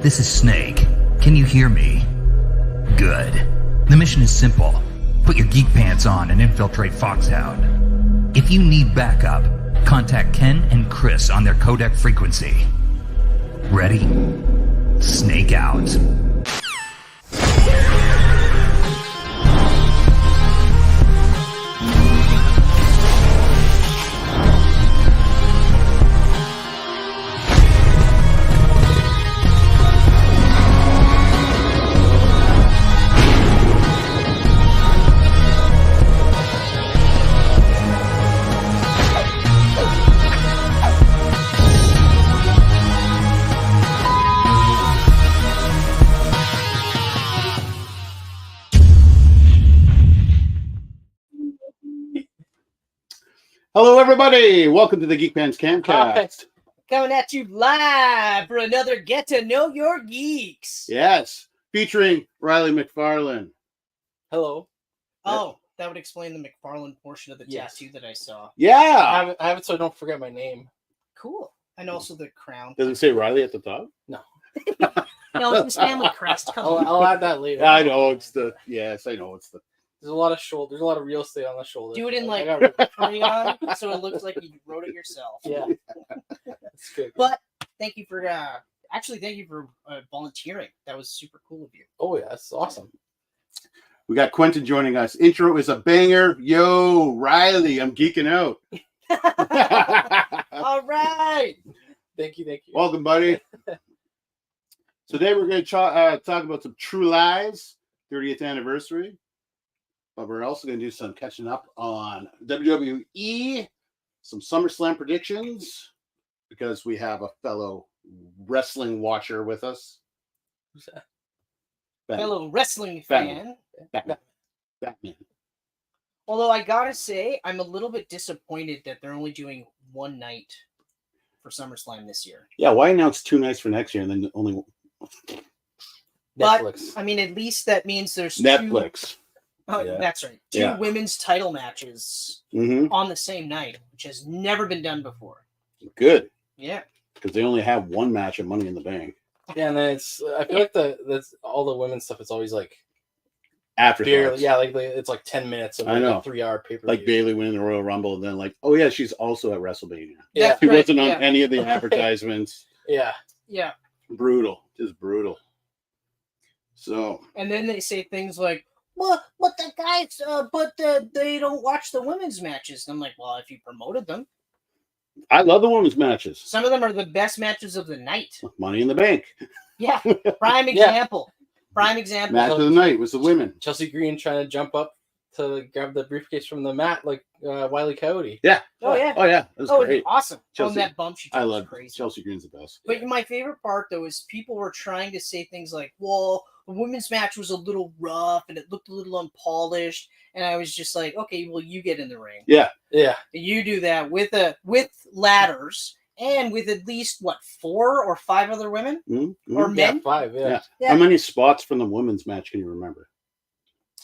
This is Snake. Can you hear me? Good. The mission is simple. Put your geek pants on and infiltrate Foxhound. If you need backup, contact Ken and Chris on their codec frequency. Ready? Snake out. Hello, everybody. Welcome to the Geek Pants Camcast. Coming at you live for another Get to Know Your Geeks. Yes, featuring Riley McFarlane. Hello. Oh, that would explain the McFarlane portion of the tattoo that I saw. Yeah. I have it so I don't forget my name. Cool. And also the crown. Does it say Riley at the top? No. No, it's his family crest. Come on. I'll add that later. I know it's the. Yes, I know it's the. There's a lot of shoulder. There's a lot of real estate on the shoulder. Do it in I like got- crayon so it looks like you wrote it yourself. yeah. That's good. But thank you for volunteering. That was super cool of you. Oh yeah, that's awesome. We got Quentin joining us. Intro is a banger. Yo, Riley, I'm geeking out. All right. Thank you. Welcome, buddy. Today we're going to talk about some True Lies 30th anniversary. But we're also going to do some catching up on WWE, some SummerSlam predictions, because we have a fellow wrestling watcher with us. Who's that? Fellow wrestling Batman. fan. Batman. Although I gotta say, I'm a little bit disappointed that they're only doing one night for SummerSlam this year. Yeah, why announce 2 nights for next year and then only But, Netflix. I mean, at least that means there's Netflix? Oh, Yeah. that's right. Two Yeah. women's title matches Mm-hmm. on the same night, which has never been done before. Good, Yeah. because they only have one match of Money in the Bank. Yeah, and then it's. I feel like that's all the women's stuff. It's always like After barely. Yeah, like it's like 10 minutes of I like know. a 3-hour paper. like Bailey winning the Royal Rumble, and then like, oh yeah, she's also at WrestleMania. Yeah. That's She right, wasn't on yeah. any of the advertisements. Yeah. Yeah. Brutal, just brutal. So And then they say things like, well, but the guys, they don't watch the women's matches. And I'm like, well, if you promoted them, I love the women's matches. some of them are the best matches of the night. Money in the Bank. Yeah. Prime example. Prime example. Match of the night was the women. Chelsea Green trying to jump up to grab the briefcase from the mat like Wile E. Coyote. Yeah. Oh, yeah. Oh yeah. That was Oh, great. awesome. Chelsea- On that bump, she I was love crazy. Chelsea Green's the best. But my favorite part, though, is people were trying to say things like, well, the women's match was a little rough and it looked a little unpolished. And I was just like, okay, well, you get in the ring. Yeah. Yeah. You do that with ladders and with at least, 4 or 5 other women Mm-hmm. or Yeah, men? 5. Yeah. Yeah. How many spots from the women's match can you remember?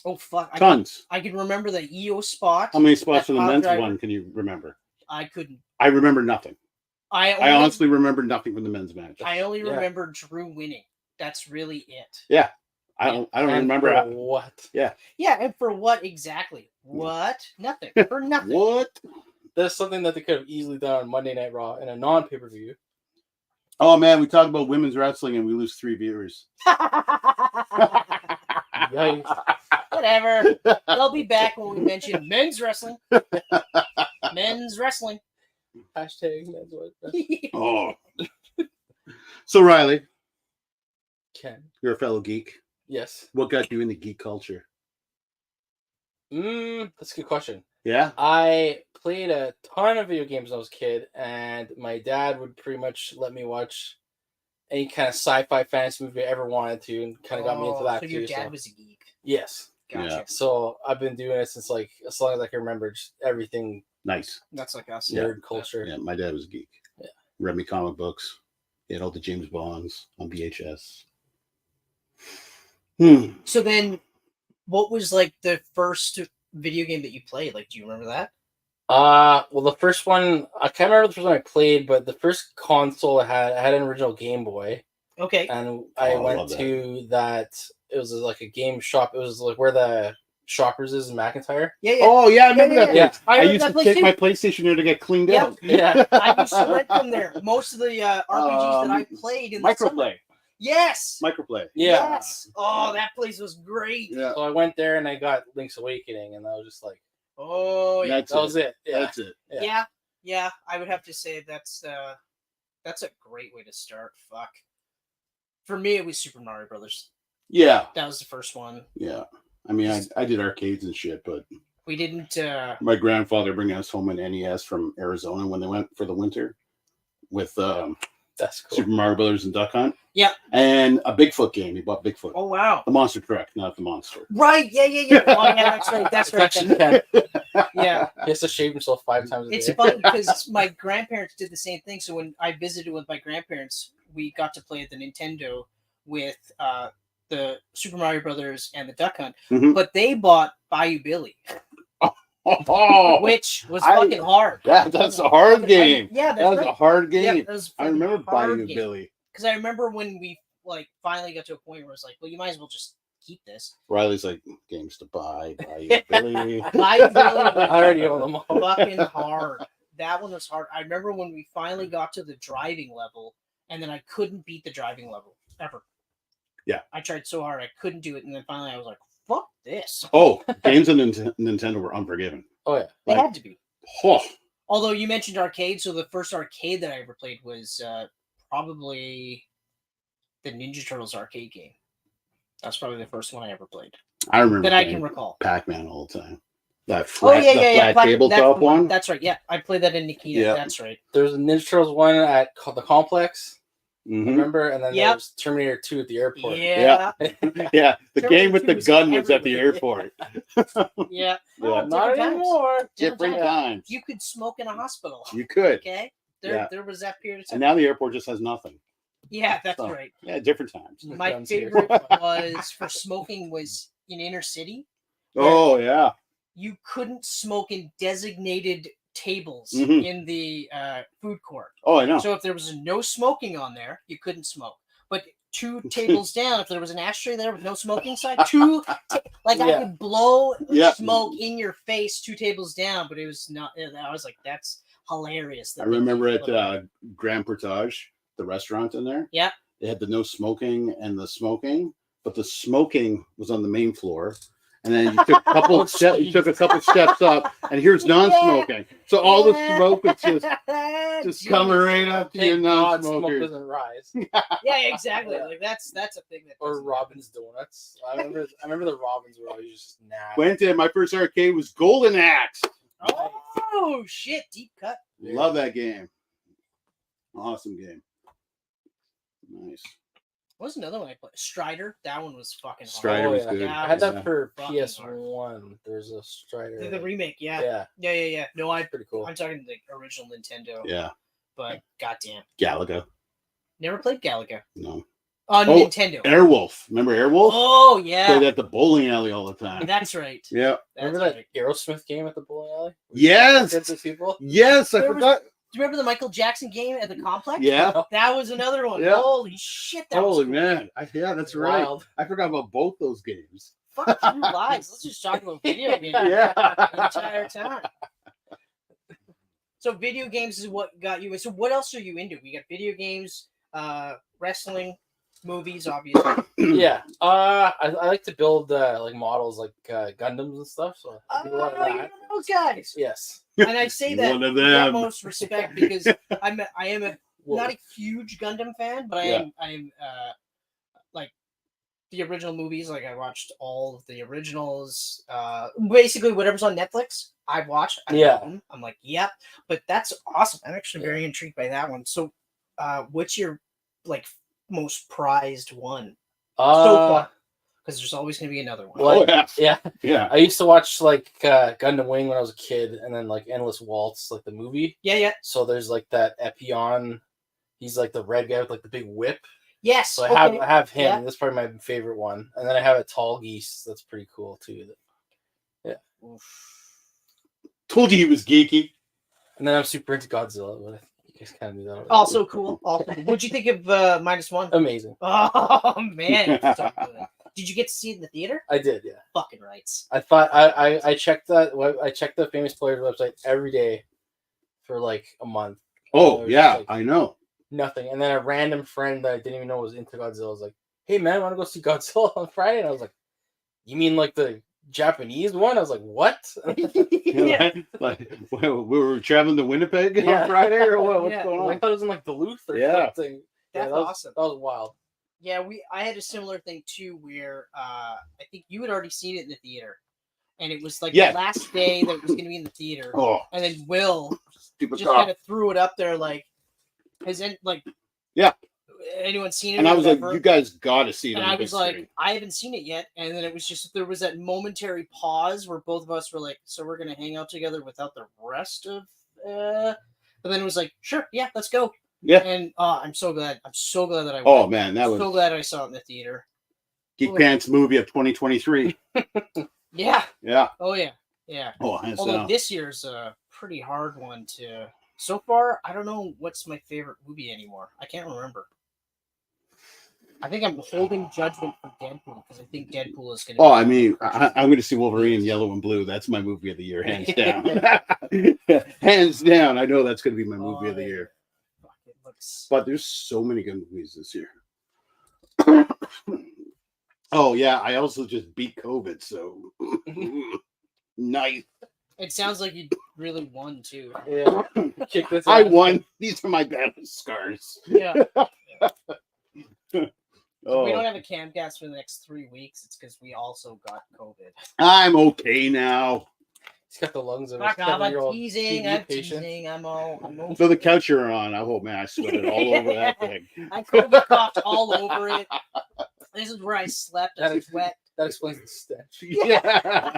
Oh, fuck. Tons. I can remember the EO spot. How many spots That from the pile men's driver. one can you remember? I couldn't. I remember nothing. I I honestly remember nothing from the men's match. I only Yeah. remember Drew winning. That's really it. Yeah. I don't And remember for how- what. Yeah, and for what exactly? What? Nothing. For nothing. What? That's something that they could have easily done on Monday Night Raw in a non-pay-per-view. Oh man, we talk about women's wrestling and we lose 3 viewers. Yikes. Whatever. They'll be back when we mention men's wrestling. Men's wrestling. Hashtag that's what Oh. So Riley, Ken. you're a fellow geek. Yes. What got you into geek culture? That's a good question. Yeah? I played a ton of video games when I was a kid, and my dad would pretty much let me watch any kind of sci-fi fantasy movie I ever wanted to, and kind of got me into that so too. your dad was a geek. Yes. Gotcha. Yeah. So I've been doing it since like as long as I can remember, just everything Nice. That's like us. Yeah. nerd culture. Yeah, my dad was a geek. Yeah. Read me comic books. He had all the James Bonds on VHS. So then, what was like the first video game that you played? Like, do you remember that? Well, the first one I can't remember the first one I played, but the first console I had an original Game Boy. Okay. and I love went that. to that. It was like a game shop. It was like where the Shoppers is in McIntyre. Yeah, yeah. Oh yeah, I remember that yeah. place. I I remember used that to place take too. my PlayStation there to get cleaned Yep. out. Yeah. I used to rent them there. Most of the RPGs that I played in the summer. Microplay. Yes. Microplay. Yeah. Yes. Oh, that place was great. Yeah. So I went there and I got Link's Awakening, and I was just like, Oh yeah. That's that was it. Yeah. That's it. Yeah. Yeah. Yeah. I would have to say that's a great way to start. Fuck. For me, it was Super Mario Brothers. Yeah. That was the first one. Yeah. I mean, I did arcades and shit, but We didn't. my grandfather bring us home an NES from Arizona when they went for the winter with That's cool. Super Mario Brothers and Duck Hunt. Yeah. And a Bigfoot game. He bought Bigfoot. Oh wow. The monster truck, not the monster. Right. Yeah. Yeah. Yeah. Oh yeah. That's right. That's It's right. actually Ken. Yeah. He has to shave himself 5 times a It's day. funny because my grandparents did the same thing. So when I visited with my grandparents, we got to play at the Nintendo with the Super Mario Brothers and the Duck Hunt. Mhm. But they bought Bayou Billy, Oh, which was fucking hard. that's a hard game. Yeah, That was right. a hard Yeah, game. that was I remember Bayou game. Billy. Because I remember when we like finally got to a point where it's like, well, you might as well just keep this. Riley's like, games to buy, Bayou Billy. Bayou Billy I was already own them all. fucking hard. That one was hard. I remember when we finally got to the driving level, and then I couldn't beat the driving level ever. Yeah. I tried so hard I couldn't do it, and then finally I was like, "Fuck this!" Oh, games on Nintendo were unforgiving. Oh yeah. They Like- had to be. Oh, Although you mentioned arcade, so the first arcade that I ever played was probably the Ninja Turtles arcade game. That's probably the first one I ever played I remember that I playing can recall. Pac-Man all the time. That Oh flat, yeah, the yeah, yeah. flat tabletop that's the one. That's right. Yeah, I played that in Nikita. Yeah. That's right. There's a Ninja Turtles one at the complex. Mhm. Remember? And then Yep. there's Terminator 2 at the airport. Yeah. Yeah, the Terminator game with 2 the was gun was at the everywhere. airport. Yeah. Yeah. Not different times. anymore. Different times. times. You could smoke in a hospital. You could. Okay. Yeah. There was that period of time. And now the airport just has nothing. Yeah, that's So, right. Yeah, different times. The My guns here. favorite was for smoking was in inner city. Oh, yeah. You couldn't smoke in designated tables Mhm. in the food court. Oh, I know. So if there was no smoking on there, you couldn't smoke. But 2 tables down, if there was an ashtray there with no smoking sign, I Yeah. could blow Yeah. smoke in your face 2 tables down, but it was not. I was like, that's hilarious. I that they remember keep at looking Grand Portage, the restaurant in there. Yeah. They had the no smoking and the smoking, but the smoking was on the main floor. And then you took a couple Oh, steps. You jeez. took a couple steps up, and here's non-smoking. So all the smoke was just Jeez. coming right up to your Thank God smoke non-smokers. doesn't rise. Yeah, exactly. Yeah. Like that's a thing that. Or doesn't Robin's Donuts. I remember the Robins were always just nasty. Went to my first arcade was Golden Axe. happen. Oh shit! Deep cut. Love that game. Awesome game. Nice. What was another one I played? Strider. That one was fucking hard. Strider was good. Yeah, I had that Yeah. for Fucking PS1. There's a Strider. The remake. Yeah. Yeah, Yeah. No, pretty cool. I'm talking the original Nintendo. Yeah. But goddamn, Galaga. never played Galaga No. on Oh, Nintendo. Airwolf. Remember Airwolf? Oh Played yeah, at the bowling alley all the time. that's right. Yeah. That's Remember that right. Aerosmith game at the bowling alley? Yes. Against the people? Yes, I There was- forgot. Do you remember the Michael Jackson game at the complex? Yeah. That was another one. Yeah. Holy shit! That was Holy cool. man. Yeah, that's right. Wild. I forgot about both those games. Fuck you lies. Let's just talk about video games Yeah. the entire time. So video games is what got you. So what else are you into? We got video games, wrestling, movies, obviously. Yeah. I like to build like models like Gundams and stuff. So I do a lot of Oh, you're that. one of those guys. Yes. And I say that One of with them. utmost respect because I am a Well, not a huge Gundam fan, but I am like the original movies. Like I watched all of the originals. Basically, whatever's on Netflix, I watch. I Yeah. love them. I'm like, yep. But that's awesome. I'm actually very intrigued by that one. So, what's your like most prized one so far? Because there's always going to be another one. Well, Oh, yeah. yeah. Yeah. I used to watch like Gundam Wing when I was a kid, and then like Endless Waltz, like the movie. Yeah. So there's like that Epion. He's like the red guy with like the big whip. Yes. So I okay. have him. Yeah. That's probably my favorite one. And then I have a tall geese. That's pretty cool too. Told you he was geeky. And then I'm super into Godzilla. But you guys kind of do that. already. Also cool. What'd you think of -1? Amazing. Oh man, it's so good. Did you get to see it in the theater? I did, yeah. Fucking rights. I thought I checked I checked the Famous Players website every day for like a month. Oh yeah, like, I know. Nothing. And then a random friend that I didn't even know was into Godzilla was like, "Hey man, want to go see Godzilla on Friday?" And I was like, "You mean like the Japanese one?" I was like, "What?" Yeah. Like we were traveling to Winnipeg Yeah. on Friday, or what? What's Yeah. going I on? thought it was in like Duluth or Yeah. something. That's that was awesome. That was wild. Yeah, I had a similar thing too, where I think you had already seen it in the theater, and it was like Yeah. the last day that it was going to be in the theater, Oh, and then Will stupid just cop. kind of threw it up there, like, Yeah. anyone seen it? And or I was like, whatever? "You guys got to see it." And on I the big was like, screen. I haven't seen it yet, and then it was just there was that momentary pause where both of us were like, so we're gonna hang out together without the rest of. But then it was like, sure, yeah, let's go. Yeah. And I'm so glad. I'm so glad that I went. Oh man, that I'm was so glad I saw it in the theater. Geek Pants movie of 2023. Yeah. Yeah. Oh yeah. Yeah. Oh, hands Although down. this year's a pretty hard one to. So far, I don't know what's my favorite movie anymore. I can't remember. I think I'm holding judgment for Deadpool because I think Deadpool is going to. Oh, I mean, I'm going to see Wolverine Yellow and Blue. That's my movie of the year, hands down. Hands down. I know that's going to be my movie of the year. Fuck, it looks. But there's so many good movies this year. Oh yeah, I also just beat COVID, so nice. It sounds like you really won too. Yeah. Kick this I ass. won. These are my battle scars. Yeah. Oh, We don't have a camcast for the next 3 weeks. It's because we also got COVID. I'm okay now. He's got the lungs of a Fuck off! I'm 7-year-old teasing. TV I'm patient. teasing. I'm all. So the couch you're on, oh man, I sweated all over that thing. I COVID coughed all over it. This is where I slept. I was wet. That explains the stench. Yeah.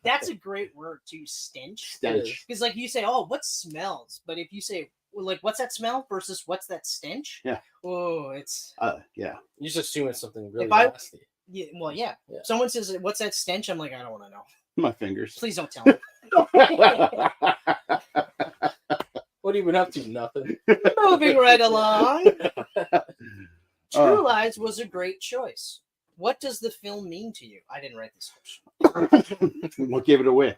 That's a great word too, stench. Stench. Because like you say, oh, what smells? But if you say, well, like, what's that smell versus what's that stench? Yeah. Oh, it's. Yeah. You just assume it's something really If I- nasty. Yeah. Well, yeah. Yeah. Someone says, what's that stench? I'm like, I don't want to know. My fingers. Please don't tell me. What have you been up to? Nothing. Moving right along. True Lies was a great choice. What does the film mean to you? I didn't write this question. We'll give it away.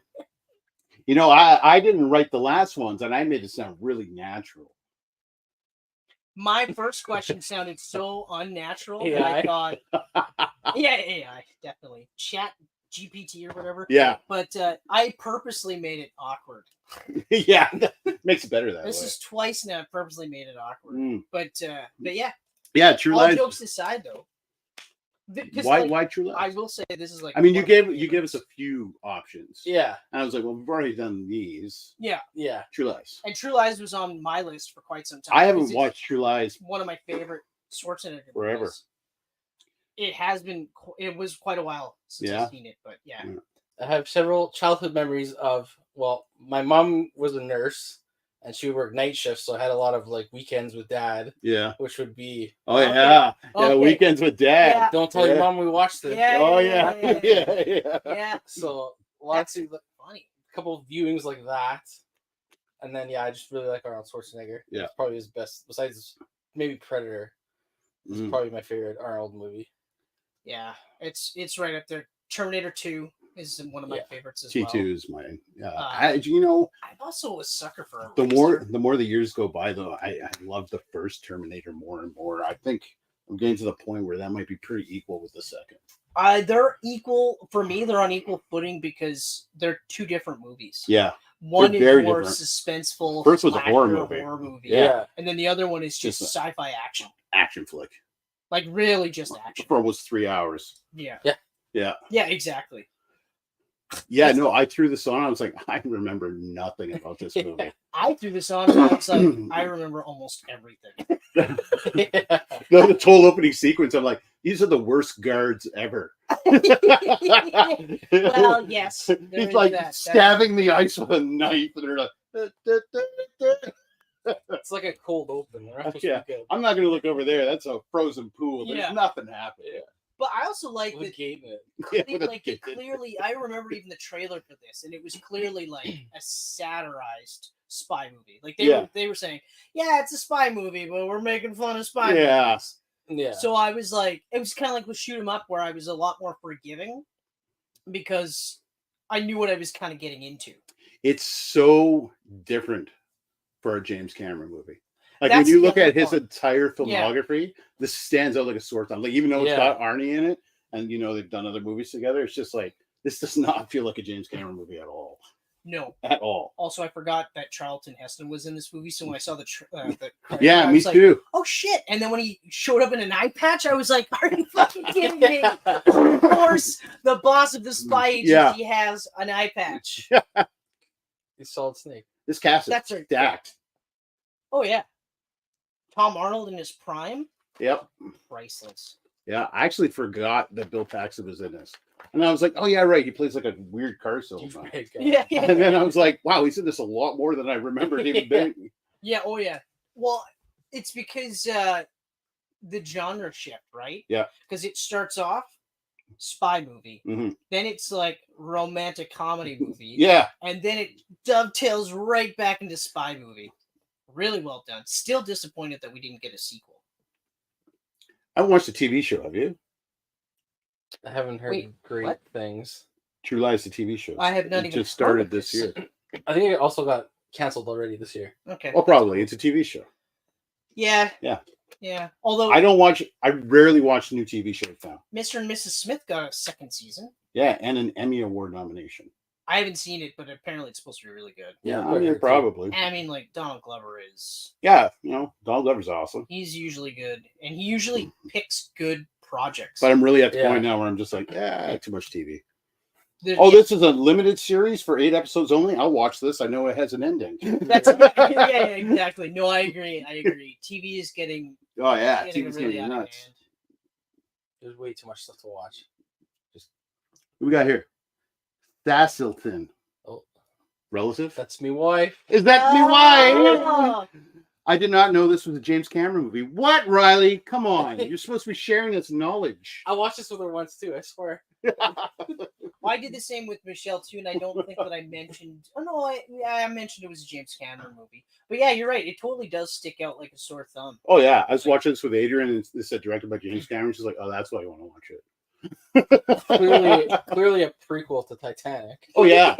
You know, I didn't write the last ones, and I made it sound really natural. My first question sounded so unnatural that AI. I thought, yeah, AI, definitely. Chat GPT or whatever. Yeah. But I purposely made it awkward. Yeah. Makes it better that This way. is twice now. I purposely made it awkward. Mm. But yeah, Yeah, True all Lies. jokes aside, though. 'Cause, Why? like, Why True Lies? I will say this is like. I mean, you one of my gave us favorites. a few options. Yeah. And I was like, well, we've already done these. Yeah, Yeah. True Lies. and True Lies was on my list for quite some time. I because haven't it's watched True Lies. one of my favorite Schwarzenegger Forever. movies. It has been. It was quite a while since Yeah. I've seen it, but yeah. I have several childhood memories of, well, my mom was a nurse and she would work night shifts, so I had a lot of like weekends with dad, Yeah. which would be, Oh Okay. yeah. Yeah. Okay. Weekends with Dad. Yeah. don't tell your Yeah. mom we watched this. Yeah. Oh yeah. Yeah. Yeah. Yeah, So lots of, funny. a couple of viewings like that. And then, yeah, I just really like Arnold Schwarzenegger. Yeah. It's probably his best, besides maybe Predator. It's Mhm. probably my favorite Arnold movie. Yeah, it's right up there. Terminator 2 is one of my Yeah. favorites as T2 well. is mine. Yeah. Uh, You know, I'm also a sucker for a the racer. more the years go by, though, I love the first Terminator more and more. I think I'm getting to the point where that might be pretty equal with the second. They're equal for me. They're on equal footing because they're two different movies. Yeah. One they're is very more different. suspenseful. First was a horror slasher movie. movie. And then the other one is just Just sci-fi action, Action flick like really just action. for almost 3 hours. Yeah. Yeah. Yeah. Yeah, exactly. Yeah, no, I threw this on. I was like, I remember nothing about this movie. I threw this on and I was like, I remember almost everything. Yeah. The whole opening sequence, I'm like, these are the worst guards ever. Well, yes. there He's is like that. stabbing the ice with a knife, and they're like, It's like a cold open. They're not supposed Yeah. to be good. I'm not going to look over there. That's a frozen pool. There's Yeah. nothing happening. But I also like With a that. gate in it. Yeah, with a Like kid. it clearly, I remember even the trailer for this, and it was clearly like a satirized spy movie. Like they were saying, yeah, it's a spy movie, but we're making fun of spy movies. Yeah. So I was like, it was kind of like with Shoot 'Em Up, where I was a lot more forgiving because I knew what I was kind of getting into. It's so different for a James Cameron movie. Like That's when you the look other at his part. entire filmography, this stands out like a sore thumb. Like even though it's got Arnie in it, and you know they've done other movies together, it's just like this does not feel like a James Cameron movie at all. No, at all. Also, I forgot that Charlton Heston was in this movie, so when I saw the yeah, me like, too. Oh shit! And then when he showed up in an eye patch, I was like, "Are you fucking kidding me?" Of course, the boss of the spy agency has an eye patch. He's Solid Snake. This cast is stacked. Oh yeah, Tom Arnold in his prime. Yep, priceless. Yeah, I actually forgot that Bill Paxton was in this. And I was like, oh, yeah, right. He plays like a weird car salesman. Yeah. And then I was like, wow, he's in this a lot more than I remembered him being. Yeah, oh, yeah. Well, it's because the genre shift, right? Yeah. Because it starts off spy movie. Mm-hmm. Then it's like romantic comedy movie. Yeah. And then it dovetails right back into spy movie. Really well done. Still disappointed that we didn't get a sequel. I haven't watched the TV show, have you? I haven't heard great things. True Lies, the TV show. I have not even just started this year. I think it also got canceled already this year. Okay. Well, probably. It's a TV show. Yeah. Yeah. Yeah. Although I rarely watch new TV shows now. Mr. and Mrs. Smith got a second season. Yeah, and an Emmy Award nomination. I haven't seen it, but apparently it's supposed to be really good. Yeah, I mean, probably. And I mean, like, Donald Glover is... Yeah, Donald Glover's awesome. He's usually good, and he usually picks good projects. But I'm really at the point now where I'm just like, too much TV. This is a limited series for 8 episodes only? I'll watch this. I know it has an ending. Yeah, exactly. No, I agree. TV is getting... Oh, yeah. TV's really getting nuts. There's way too much stuff to watch. Who we got here? Thassilton. Oh. Relative? That's me wife. Is that me wife? I did not know this was a James Cameron movie. What, Riley? Come on. You're supposed to be sharing this knowledge. I watched this with her once, too. I swear. I did the same with Michelle, too, and I don't think that I mentioned... Oh, no, I mentioned it was a James Cameron movie. But yeah, you're right. It totally does stick out like a sore thumb. Oh, yeah. I was watching this with Adrian, and it said directed by James Cameron. She's like, oh, that's why I want to watch it. clearly a prequel to Titanic. Oh yeah,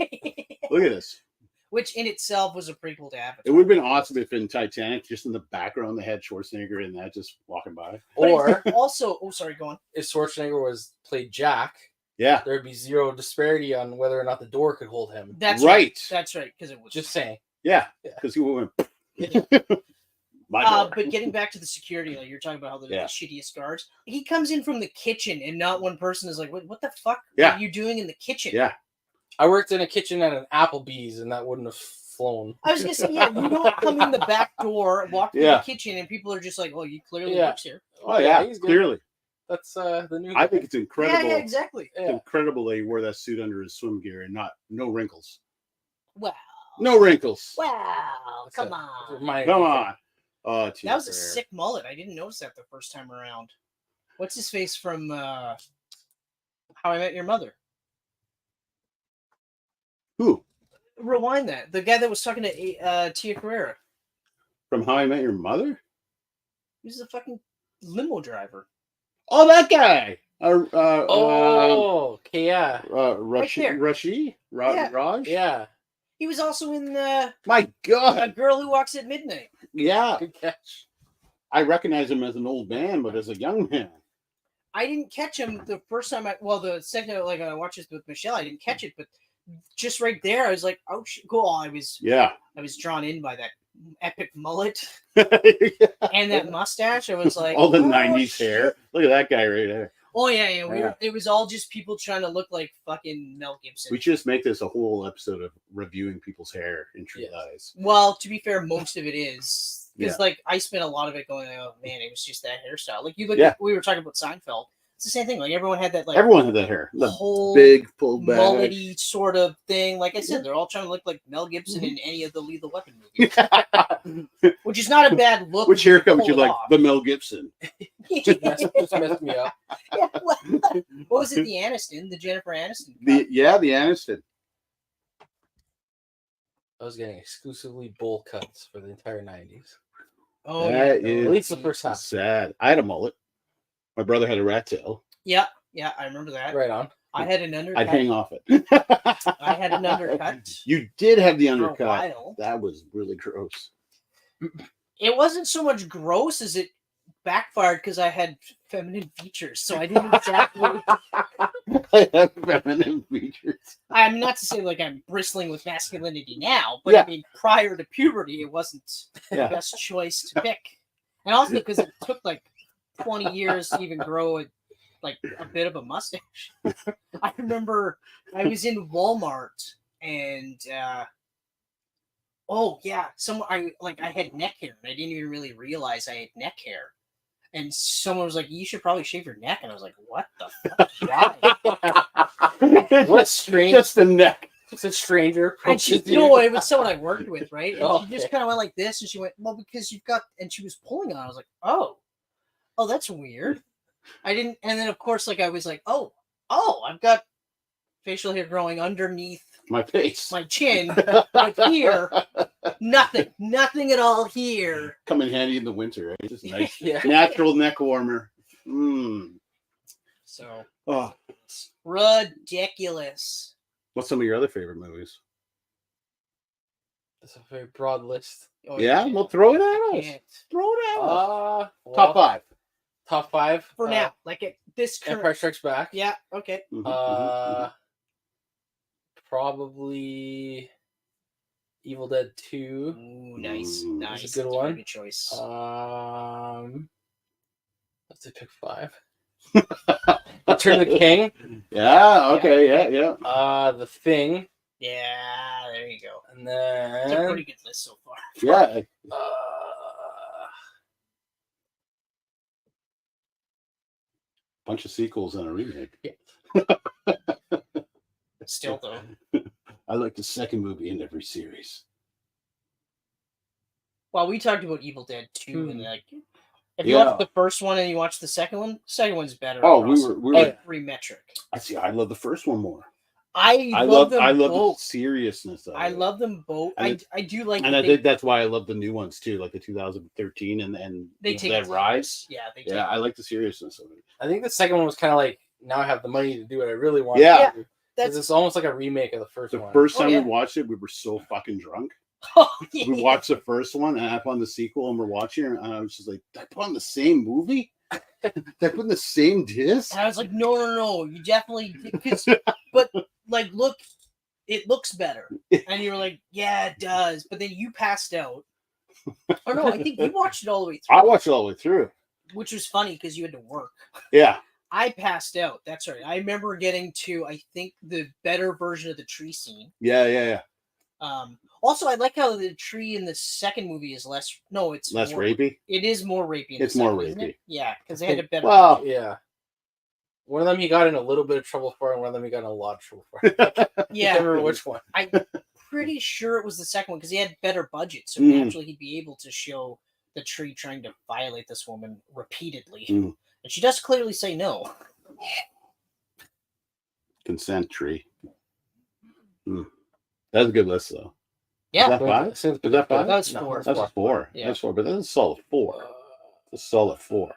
look at this. Which in itself was a prequel to Avatar. It would have been awesome if in Titanic, just in the background, they had Schwarzenegger in that just walking by. Or also, sorry, go on. If Schwarzenegger played Jack, there'd be zero disparity on whether or not the door could hold him. That's right. That's right, because it was just saying. Yeah, because he went. But getting back to the security, like you're talking about how the shittiest guards, he comes in from the kitchen and not one person is like, what the fuck are you doing in the kitchen? Yeah. I worked in a kitchen at an Applebee's and that wouldn't have flown. I was going to say, you don't come in the back door, walk through the kitchen, and people are just like, oh, you clearly works here. Oh, yeah, he's clearly. That's the new I think it's incredible. Yeah, exactly. It's incredible that he wore that suit under his swim gear and no wrinkles. Wow. No wrinkles. Wow. Come on. Come on. Oh, that was a sick mullet. I didn't notice that the first time around. What's his face from How I Met Your Mother? Who? Rewind that. The guy that was talking to Tia Carrera. From How I Met Your Mother? He's a fucking limo driver. Oh, that guy. Okay, yeah. Rashi? Raj? Yeah. He was also in My God. A Girl Who Walks at Midnight. Yeah. Good catch. I recognize him as an old man, but as a young man. I didn't catch him the first time the second time I watched this with Michelle, I didn't catch it, but just right there, I was like, oh shit, cool. I was drawn in by that epic mullet and that mustache. I was like, all the 90s hair. Look at that guy right there. Oh yeah. It was all just people trying to look like fucking Mel Gibson. We just make this a whole episode of reviewing people's hair in True Lies. Well, to be fair, most of it is because like I spent a lot of it going, oh man, it was just that hairstyle. Like you look, we were talking about Seinfeld. It's the same thing. Like everyone had that. Like everyone had that hair, the whole big pulled back, mullety sort of thing. Like I said, they're all trying to look like Mel Gibson in any of the Lethal Weapon movies, which is not a bad look. Which haircut would you like? The Mel Gibson. just messed me up. Yeah, what was it? The Aniston, the Jennifer Aniston. The Aniston. I was getting exclusively bowl cuts for the entire 90s. Oh, That yeah. is At least the first half. sad. I had a mullet. My brother had a rat tail. Yeah, I remember that. Right on. I had an undercut. I'd hang off it. I had an undercut. You did have the For a undercut. while. That was really gross. It wasn't so much gross as it backfired because I had feminine features, so I didn't exactly. I have feminine features. I'm not to say like I'm bristling with masculinity now, but Yeah. I mean prior to puberty, it wasn't Yeah. the best choice to pick, and also because it took like 20 years to even grow a bit of a mustache. I remember I was in Walmart and I had neck hair and I didn't even really realize I had neck hair. And someone was like, "You should probably shave your neck." And I was like, "What the fuck? Why?" What strange. Just the neck. It's a stranger. And she, no, it was someone I worked with, right? And she just Okay. kind of went like this, and she went, "Well, because you've got," and she was pulling on it. I was like, "Oh, that's weird." I didn't, and then of course, like I was like, "Oh, I've got facial hair growing underneath My face. my chin, but here, nothing at all here." Come in handy in the winter, right? Just nice. Yeah. Natural neck warmer. Mm. So Oh, it's ridiculous. what's some of your other favorite movies? That's a very broad list. Oh, Yeah, well, throw it I at us. can't. Throw it at us. Top Top five. Top five. For now, like at this current. Empire Strikes Back. Yeah. Okay. Mhm, Probably Evil Dead 2. Ooh, nice, Mm. nice. That's a good That's one. Good choice. Let's say pick 5. Return of the King. Yeah. Okay. Yeah. The Thing. Yeah, there you go. And It's a then pretty good list so far. Yeah. Bunch of sequels and a remake. Still though. I like the second movie in every series. Well, we talked about Evil Dead 2 and like if you Yeah. watch the first one and you watch the second one's better. Oh, we across were- every metric. I see. I love the first one more. I I love love. them I love both. the seriousness of I it. love them both. And I do like and that I think that's why I love the new ones too, like the 2013 and they you know, take that it Rise. Yeah, they take Yeah, I like the seriousness of it. I think the second one was kind of like, now I have the money to do what I really want. Yeah. To do. 'Cause that's it's almost like a remake of the first The one. first Oh, time yeah. we watched it, we were so fucking drunk. oh, yeah. We watched the first one and I put on the sequel and we're watching it, and I was just like, did I put on the same movie? Did I put in the same disc? And I was like, no, you definitely because but like look, it looks better. And you were like, yeah, it does. But then you passed out. Or no, I think you watched it all the way through. I watched it all the way through. Which was funny because you had to work. Yeah. I passed out. That's right. I remember getting to, I think, the better version of the tree scene. Yeah. Also, I like how the tree in the second movie is less. No, it's Less more, rapey. It is more rapey. In It's the more second, isn't it? rapey. Yeah, because they had a better. Well, Yeah. One of them he got in a little bit of trouble for, and one of them he got in a lot of trouble for. I yeah, can't remember which one. I'm pretty sure it was the second one because he had better budget, so Mm. naturally he'd be able to show the tree trying to violate this woman repeatedly, Mm. and she does clearly say no. consent tree. That's a good list, though. Yeah, Is that five? Is that five? That's No, four. That's four. Yeah. That's four, but that's a solid four. It's a solid four.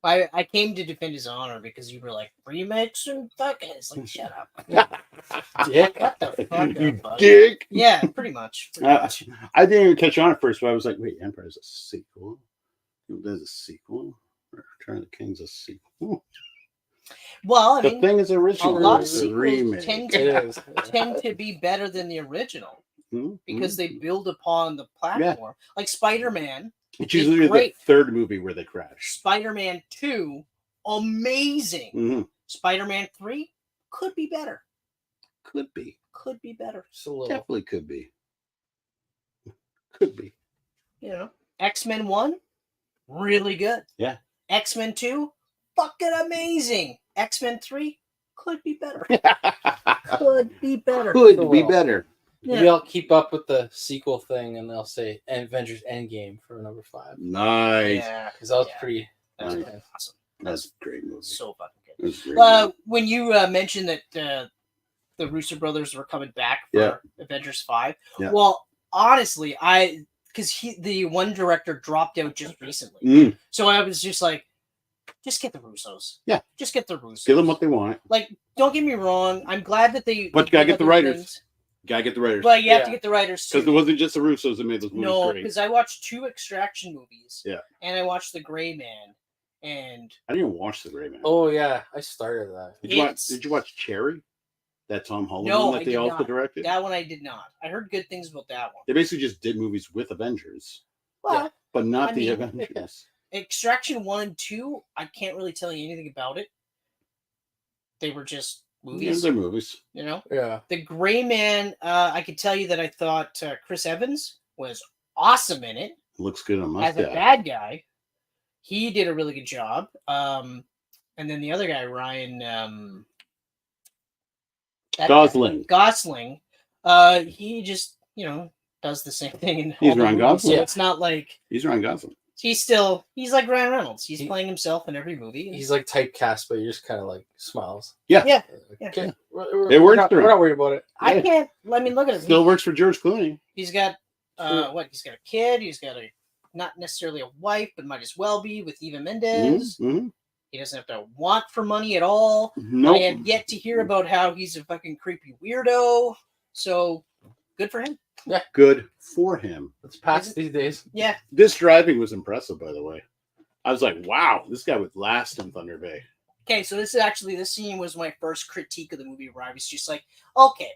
I came to defend his honor because you were like remakes and fucking. It's like shut up. Dick. What the fuck, You bud? dick. Yeah, pretty much. I didn't even catch on at first, but I was like, wait, Empire's a sequel. There's a sequel. Return of the King's a sequel. Well, I The mean, Thing is a original. lot of It's a sequels remake. tend It to is. tend to be better than the original Mhm, because mhm. they build upon the platform. Like Spider-Man, It's usually the great. third movie where they crash. Spider-Man 2, amazing. Mm-hmm. Spider-Man 3 could be better. Could be. Could be better. Just a little. Definitely could be. Could be. You know, X-Men 1, really good. Yeah. X-Men 2, fucking amazing. X-Men 3 could be better. Could be better. Could be better. Maybe I'll keep up with the sequel thing, and they'll say Avengers Endgame for number 5. Nice. Yeah, Because that was Yeah. pretty. that's Nice. fucking awesome. That's a great movie. So fucking good. That's a great movie. When you mentioned that the Russo brothers were coming back for Yeah. Avengers 5. Yeah. Well, honestly, because the one director dropped out just recently. Mm. So I was just like, just get the Russos. Yeah. Just get the Russos. Give them what they want. Like, don't get me wrong. I'm glad that they. But you gotta did get the other writers. things. Gotta get the writers. But you have Yeah. to get the writers too. Because it wasn't just the Russos that made those movies No, great. because I watched 2 Extraction movies. Yeah. And I watched The Gray Man. And I didn't even watch The Gray Man. Oh yeah, I started that. Did you watch Cherry? That Tom Holland No, one I that they did also not. directed? that one I did not. I heard good things about that one. They basically just did movies with Avengers, Well, but not I the mean, Avengers. Extraction 1 and 2, I can't really tell you anything about it. They were just Yeah, movies, they're movies. you know? Yeah. The Gray Man, I could tell you that I thought Chris Evans was awesome in it Looks good on as a mustache. bad guy. He did a really good job. And then the other guy, Ryan that Gosling. guy, Gosling, he just, does the same thing in He's all the Ryan movies, Gosling. so it's not like He's Ryan Gosling. he's like Ryan Reynolds. He's playing himself in every movie. He's like typecast, but he just kind of like smiles. Yeah. Yeah. Okay. It works for him. We're not worried about it. I can't. I mean, look at him. Still works for George Clooney. He's got He's got a kid. He's got not necessarily a wife, but might as well be with Eva Mendes. Mm-hmm. He doesn't have to want for money at all. Nope. I have yet to hear about how he's a fucking creepy weirdo. So good for him. Good for him. It's past these days. Yeah. This driving was impressive, by the way. I was like, wow, this guy would last in Thunder Bay. Okay, so this scene was my first critique of the movie where I was just like, okay,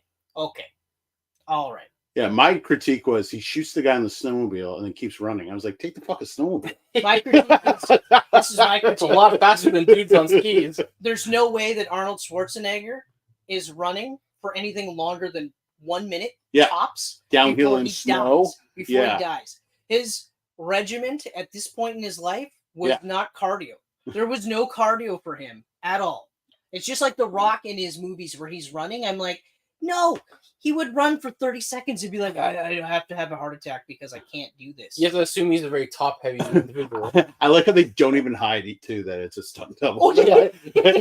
all right. Yeah, my critique was he shoots the guy in the snowmobile and then keeps running. I was like, take the fucking snowmobile. My critique this is my It's a critique. lot faster than dudes on skis. There's no way that Arnold Schwarzenegger is running for anything longer than 1 minute Yeah. tops Downhill before in he snow. dies, before Yeah. he dies. His regiment at this point in his life was Yeah. not cardio. There was no cardio for him at all. It's just like The Rock in his movies where he's running. I'm like, no, he would run for 30 seconds and be like, I have to have a heart attack because I can't do this. You have to assume he's a very top-heavy individual. I like how they don't even hide it too, that it's a stunt double. Oh, yeah.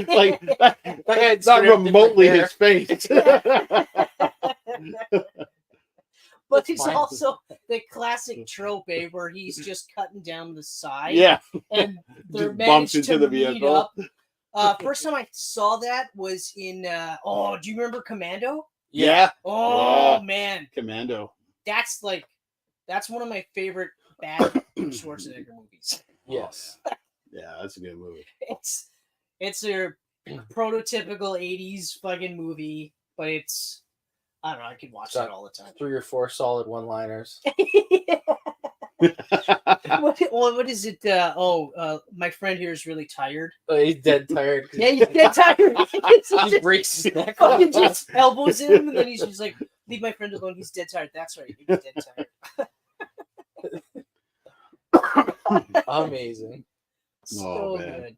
Like, It's not remotely his face. But That's it's fine. also the classic trope, where he's just cutting down the side. Yeah. And they're Just bumps managed into to the meet vehicle. up. First time I saw that was in do you remember Commando? Yeah. Oh Yeah. man, Commando. that's one of my favorite bad Schwarzenegger movies. Yes. Yeah, that's a good movie. It's a prototypical 80s fucking movie, but it's, I don't know, I could watch that all the time. 3 or 4 solid one-liners. What is it? My friend here is really tired. Oh, he's dead tired. Yeah, he's dead tired. He breaks his neck. Fucking just elbows him, and then he's just like, leave my friend alone. He's dead tired. That's right. He's dead tired. Amazing. So man. good.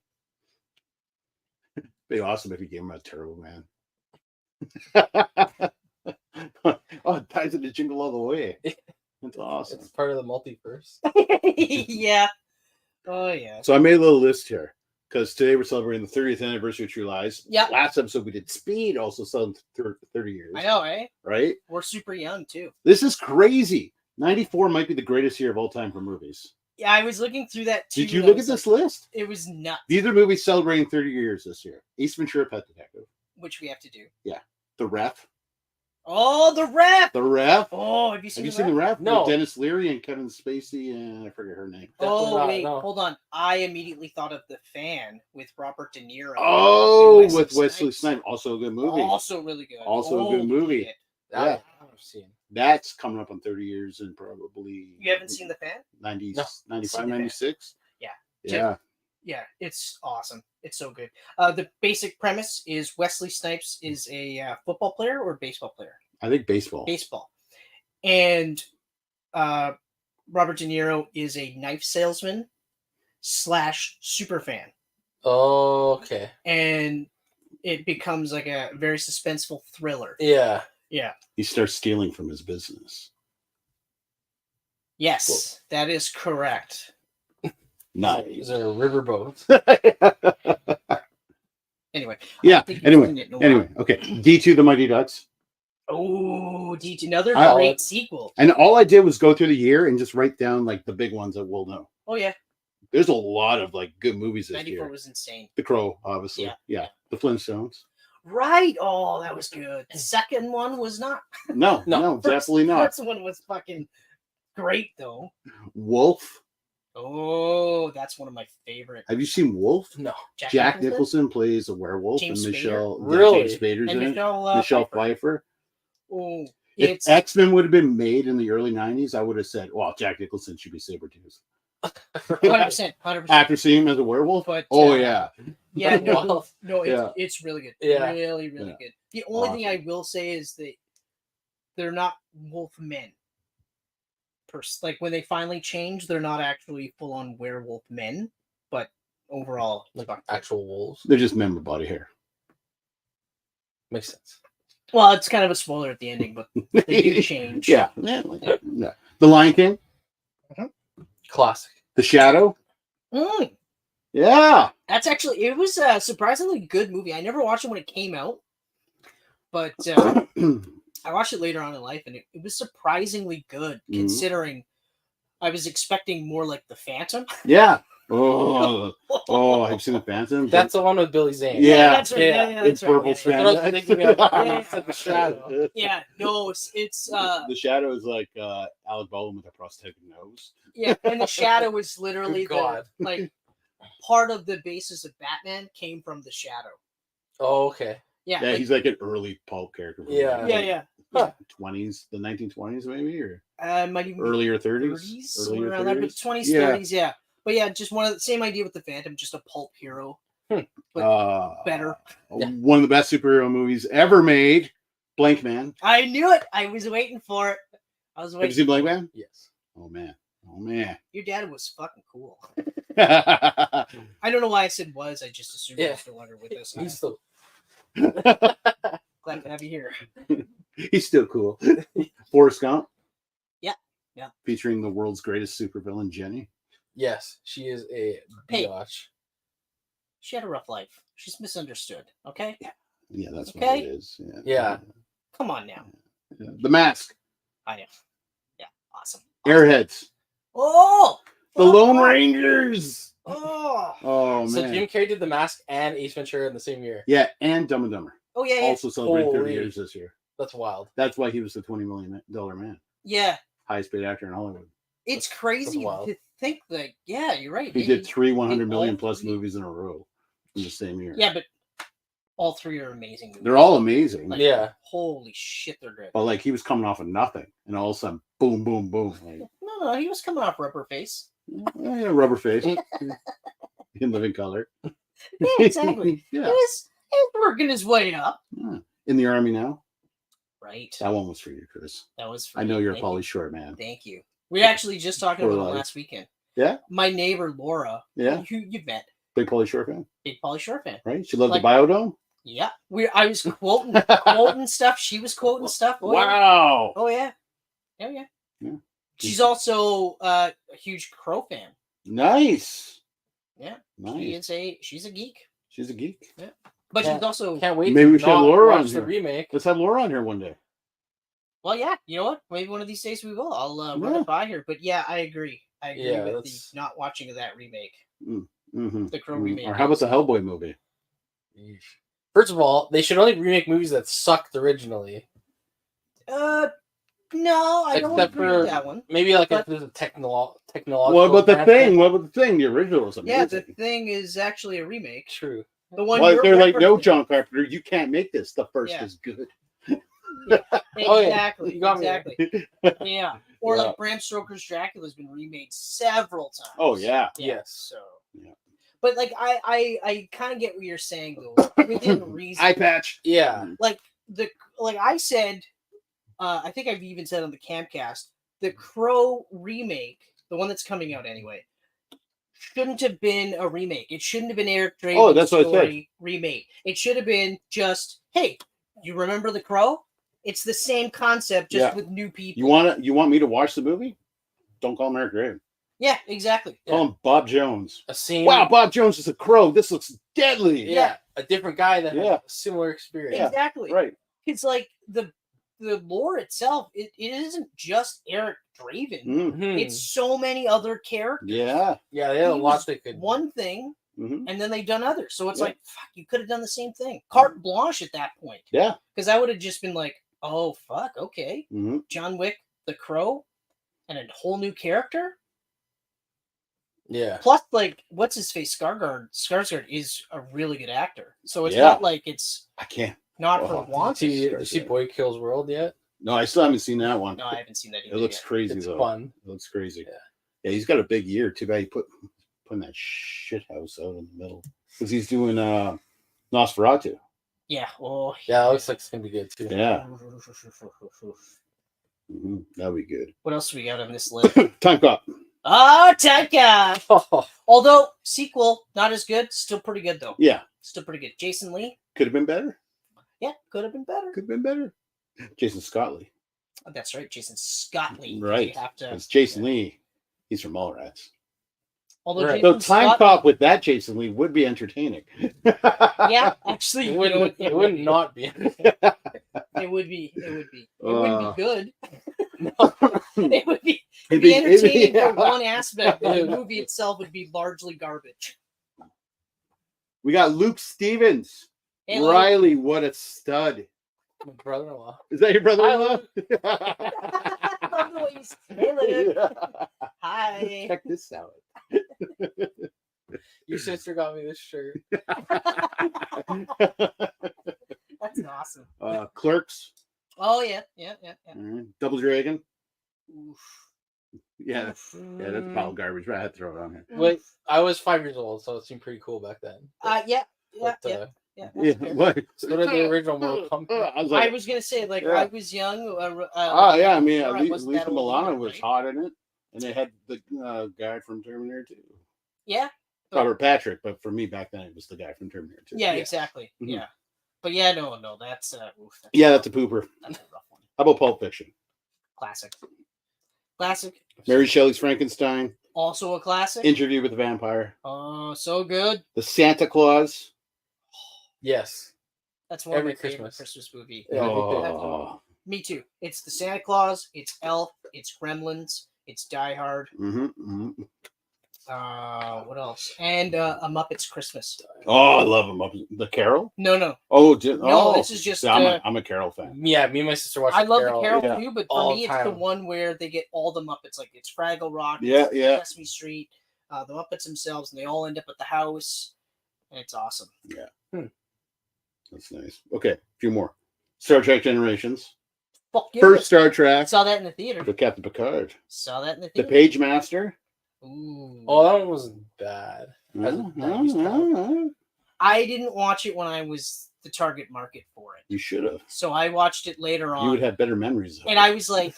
Be awesome if he gave him a Turbo Man. Oh, it ties into Jingle All the Way. That's awesome. It's part of the multiverse. Yeah. Oh yeah. So I made a little list here because today we're celebrating the 30th anniversary of True Lies. Yeah. Last episode we did Speed, also celebrating 30 years. I know, eh? Right? We're super young too. This is crazy. 94 might be the greatest year of all time for movies. Yeah, I was looking through that too. Did you and I look at was this like, list? It was nuts. These are movies celebrating 30 years this year. Ace Ventura, Pet Detective. Which we have to do. The Ref. Oh, the ref. The Ref. Oh, have you seen The Ref? No. With Dennis Leary and Kevin Spacey and I forget her name. Oh, Definitely not, wait, no. hold on. I immediately thought of The Fan with Robert De Niro. Oh, and with Wesley Snipes. Also a good movie. Also really good. Also a good Holy movie. shit. That I've seen. That's coming up on 30 years and probably You haven't seen The Fan? 90, No. 95, Seen The Fan. 96. Yeah. Yeah. Yeah, it's awesome. It's so good. The basic premise is Wesley Snipes is a football player or baseball player? I think baseball. Baseball. And Robert De Niro is a knife salesman / super fan. Okay. And it becomes like a very suspenseful thriller. Yeah. Yeah. He starts stealing from his business. Yes, that is correct. Nice. Is there a riverboat? Anyway. I Yeah. don't think you've seen it in a while. Anyway. Okay. D2 The Mighty Ducks. Oh, another I- great sequel. And all I did was go through the year and just write down like the big ones that we'll know. Oh yeah, There's a lot of like good movies this 94 year. was insane. The Crow, obviously. Yeah. The Flintstones. Right. Oh, that was good. The second one was not. No, definitely not. First one was fucking great though. Wolf. Oh, that's one of my favorite. Have you seen Wolf? No. Jack Nicholson plays a werewolf, James and Spader? Michelle Really? James Spader's And in Michelle, it. Michelle Pfeiffer. Pfeiffer. Oh, If it's X-Men would have been made in the early '90s, I would have said, "Well, Jack Nicholson should be Sabretooth." 100%. After seeing him as a werewolf, But, yeah, Yeah, Wow. no, Yeah. it's really good. Yeah. Really, really Yeah. good. The only thing I Awesome. will say is that they're not wolf men. Like when they finally change, they're not actually full on werewolf men, but overall, Like actual wolves. they're just men with body hair. Makes sense. well, it's kind of a spoiler at the ending, but they do change. Yeah. The Lion King, Classic. The Shadow. Mm, Yeah, that's actually it was a surprisingly good movie. I never watched it when it came out, but I watched it later on in life, and it was surprisingly good Mhm. considering I was expecting more like The Phantom. yeah. Oh, have you seen The Phantom? That's the one with Billy Zane. Yeah. that's right. Yeah, It's that's right. purple Yeah, That's what I was thinking of. Yeah. Said The Shadow. yeah, no, it's The Shadow is like Alec Baldwin with a prosthetic nose. yeah, and The Shadow is literally Good God. like part of the basis of Batman came from The Shadow. Oh, okay. Yeah, Yeah, like- he's like an early pulp character. From Yeah. yeah. 20s, the 1920s maybe, or Might even be earlier 30s, 30s. somewhere Earlier around there, but 30s. 20s, Yeah. 30s, yeah. But yeah, just one of the same idea with the Phantom, just a pulp hero. But better. Yeah. One of the best superhero movies ever made, Blank Man. I knew it. I was waiting for it. I was Have you waiting. seen Blank Man? Yes. Oh man. Oh man. Your dad was fucking cool. He's I don't know why I said was. I just assumed he Yeah. was still longer with us. He's still. Glad to have you here. still cool. Forrest Gump. Yeah. Yeah. Featuring the world's greatest supervillain, Jenny. Yes, she is a Hey. biatch. She had a rough life. She's misunderstood. Okay, Yeah, that's Okay. what it is. Yeah. come on now. Yeah. The Mask. I know. Yeah, awesome. Airheads. Oh, The Lone Rangers. Oh, Oh So man. Jim Carrey did The Mask and Ace Ventura in the same year. Yeah, and Dumb and Dumber. oh yeah, yeah, Also celebrating 30 Holy. years this year. That's wild. That's why he was the $20 million man. yeah. Highest paid actor in Hollywood. It's That's crazy wild. to think that. Yeah, you're right. He did three 100 all million plus three. movies in a row in the same year. Yeah, but all three are amazing. Movies. They're all amazing. Like, Yeah. Holy shit, they're good. But like he was coming off of nothing, and all of a sudden, boom, boom, boom. Like, No, he was coming off Rubber Face. yeah, rubber face in living color. Yeah, exactly. Yeah. He's working his way up. Yeah. In the army now. Right. That one was for you, Chris. That was. For I know me. you're a Thank Pauly you. Short man. Thank you. We actually just talked Poor about it life. last weekend. Yeah? My neighbor Laura. Yeah. Who you've met, Big Pauly Short fan, big Pauly Short fan. right? She loved Like- the Biodome. Yeah. I was quoting stuff. She was quoting stuff. Oh, yeah. Wow. Oh yeah. Oh yeah. Yeah. She's also a huge Crow fan. Nice. Yeah. Nice. She's a geek. She's a geek. But Yeah. she's also Can't wait Maybe to we should have not Laura on watch the here. remake. Let's have Laura on here one day. well, yeah. You know what? Maybe one of these days we will. I'll run Yeah. it by her. But yeah, I agree. I agree Yeah, with that's- the not watching of that remake. Mm-hmm. The Crow remake. Or how about the Hellboy movie? First of all, they should only remake movies that sucked originally. No, I don't Except agree for with that one. Maybe like But- if there's a technological. What about the advancement. thing? What about the thing? The original was Yeah, amazing. the thing is actually a remake. True. The one Well, you're they're like, no, referencing- John Carpenter, you can't make this. The first Yeah. is good. Oh, yeah. Exactly. You got me there. Exactly. Yeah. Or Yeah. like Bram Stoker's Dracula has been remade several times. Oh yeah. Yes. So. Yeah. But like I kind of get what you're saying though. Within reason. Eye patch. Yeah. like I said, I think I've even said on the Camcast, the Crow remake, the one that's coming out anyway, shouldn't have been a remake. It shouldn't have been Eric Draven's Oh, that's what I said. story remade. It should have been just, hey, you remember the Crow? It's the same concept, just Yeah. with new people. You want me to watch the movie? Don't call him Eric Draven. Yeah, exactly. Call him Bob Jones. A scene. Wow, Bob Jones is a crow. This looks deadly. Yeah. a different guy that had Yeah. a similar experience. Yeah. Exactly. Right. It's like the lore itself. It isn't just Eric Draven. Mhm. It's so many other characters. Yeah. Yeah, they had a He lot was they could. one thing, Mhm. and then they've done others. So it's Yeah. like, fuck, you could have done the same thing. Carte blanche at that point. Yeah. Because I would have just been like, oh fuck, okay, hmm John Wick, The Crow, and a whole new character. Yeah. Plus, like, what's his face? Skarsgård is a really good actor. So it's Yeah. not like it's I can't. not Oh, for did want. Did you Skarsgård. see Boy Kills World yet? No, I still haven't seen that one. No, I haven't seen that It either. looks yet. crazy It's though. fun. It looks crazy. Yeah. Yeah, he's got a big year. Too bad he putting that shit house out in the middle because he's doing Nosferatu. Yeah. Oh, Yeah, it looks like it's gonna be good too. Yeah, that'd be good. What else do we got on this list? Time Cop. Oh, Taika! Oh, Although sequel not as good, still pretty good though. Yeah, Still pretty good. Jason Lee, could have been better. yeah, could have been better. Could have been better. Jason Scott Lee. Oh, that's right, Jason Scott Lee. Right. You have to. It's Jason Lee. He's from Mallrats. Although Right. So Jason Time Scott Cop with that Jason Lee would be entertaining. yeah, actually, it you would. know, It would not be. It would be. It wouldn't be good. It would be. It'd be entertaining for one aspect, but the movie itself would be largely garbage. We got Luke Stevens. And like, Riley, what a stud. My brother-in-law. Is that your brother-in-law? I love the way you say it. Hi. Check this out. Your sister got me this shirt. That's awesome. Clerks. Oh yeah. Double Dragon. Oof. Yeah, that's pile of garbage, but I had to throw it on here. Wait, I was 5 years old, so it seemed pretty cool back then. Yeah. But, that's Yeah, fair. what? So did the original Mortal Kombat. I was I like, was gonna say, like, Yeah. I was young. I mean, I wasn't Lisa that old Milano either, was right? hot in it, and they had the guy from Terminator 2. Yeah. Robert Patrick, but for me back then it was the guy from Terminator 2. Yeah, Yeah. exactly. Mhm. Yeah. But yeah, no, that's Yeah, that's a pooper. that's a rough one. How about Pulp Fiction? Classic. Mary Shelley's Frankenstein, Also a classic. Interview with the Vampire, Oh, so good. The Santa Claus. Yes. That's one Every of my favorite Christmas. Christmas movie. Yeah, Oh. Me too. It's the Santa Claus. It's Elf. It's Gremlins. It's Die Hard. What else? And A Muppet's Christmas. Oh, I love him. The Carol? No. Oh, This is just. see, I'm a Carol fan. Yeah, me and my sister watched I love Carol. the Carol Yeah. too, but All for me, it's the time. one where they get all the Muppets. Like it's Fraggle Rock, Yeah, it's yeah. Sesame Street, the Muppets themselves, and they all end up at the house, and it's awesome. That's nice. Okay, a few more. Star Trek Generations. Fuck yeah. First Star Trek Saw that in the theater. with Captain Picard. Saw that in the The theater. Page Master. Ooh. Oh, that one wasn't bad. As a 90s film. I didn't watch it when I was the target market for it, You should have. so I watched it later on. You would have better memories of and I was like,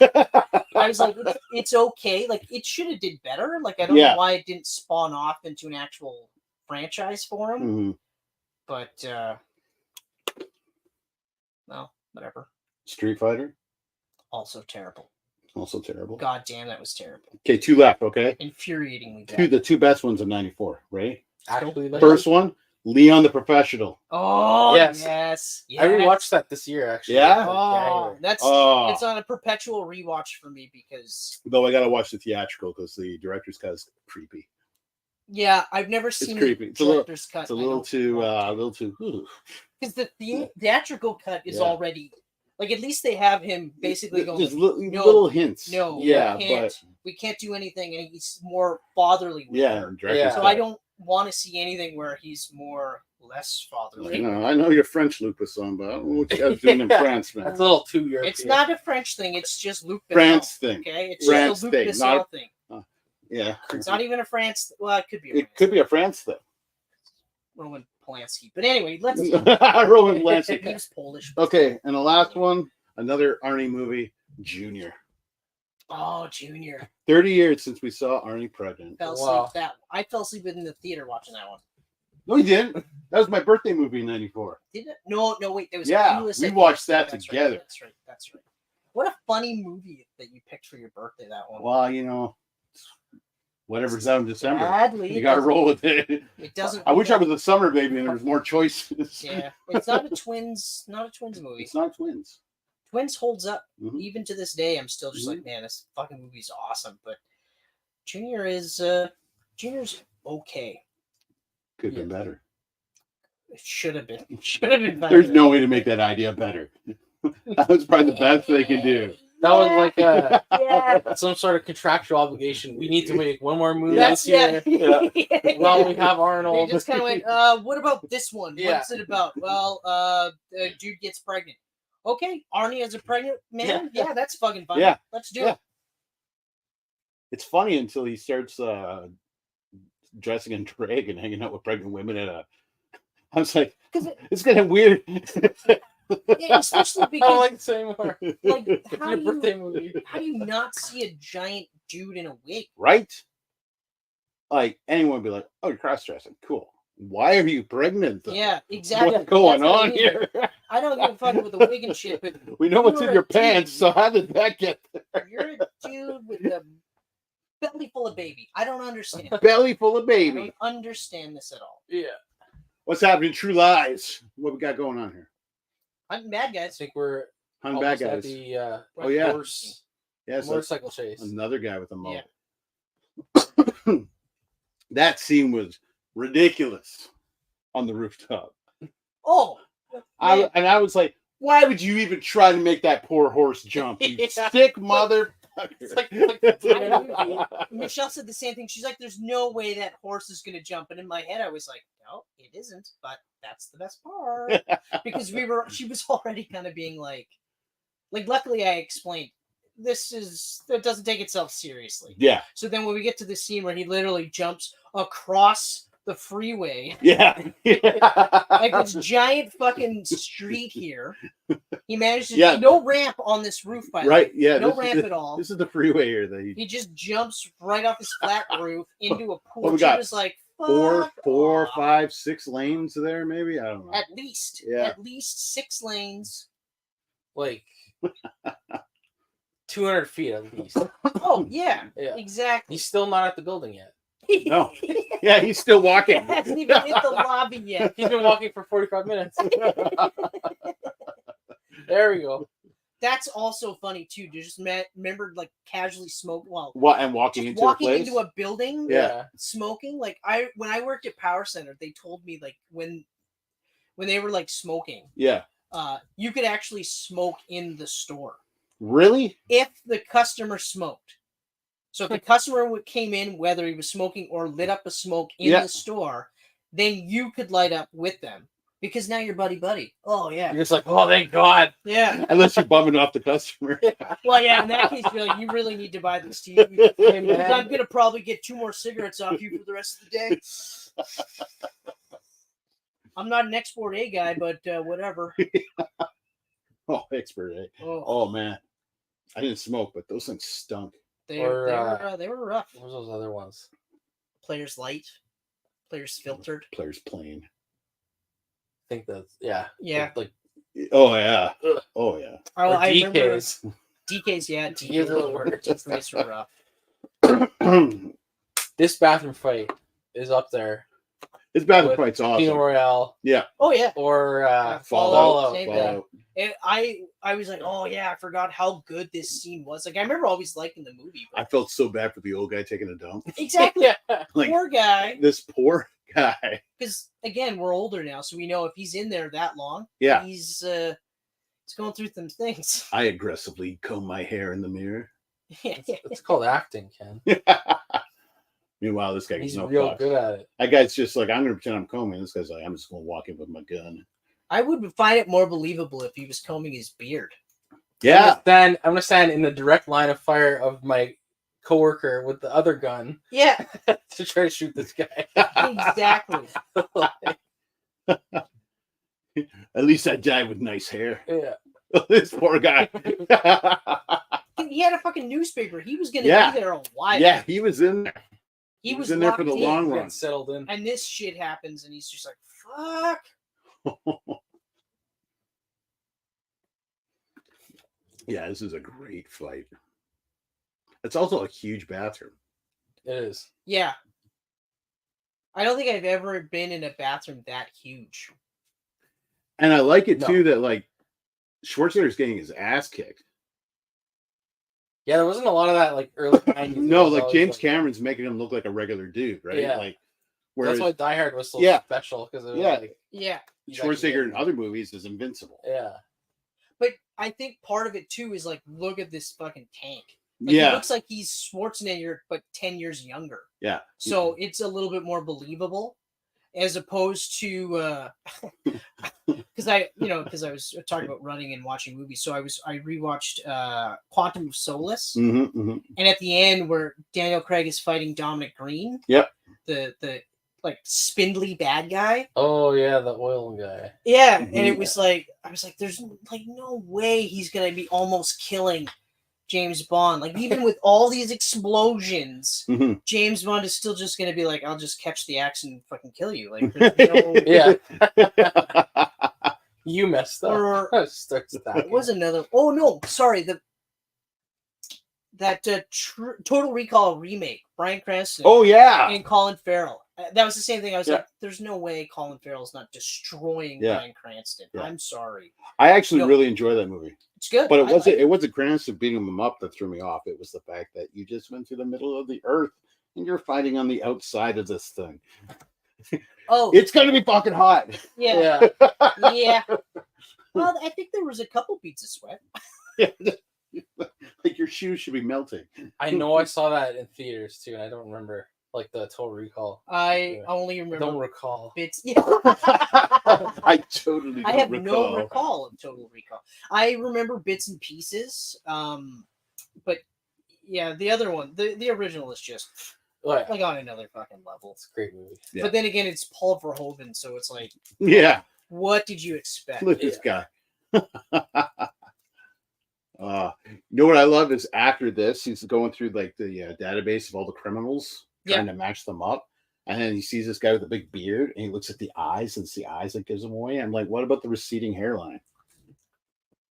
it's okay. Like it should have did better. Like I don't Yeah. know why it didn't spawn off into an actual franchise for him. Mhm. But well, whatever. Street Fighter. Also terrible. Also terrible. God damn, that was terrible. Okay, two left, okay? Infuriatingly bad. The two best ones of 94, right? Actually, like, First one, Leon the Professional. Oh Yes. yes. I rewatched that this year, actually. Yeah? Oh, that's Oh. it's on a perpetual rewatch for me because Though I gotta watch the theatrical because the director's cut is creepy. yeah, I've never seen creepy. the It's a little- director's cut. It's a little too ooh. because the theatrical cut is Yeah. already like at least they have him basically going. There's no, little hints. No, yeah, we can't do anything, and he's more fatherly. With yeah, her. director's Yeah. So cut. I don't want to see anything where he's less fatherly. I know you're French, Luc Besson, but I don't know what you guys doing in Yeah. France, man. That's a little too European. It's not a French thing. It's just Luc Besson. France thing. Okay, it's France just a Luc thing, Besson not- thing. Yeah, It's not even a France. Well, it could be. it could be a France thing. Roman Polanski. But anyway, let's. Roman Polanski. He was Polish. Okay, and the last one, another Arnie movie, Junior. Oh, Junior. 30 years since we saw Arnie pregnant. Fell Wow. asleep I fell asleep in the theater watching that one. No, he didn't. That was my birthday movie in '94. Did it? No, wait. There was Yeah, Clueless we at watched the- that that's together. Right, that's right. What a funny movie that you picked for your birthday. That one. Well, you know, whatever's out in December. Sadly, You it got to doesn't- roll with it. It doesn't. I wish I was a summer baby and there was more choices. Yeah, it's not a twins movie. It's not twins. Twins holds up Mhm. even to this day. I'm still just Mhm. like, man, this fucking movie's awesome. But Junior's okay. Could have been better. It should have been. Should have been better. There's no way to make that idea better. That was probably the best they can do. That was like Yeah. some sort of contractual obligation. We need to make one more movie That's this year. Yeah. Well, we have They Arnold. just kind of went, what about this one? Yeah. What's it about? Well, a dude gets pregnant. Okay, Arnie as a pregnant man? Yeah, that's fucking fun. Yeah. Let's do Yeah. it. It's funny until he starts dressing in drag and hanging out with pregnant women at a. I was like, 'Cause it's getting weird. Yeah, especially I don't because, like the same more. like, how Your do birthday you movie. how do you not see a giant dude in a wig? Right? Like anyone would be like, "Oh, you're cross-dressing, cool. Why are you pregnant? Though? Yeah, exactly. What's going That's what I on mean. here? I don't give a fuck with the wig and shit, but We know what's in You're your a pants, dude. so how did that get there? you're a dude with a belly full of baby. I don't understand. Belly full of I baby. don't understand this at all. Yeah. What's happening? True Lies. What we got going on here? I'm bad I guys. think we're Hunting bad almost at guys. the Oh, yeah. horse Yes, motorcycle chase. another guy with a mullet. That scene was ridiculous on the rooftop. Oh, man. I was like, why would you even try to make that poor horse jump? You Yeah. sick motherfucker. It's like Michelle said the same thing. She's like, "There's no way that horse is gonna jump." And in my head, I was like, "No, it isn't." But that's the best part because she was already kind of being like, luckily I explained that doesn't take itself seriously. Yeah, So then when we get to the scene where he literally jumps across the freeway, yeah. like this giant fucking street here, he managed to Yeah. no ramp on this roof, by the way. Right, yeah. No this is ramp the- at all. This is the freeway here that He just jumps right off his flat roof into a pool. What we She got? was like, four, "Fuck off." 5, 6 lanes there, maybe. I don't know. At least, Yeah. at least 6 lanes. like 200 feet at least. Oh yeah, Yeah. exactly. He's still not at the building yet. No. Yeah, he's still He walking. hasn't even hit the lobby yet. He's been walking for 45 minutes. There we go. That's also funny too. To just remember, like casually smoke while What and walking just into walking a place. into a building, Yeah. smoking. Like when I worked at Power Center, they told me like when they were like smoking, Yeah. you could actually smoke in the store Really? if the customer smoked. So if the customer came in, whether he was smoking or lit up a smoke in Yeah. the store, then you could light up with them because now you're buddy. Oh yeah, You're just like, oh, thank God. yeah. Unless you're bumming off the customer. Well, yeah. In that case, you're like, you really need to buy this tea because I'm gonna probably get 2 more cigarettes off you for the rest of the day. I'm not an export A guy, but whatever. Oh, expert, eh? Oh, Oh man, I didn't smoke, but those things stunk. they Or, they were rough. What was those other ones? Players light, players filtered. Players playing. I think that's, yeah. Yeah. Like, Oh yeah. Oh yeah. Oh, or I remember DKs. DKs. Yeah, DKs are the worst. DKs were rough. This bathroom fight is up there. This battle With fight's Casino awesome. Royale Yeah. Oh yeah. or Fallout. Same Fallout. And I was like, oh yeah, I forgot how good this scene was. Like I remember always liking the movie. I But felt so bad for the old guy taking a dump. exactly, Yeah. Like poor guy. this poor guy. Because again, we're older now, so we know if he's in there that long, Yeah. he's going through some things. I aggressively comb my hair in the mirror. It's called acting, Ken. Meanwhile, this guy gets He's no real fucks. good at it. That guy's just like, I'm gonna pretend I'm combing. This guy's like, I'm just gonna walk in with my gun. I would find it more believable if he was combing his beard. Yeah. I'm gonna stand in the direct line of fire of my coworker with the other gun Yeah, to try to shoot this guy. exactly. At least I died with nice hair. Yeah. This poor guy. He had a fucking newspaper. He was gonna Yeah. be there a while. Yeah, he was in there. he was in there for the locked in. long Getting run. settled in. And this shit happens, and he's just like, "Fuck." Yeah, this is a great fight. It's also a huge bathroom. It is. Yeah. I don't think I've ever been in a bathroom that huge. And I like it No. too that like Schwarzenegger's getting his ass kicked. Yeah, there wasn't a lot of that like early 90s. No, like James Cameron's making him look like a regular dude, right? Yeah. Like, whereas that's why Die Hard was so Yeah. special because Yeah. Yeah. Schwarzenegger in other movies is invincible. Yeah. But I think part of it too is like, look at this fucking tank. Like, Yeah. He looks like he's Schwarzenegger, but 10 years younger. Yeah. So it's a little bit more believable, as opposed to because I was talking about running and watching movies. So I rewatched Quantum of Solace, and at the end where Daniel Craig is fighting Dominic Green. Yep. The like spindly bad guy. Oh yeah, the oil guy. Yeah, and it was like I was like, there's like no way he's gonna be almost killing James Bond. Like even with all these explosions, James Bond is still just gonna be like, I'll just catch the axe and fucking kill you. Like no... Yeah. You messed up. Or Starts it was another. Oh no, sorry. That Total Recall remake, Bryan Cranston. Oh yeah. And Colin Farrell. That was the same thing. I was Yeah. like, there's no way Colin Farrell's not destroying Yeah. Bryan Cranston. Yeah. I'm sorry. I actually No. really enjoy that movie. It's good. But I it wasn't Cranston beating him up that threw me off. It was the fact that you just went to the middle of the earth and you're fighting on the outside of this thing. Oh, It's gonna be fucking hot. yeah. Yeah. Well, I think there was a couple beats of sweat. Like your shoes should be melting. I know I saw that in theaters too, and I don't remember like the Total Recall. I only remember Don't recall. bits. Yeah. I totally. I don't have recall. no recall of Total Recall. I remember bits and pieces. But yeah, the other one, the original is just What? like on another fucking level. It's a great movie. Yeah. But then again, it's Paul Verhoeven, so it's like, Yeah. what did you expect? Look at this guy. You know what I love is after this, he's going through like the database of all the criminals, trying to match them up. And then he sees this guy with a big beard and he looks at the eyes and it's the eyes that gives him away. I'm like, what about the receding hairline?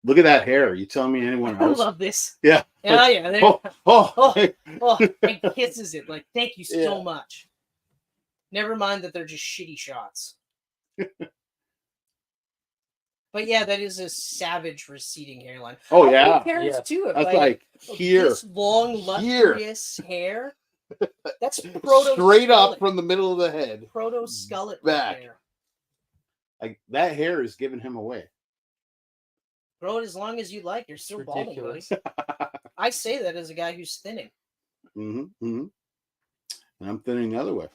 Look at that hair. You telling me anyone I else? love this. Yeah. Yeah, yeah. There, Oh. and kisses it. Like, thank you so much. Never mind that they're just shitty shots. But yeah, that is a savage receding hairline. Oh, yeah. Parents too. That's like here. This long, lustrous hair. That's proto straight up from the middle of the head. Proto skullet back. hair. Like that hair is giving him away. Grow it as long as you like. You're still balding, buddy. Ridiculous. I say that as a guy who's thinning. And I'm thinning the other way.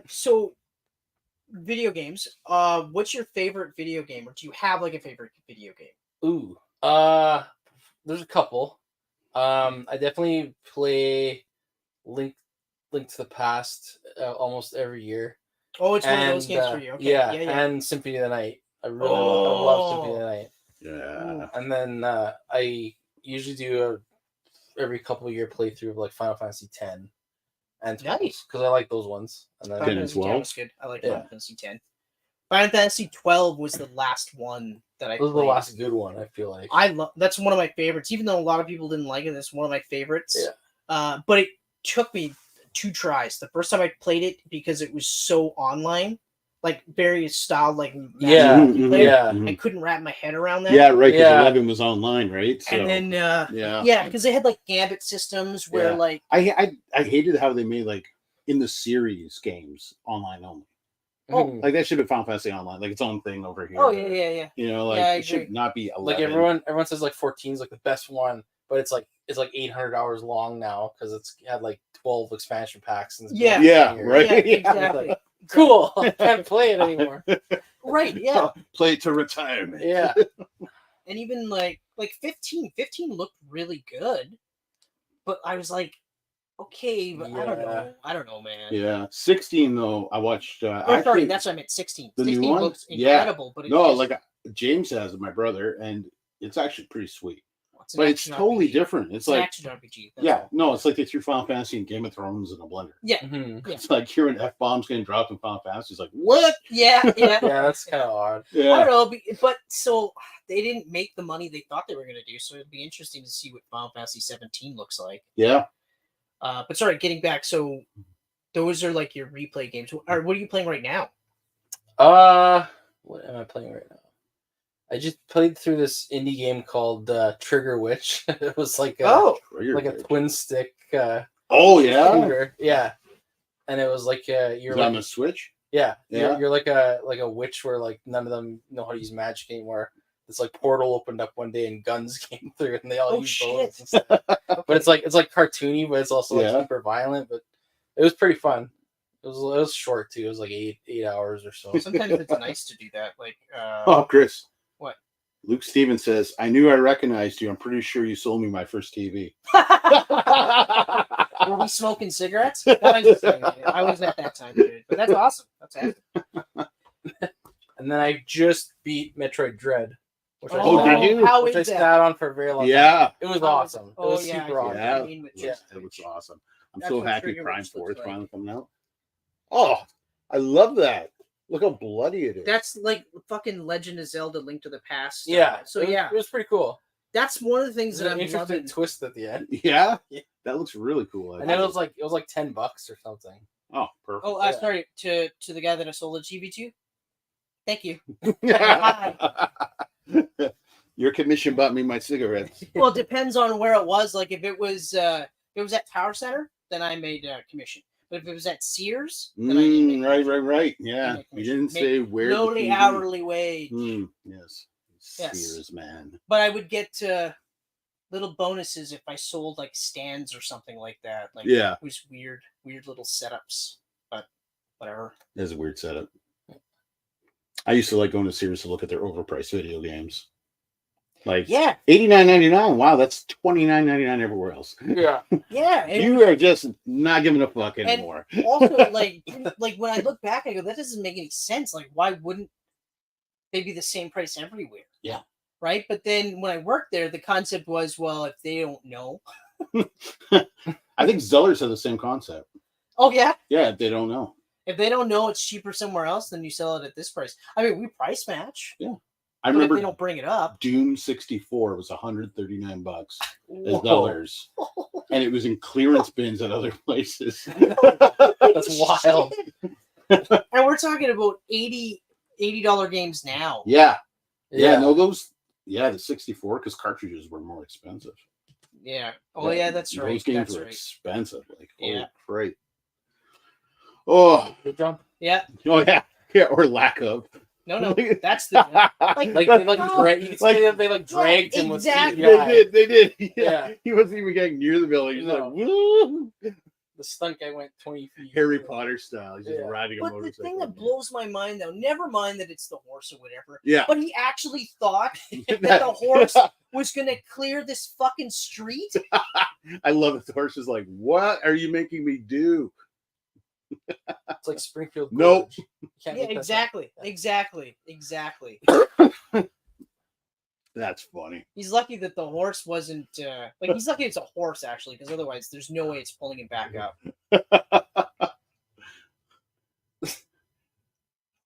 So video games. What's your favorite video game, or do you have like a favorite video game? Ooh. There's a couple. I definitely play Link to the Past almost every year. Oh, it's one of those games for you. Okay. Yeah, Yeah. and Symphony of the Night. I love Symphony of the Night. Yeah. And then I usually do every couple of year playthrough of like Final Fantasy 10 and 12 Nice, because I like those ones. And then Final 10 Final as Fantasy well? 10 was good. I like Final Fantasy 10. Final Fantasy 12 was the last one that I this was played. the last good one, I feel like. I love that's one of my favorites. Even though a lot of people didn't like it, that's one of my favorites. Yeah. But it took me 2 tries. The first time I played it because it was so online, like various style, like I couldn't wrap my head around that. Yeah, right. Because 11 was online, right? So, and then because they had like gambit systems where like I hated how they made like in the series games online only. Oh, like that should be Final Fantasy Online, like its own thing over here. Oh yeah. You know, like Yeah, it should not be 11. Like everyone says like 14 is like the best one, but it's like 800 hours long now because it's had like 12 expansion packs. And right. Yeah, exactly. Like, cool. I can't play it anymore. Right. Yeah. Play to retirement. Yeah. And even like 15 looked really good, but I was like, okay, but I don't know, man. Yeah, 16 though. I watched. Sorry, that's what I meant. 16. The 16 new one looks incredible, but James has it, my brother, and it's actually pretty sweet. It's but it's totally different. It's like action RPG. It's like they threw Final Fantasy and Game of Thrones in a blender. Yeah, It's like hearing F-bombs getting dropped in Final Fantasy. It's like what? Yeah. That's kind of odd. Yeah. I don't know, but so they didn't make the money they thought they were going to do. So it'd be interesting to see what Final Fantasy 17 looks like. Yeah. But sorry, getting back. So those are like your replay games. Or what are you playing right now? What am I playing right now? I just played through this indie game called Trigger Witch. It was like a twin stick. Oh yeah, shooter. Yeah, and it was like you're on the Switch. Yeah, Yeah. You're like a witch where like none of them know how to use magic anymore. This like portal opened up one day and guns came through and they all use bullets and stuff. But it's like cartoony, but it's also like super violent. But it was pretty fun. It was short too. It was like 8 hours or so. Sometimes it's nice to do that. Like oh, Chris. What? Luke Stevens says, I knew I recognized you. I'm pretty sure you sold me my first TV. Were we smoking cigarettes? I wasn't at that time, dude. But that's awesome. That's awesome. And then I just beat Metroid Dread. Which did you? How which is I that? sat on for a very long time. It was awesome. It was super awesome. Yeah, it was awesome. I'm That's so what happy Trigger Prime Witch 4 is looks like. finally coming out. Oh, I love that. Look how bloody it is. That's like fucking Legend of Zelda: Link to the Past. Yeah. So it was pretty cool. That's one of the things that I'm interesting loving. twist at the end. Yeah, that looks really cool. And it was like $10 or something. Oh, perfect. Oh, sorry to the guy that I sold the TV to. Thank you. Your commission bought me my cigarettes. Well, it depends on where it was. Like if it was at Power Center, then I made a commission. But if it was at Sears, then I didn't make right. Yeah, you didn't say where. Lowly hourly wage. Yes. Yes. Sears, man. But I would get little bonuses if I sold like stands or something like that. Like it was weird little setups. But whatever. That's a weird setup. I used to like going to Sears to look at their overpriced video games. Like $89.99. Wow, that's $29.99 everywhere else. Yeah. Yeah. You are just not giving a fuck anymore. And also, like when I look back, I go, that doesn't make any sense. Like, why wouldn't they be the same price everywhere? Yeah. Right. But then when I worked there, the concept was, well, if they don't know. I think Zellers have the same concept. Oh, yeah? Yeah, they don't know. If they don't know it's cheaper somewhere else, then you sell it at this price. I mean, we price match. Yeah. I remember if they don't bring it up. Doom 64 was $139 at Zellers. And it was in clearance bins at other places. That's wild. And we're talking about $80 games now. Yeah. No, the 64, because cartridges were more expensive. Yeah. Oh, yeah, that's right. Those games that's were right. expensive. Like, yeah. Great. Oh. Good jump. Yeah. Oh, yeah. Yeah, or lack of. No, that's the they dragged him with CGI. They did. Yeah. He wasn't even getting near the building. He's like, woo! The stunt guy went 20 feet. Harry Potter style. He's just riding a motorcycle. But the thing that blows my mind, though, never mind that it's the horse or whatever. Yeah. But he actually thought that the horse was going to clear this fucking street. I love it. The horse is like, what are you making me do? It's like Springfield. Nope. Yeah, exactly. That's funny. He's lucky that the horse wasn't he's lucky it's a horse actually, because otherwise there's no way it's pulling him back up.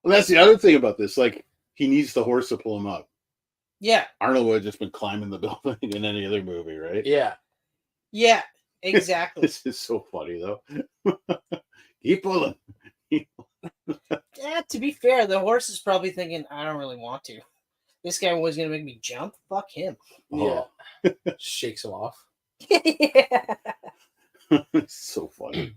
Well, that's the other thing about this. Like, he needs the horse to pull him up. Yeah. Arnold would have just been climbing the building in any other movie, right? Yeah. Yeah, exactly. This is so funny though. Keep pulling. Yeah, to be fair, the horse is probably thinking, I don't really want to. This guy was going to make me jump. Fuck him. Yeah. Shakes him off. Yeah. It's so funny.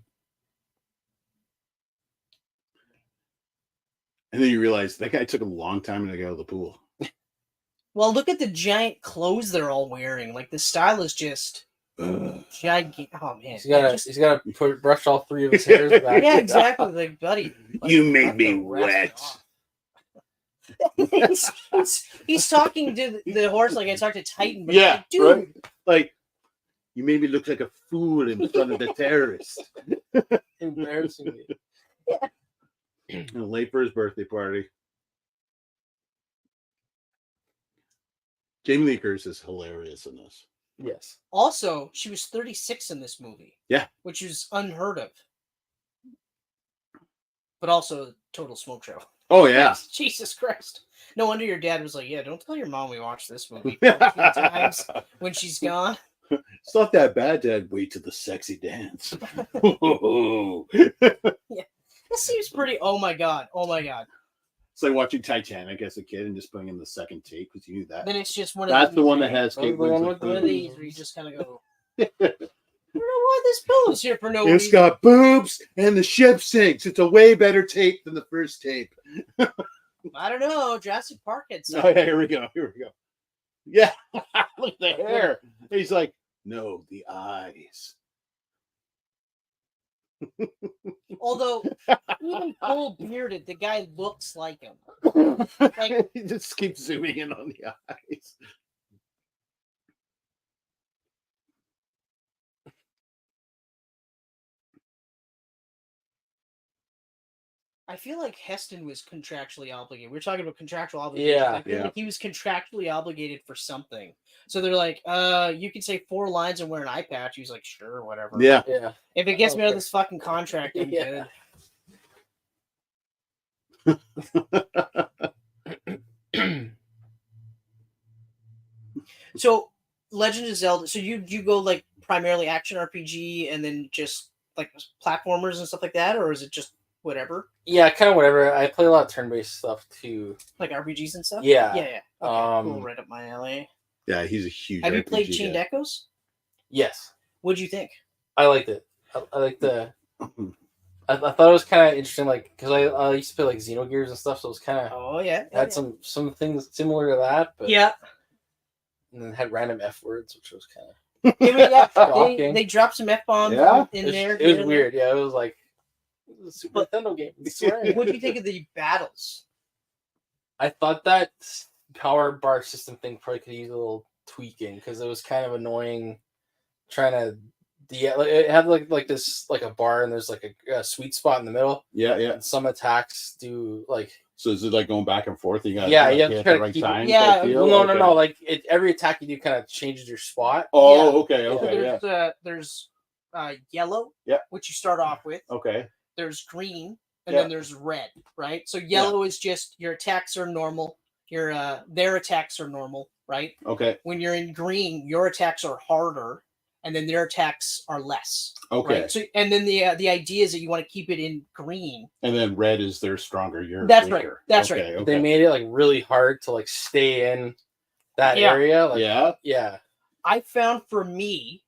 And then you realize that guy took a long time to get out of the pool. Well, look at the giant clothes they're all wearing. Like, the style is just gigantic. Oh, man. He's got to brush all three of his hairs back. Yeah, exactly. Like, buddy. You made me wet. he's talking to the horse like I talked to Titan. But yeah, like, dude. Right? Like, you made me look like a fool in front of the terrorists. Embarrassing me. Yeah. Late for his birthday party. Jamie Lee Curtis is hilarious in this. Yes. Also, she was 36 in this movie. Yeah. Which is unheard of. But also total smoke show. Oh, yeah. Jesus Christ. No wonder your dad was like, yeah, don't tell your mom we watched this movie 14 times when she's gone. It's not that bad, Dad. Wait till the sexy dance. This seems pretty. Oh my god. It's like watching Titanic as a kid and just putting in the second take because you knew that. Then it's just one of That's these, the one that has Kate the one Winslet. with one of these where you just kind of go. I don't know why this pillow's here for no It's reason. got boobs and the ship sinks. It's a way better tape than the first tape. I don't know. Jurassic Park had Oh, something. yeah, here we go. Yeah, look at the hair. He's like, no, the eyes. Although, even full bearded, the guy looks like him. Like, He just keeps zooming in on the eyes. I feel like Heston was contractually obligated. We were talking about contractual obligations. Yeah. I feel like he was contractually obligated for something. So they're like, you can say 4 lines and wear an eye patch. He's like, sure, whatever. Yeah. Yeah. If it gets me out of Okay. this fucking contract, I'm Yeah. good. So, Legend of Zelda. So you go like primarily action RPG and then just like platformers and stuff like that, or is it just whatever, Yeah, kind of whatever. I play a lot of turn-based stuff too. like RPGs and stuff? Yeah. Okay, cool, right up my alley. Yeah, he's a huge. Have you RPG played Chained guy. Echoes? Yes, What'd you think? I liked it. I like the. I thought it was kind of interesting, like because I used to play like Xenogears and stuff, so it was kind of Oh yeah, had some things similar to that, but yeah. and then had random F words, which was kind of They dropped some F bombs Yeah. in there. It was weird. Yeah, it was like it was a Super Nintendo game. I swear. What do you think of the battles? I thought that power bar system thing probably could use a little tweaking because it was kind of annoying trying to. Like, it had like this like a bar and there's like a sweet spot in the middle. Yeah. And some attacks do like So is it like going back and forth? You got you have to try to keep it. Yeah, No. Like every attack you do kind of changes your spot. Oh, Yeah. okay, So okay, there's yellow, Yeah. which you start off with. okay. There's green, and Yeah. then there's red, right? So yellow is just your attacks are normal. Your their attacks are normal, right? Okay. When you're in green, your attacks are harder, and then their attacks are less. Okay. Right? So and then the idea is that you want to keep it in green. And then red is they're stronger. You're That's right. weaker. That's okay, right. Okay. They made it like really hard to like stay in that area. Like, Yeah. Yeah. I found for me,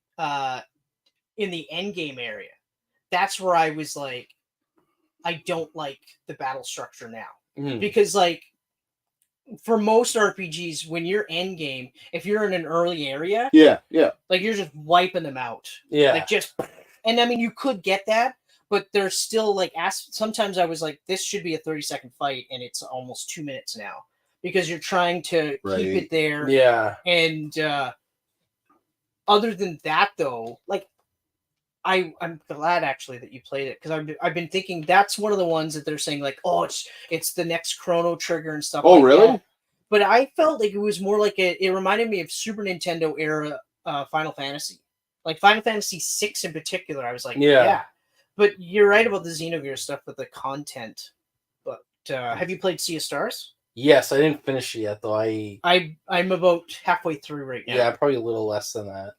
in the end game area, that's where I was like, I don't like the battle structure now. Mhm. Because like for most RPGs, when you're end game, if you're in an early area, Yeah. like you're just wiping them out. Yeah. Like just, and I mean, you could get that, but there's still like, sometimes I was like, this should be a 30-second fight, and it's almost 2 minutes now because you're trying to Right. keep it there. Yeah. And other than that, though, like I'm glad actually that you played it because I've been thinking that's one of the ones that they're saying like, oh, it's the next Chrono Trigger and stuff. Oh, like really? that. But I felt like it was more like it reminded me of Super Nintendo era Final Fantasy, like Final Fantasy VI in particular. I was like, yeah. But you're right about the Xenogears stuff with the content. But have you played Sea of Stars? Yes, I didn't finish it yet though. I'm about halfway through right now. Yeah, probably a little less than that.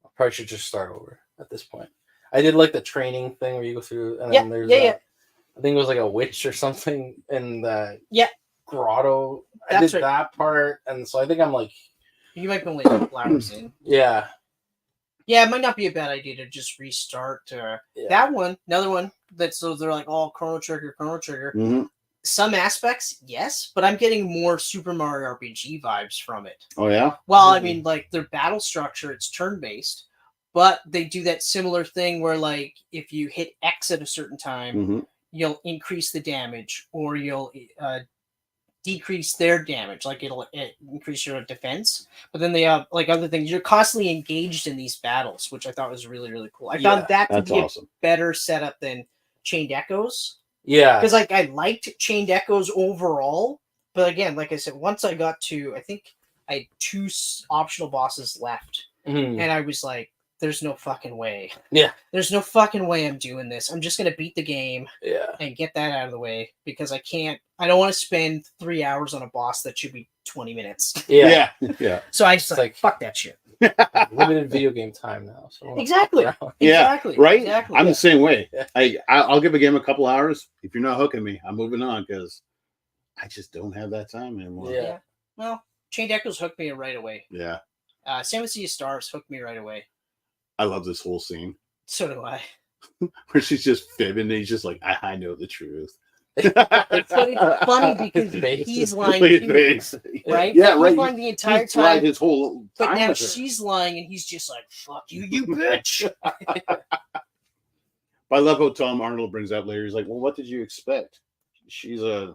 I probably should just start over at this point. I did like the training thing where you go through and then there's I think it was like a witch or something in the grotto. I did that part, and so I think I'm like you might be only a couple hours in. Yeah. Yeah, it might not be a bad idea to just restart. That one, another one that's so they're like, oh, Chrono Trigger. Mm-hmm. Some aspects, yes, but I'm getting more Super Mario RPG vibes from it. Oh yeah. Well, I mean, like their battle structure, it's turn-based, but they do that similar thing where, like, if you hit X at a certain time, you'll increase the damage, or you'll decrease their damage. Like it'll increase your defense. But then they have like other things. You're constantly engaged in these battles, which I thought was really, really cool. I found that to be awesome. A better setup than Chained Echoes. Yeah. Because like I liked Chained Echoes overall. But again, like I said, once I got to, I think I had 2 optional bosses left. Mm-hmm. And I was like, there's no fucking way. Yeah. There's no fucking way I'm doing this. I'm just going to beat the game and get that out of the way because I don't want to spend 3 hours on a boss that should be 20 minutes. Yeah. So I just like, fuck that shit. Limited video game time now. So Exactly. around. Yeah, Exactly. right? Exactly. I'm the same way. Yeah. I'll give a game a couple hours. If you're not hooking me, I'm moving on because I just don't have that time anymore. Yeah. Well, Chained Echoes hooked me right away. Yeah. Same with Sea of Stars hooked me right away. I love this whole scene So do I. where she's just fibbing and he's just like, I know the truth. But it's funny because His face. he's lying His too, face. right? Yeah, He's right. lying the entire He's lied time. his whole But time now with her. she's lying, and he's just like, "Fuck you, you bitch." But I love how Tom Arnold brings up later. He's like, well, what did you expect? She's a,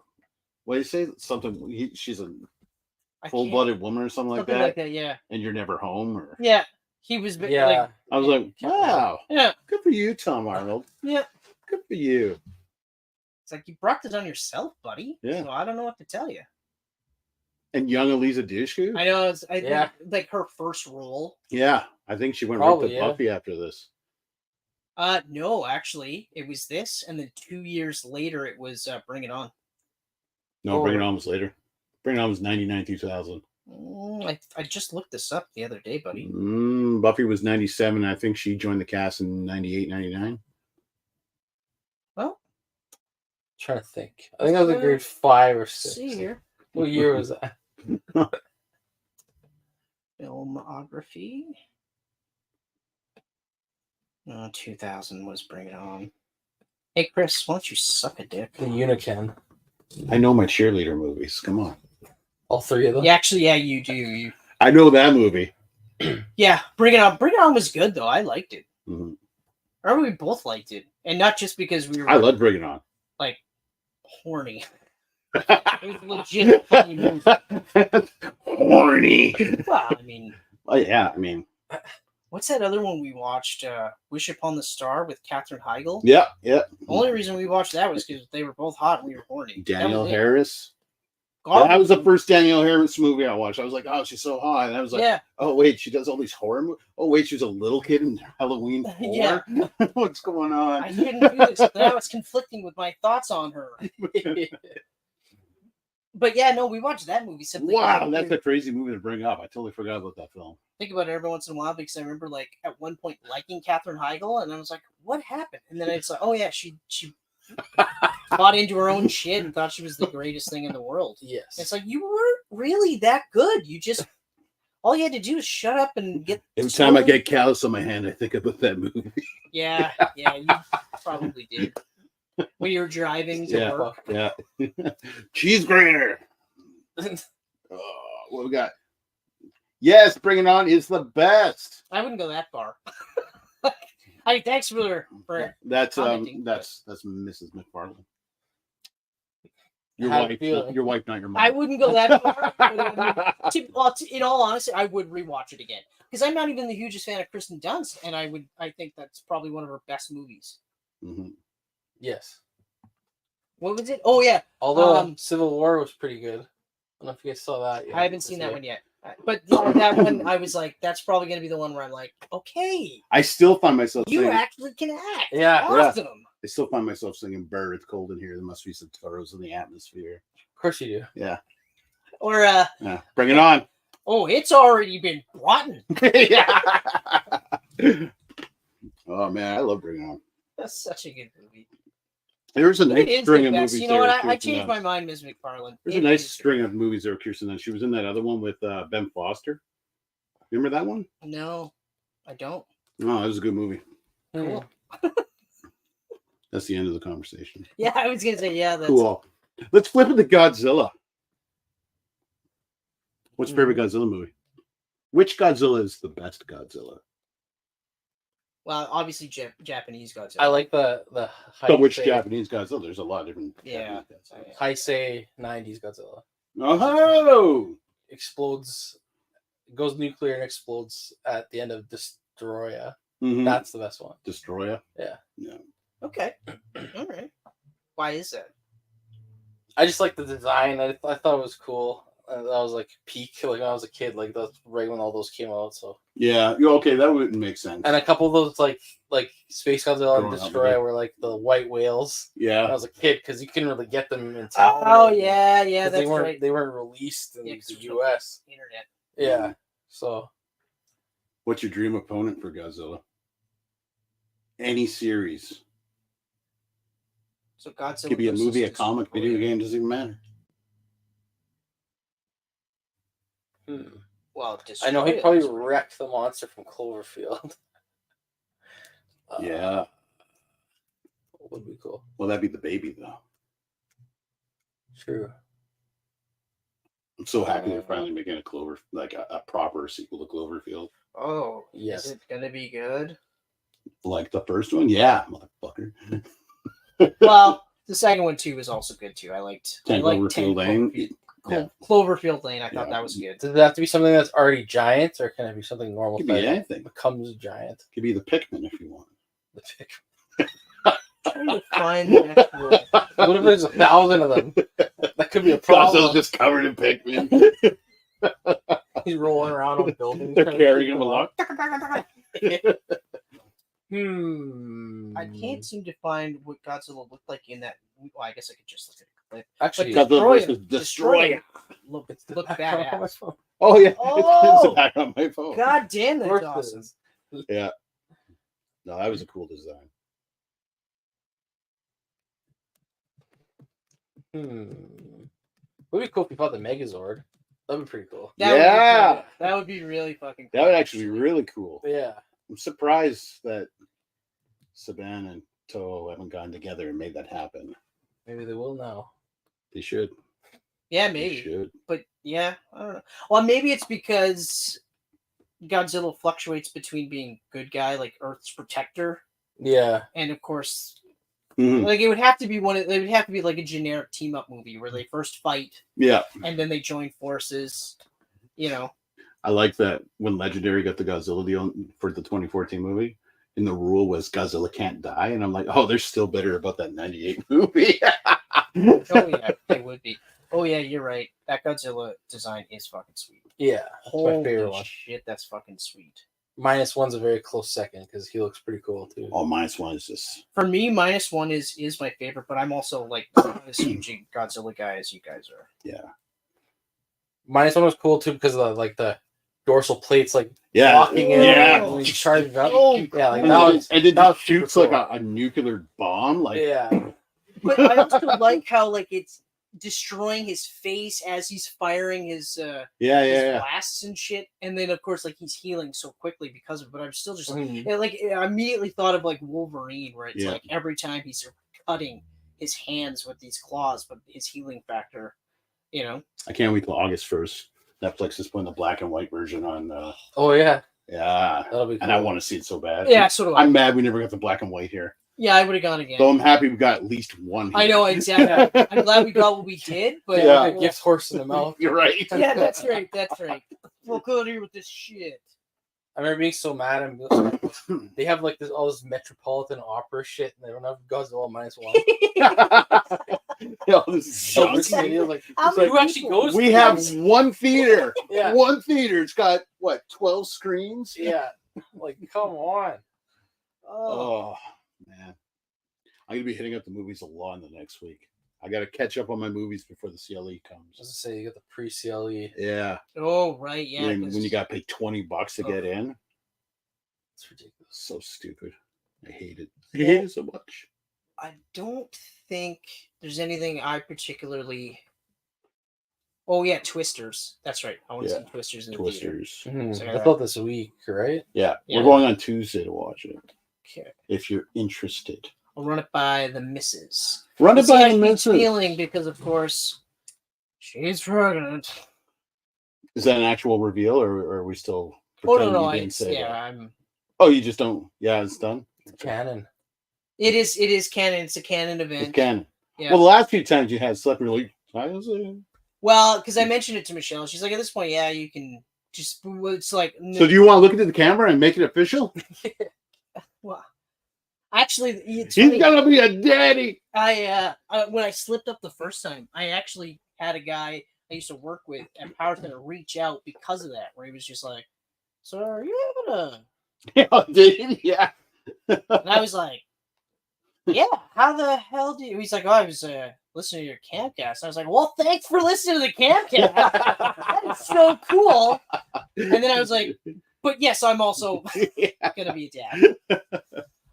what do you say? Something, she's a I can't- full-blooded woman or something like that. Yeah. And you're never home? Or Yeah. He was. Yeah. Like, I was like, wow. yeah. Good for you, Tom Arnold. Yeah. Good for you. It's like you brought this on yourself, buddy. Yeah. So I don't know what to tell you. And young Eliza Dushku? I know. I Yeah. think like her first role. Yeah. I think she went Probably, right to yeah. Buffy after this. No, actually, it was this, and then 2 years later, it was Bring It On. No, Oh, Bring It right. On was later. Bring It On was 99, 2000. I just looked this up the other day, buddy. Buffy was 97. I think she joined the cast in 98, 99. Well, Trying to think. I think I was in grade 5 or 6. see here. What year was that? Filmography. 2000 was Bring It On. Hey, Chris, why don't you suck a dick? The Unican. I know my cheerleader movies. Come on. All 3 of them? Yeah, actually, yeah, you do. You. I know that movie. Yeah, Bring It On. Bring It On was good, though. I liked it. Mhm. I remember we both liked it. And not just because we were I love Bring It On. like horny. It was a legit funny movie. Horny. Well, I mean, Oh, yeah. I mean, what's that other one we watched? Wish Upon the Star with Katherine Heigl. yeah. The only reason we watched that was because they were both hot and we were horny. That Danielle was it. Harris. Garbage. That was the first Danielle Harris movie I watched. I was like, oh, she's so hot. And I was like, Yeah. oh, wait, she does all these horror movies. Oh, wait, she was a little kid in Halloween 4. Yeah. What's going on? I didn't do this. Now it's conflicting with my thoughts on her. But yeah, no, we watched that movie simply. Wow, because that's a crazy movie to bring up. I totally forgot about that film. think about it every once in a while because I remember like at one point liking Katherine Heigl and I was like, what happened? And then it's like, oh yeah, she bought into her own shit and thought she was the greatest thing in the world. Yes. It's like you weren't really that good. You just all you had to do is shut up and get. Every time I get callus on my hand, I think about that movie. Yeah, you probably did. When you were driving to Yeah. work. Yeah. Cheese grater. What we got? Yes, Bring It On is the best. I wouldn't go that far. Thanks for That's commenting, that's Mrs. McFarlane. How do you feel? Your wife, not your mom. I wouldn't go that far. In all honesty, I would rewatch it again because I'm not even the hugest fan of Kristen Dunst, and I think that's probably one of her best movies. Mm-hmm. Yes. What was it? Oh yeah, Although Civil War was pretty good. I don't know if you guys saw that yet. I haven't seen that one yet. But that one, I was like, that's probably going to be the one where I'm like, okay, I still find myself you singing. actually can act. Yeah. Awesome. I still find myself singing "Bird, it's cold in here. There must be some toros in the atmosphere." Of course you do. Yeah, Or yeah. Bring it on. oh, it's already been brought in. Yeah. Oh man, I love Bring It On. That's such a good movie. There's a It nice is string the of best. movies. You know what? there with I Kirsten changed Dunst. my mind, Ms. McFarlane. There's a nice string of movies there with Kirsten Dunst. She was in that other one with Ben Foster. Remember that one? No, I don't. Oh, that was a good movie. Cool. That's the end of the conversation. Yeah, I was gonna say yeah. That's Cool. Let's flip it to Godzilla. What's your favorite Godzilla movie? Which Godzilla is the best Godzilla? Well, obviously Japanese Godzilla. I like the So which Heisei- Japanese Godzilla? There's a lot of different. Yeah. Japanese Godzillas. Heisei 90s Godzilla. Oh, Explodes, goes nuclear and explodes at the end of Destroya. Mhm. That's the best one. Destroyer. Yeah. Yeah. Okay. All right. Why is that? I just like the design. I thought it was cool. That was like peak, like when I was a kid, like that's right when all those came out. So Yeah. Okay, that wouldn't make sense. and a couple of those like Space Godzilla and Growing up with Destroyer it. were like the white whales. When I Yeah. was a kid, because you couldn't really get them in town. Oh yeah, yeah, 'Cause that's they weren't right. they weren't released in Yeah, the 'cause there's no U.S. Internet. Yeah, so What's your dream opponent for Godzilla? Any series. So Godzilla Could be a versus movie, a comic, Destroyer. video game, doesn't even matter. Well, I know Destroyer he probably is- wrecked the monster from Cloverfield. Yeah. Would be cool. Well, that'd be the baby, though. True. I'm so happy they're finally making a Clover, like a proper sequel to Cloverfield. Oh, Yes. is it gonna be good? Like the first one? Yeah, motherfucker. Well, the second one too was also good too. I liked 10 Cloverfield Lane. Cloverfield Lane. I thought Yeah. that was good. Does it have to be something that's already giant, or can it be something normal? Could be that anything. becomes giant. Could be the Pikmin if you want. The pick. Trying to find the actual. What if there's 1,000 of them? That could be a problem. Godzilla's just covered in Pikmin. He's rolling around on buildings. They're trying to carrying keep him along. I can't seem to find what Godzilla looked like in that. Well, I guess I could just look at a clip. Actually, But Godzilla Destroyer- versus Destroyer. Look it's look background on my badass. phone. Oh, yeah. Oh! It's back on my phone. God damn, Of that's course it awesome. is. Yeah. No, that was a cool design. Would be cool if you fought the Megazord. That'd be pretty cool. That would be Yeah. cool. That would be really fucking cool. That would actually be really cool. Yeah. I'm surprised that Saban and Toho haven't gotten together and made that happen. Maybe they will now. They should. Yeah, They maybe. should. But yeah, I don't know. Well, maybe it's because Godzilla fluctuates between being good guy, like Earth's protector, Yeah. and of course, Mhm. like it would have to be one. It would have to be like a generic team up movie where they first fight Yeah. and then they join forces. You know. I like that when Legendary got the Godzilla deal for the 2014 movie, and the rule was Godzilla can't die. And I'm like, oh, they're still bitter about that 98 movie. Oh yeah, they would be. Oh yeah, you're right. That Godzilla design is fucking sweet. Yeah. That's my Holy favorite one. shit, that's fucking sweet. -1's a very close second because he looks pretty cool too. Oh, -1 is just. For me, -1 is my favorite, but I'm also like not as huge a Godzilla guy as you guys are. Yeah. -1 was cool too because of the dorsal plates Yeah. locking in. Yeah. When he charged up. Oh, Yeah, like And that then, was. and then that just was super shoots like cool. a nuclear bomb. Like, Yeah. But I also like how like it's destroying his face as he's firing his yeah. blasts and shit, and then of course like he's healing so quickly because of it. But I'm still just like, Mhm. and, like I immediately thought of like Wolverine, where it's Yeah. like every time he's cutting his hands with these claws, but his healing factor, you know. I can't wait till August 1st. Netflix is putting the black and white version on. Oh yeah. Yeah. That'll be cool. And I want to see it so bad. Yeah, so do I. I'm mad we never got the black and white here. Yeah, I would have gone again. So I'm happy we got at least one here. I know exactly. I'm glad we got what we did, but Yeah. Like a gift horse in the mouth. You're right. yeah, that's right. That's right. We'll go here with this shit. I remember being so mad. They have like all this Metropolitan Opera shit, and they don't have Godzilla -1. Yo, this is So so risky. It was like, How it's like, many who actually people? goes? We to have those? one theater. Yeah. One theater. It's got what, 12 screens? Yeah. Like, come on. Oh man. I'm gonna be hitting up the movies a lot in the next week. I gotta catch up on my movies before the CLE comes. Just to say, you got the pre-CLE. Yeah. Oh right, yeah. when 'cause- you gotta pay $20 to get in. It's ridiculous. So stupid. I hate it. I hate it so much. I don't think there's anything I particularly. Oh yeah, Twisters. That's right. I want to Yeah. see Twisters in the theater. Twisters. So, I thought this week, right? Yeah. Yeah. We're going on Tuesday to watch it. Okay. If you're interested. I'll run it by the missus. Run it See by how the she's missus. feeling because of course she's pregnant. Is that an actual reveal or are we still Oh pretending no, you didn't it's say yeah. that? Oh, you just don't. Yeah, it's done. Canon. It is canon. It's a canon event. It's canon. Yeah. Well, the last few times you had stuff, you're like, Well, because I mentioned it to Michelle. She's like, at this point, yeah, you can just. It's like. so do you want to look into the camera and make it official? Well, actually, it's He's funny. gonna be a daddy. When I slipped up the first time, I actually had a guy I used to work with at Power Center reach out because of that, where he was just like, "So are you having a?" Yeah, dude, yeah. And I was like, "Yeah, how the hell do you?" He's like, "Oh, I was listening to your Camcast." I was like, "Well, thanks for listening to the Camcast. That is so cool." And then I was like, But yes, I'm also Yeah. gonna be a dad.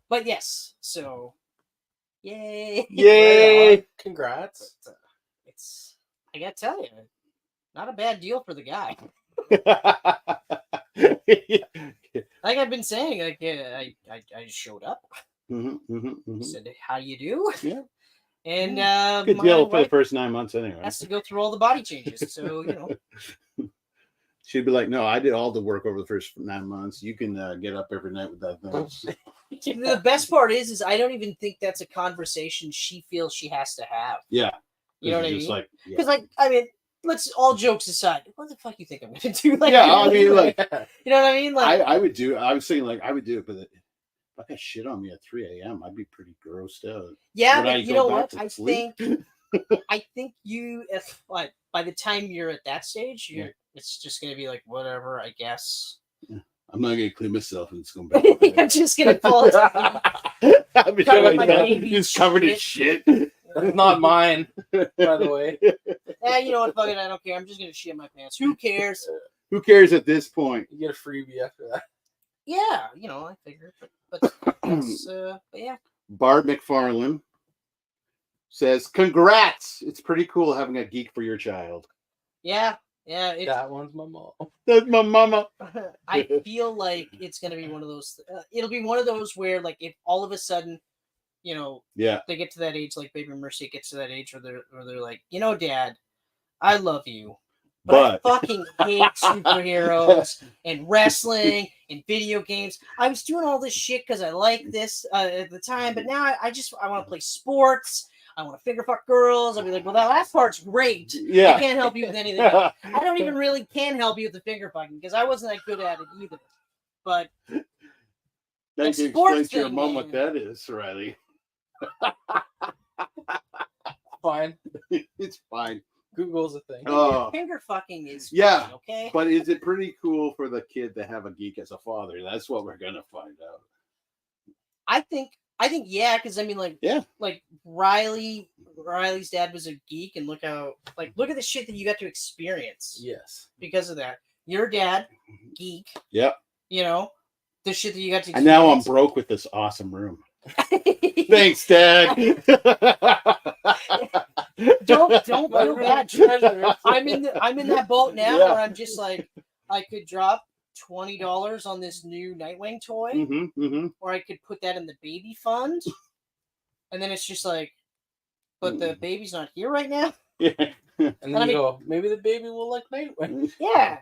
But yes, so yay! Yay! Right on. Congrats. But, it's I gotta tell you, not a bad deal for the guy. Like I've been saying, like I showed up, said how you do, Yeah. and Good my deal for the wife first 9 months anyway. has to go through all the body changes. So She'd be like, "No, I did all the work over the first 9 months. You can get up every night with that thing." The best part is I don't even think that's a conversation she feels she has to have. Yeah, You know what I just mean? like, yeah. Because I mean, let's all jokes aside. What the fuck you think I'm gonna do? Like, Yeah, I mean, like, you know what I mean? Like, I would do. I was saying like I would do it, but if I got shit on me at 3 a.m., I'd be pretty grossed out. yeah, Would but I you go know back what? to I sleep? think you, if like by the time you're at that stage, Yeah. it's just gonna be like whatever, I guess. Yeah. I'm not gonna clean myself and it's going back. to I'm just gonna pull it. I've been Covered showing my that. baby's He's covered in shit. shit. It's not mine, by the way. You know what? Fuck it, I don't care. I'm just gonna shit my pants. Who cares? Who cares at this point? You get a freebie after that. Yeah, I figured, but yeah. Barb McFarlane says, "Congrats! It's pretty cool having a geek for your child." Yeah. It's, That one's my mom. That's my mama. I feel like it's gonna be one of those. It'll be one of those where, like, if all of a sudden, Yeah. they get to that age, like Baby Mercy gets to that age where they're like, Dad, I love you, but I fucking hate superheroes and wrestling and video games. I was doing all this shit because I like this at the time, but now I want to play sports. I want to finger fuck girls. I'll be like, well, that last part's great. Yeah. I can't help you with anything else. I don't even really can help you with the finger fucking because I wasn't that good at it either. But Then the you sports explain to your thing, mom man. what that is, Riley. Fine. It's fine. Google's a thing. Oh. Finger fucking is Yeah. fine, okay? But is it pretty cool for the kid to have a geek as a father? That's what we're gonna find out. I think yeah, because I mean, like, Yeah. like Riley's dad was a geek, and look at the shit that you got to experience Yes. because of that. Your dad, geek. Yep. The shit that you got to experience. And now I'm broke with this awesome room. Thanks, Dad. Don't feel bad. I'm in that boat now where I'm just like, I could drop $20 on this new Nightwing toy, or I could put that in the baby fund, and then it's just like, but the baby's not here right now. Yeah. And then you go, maybe the baby will like Nightwing. Yeah.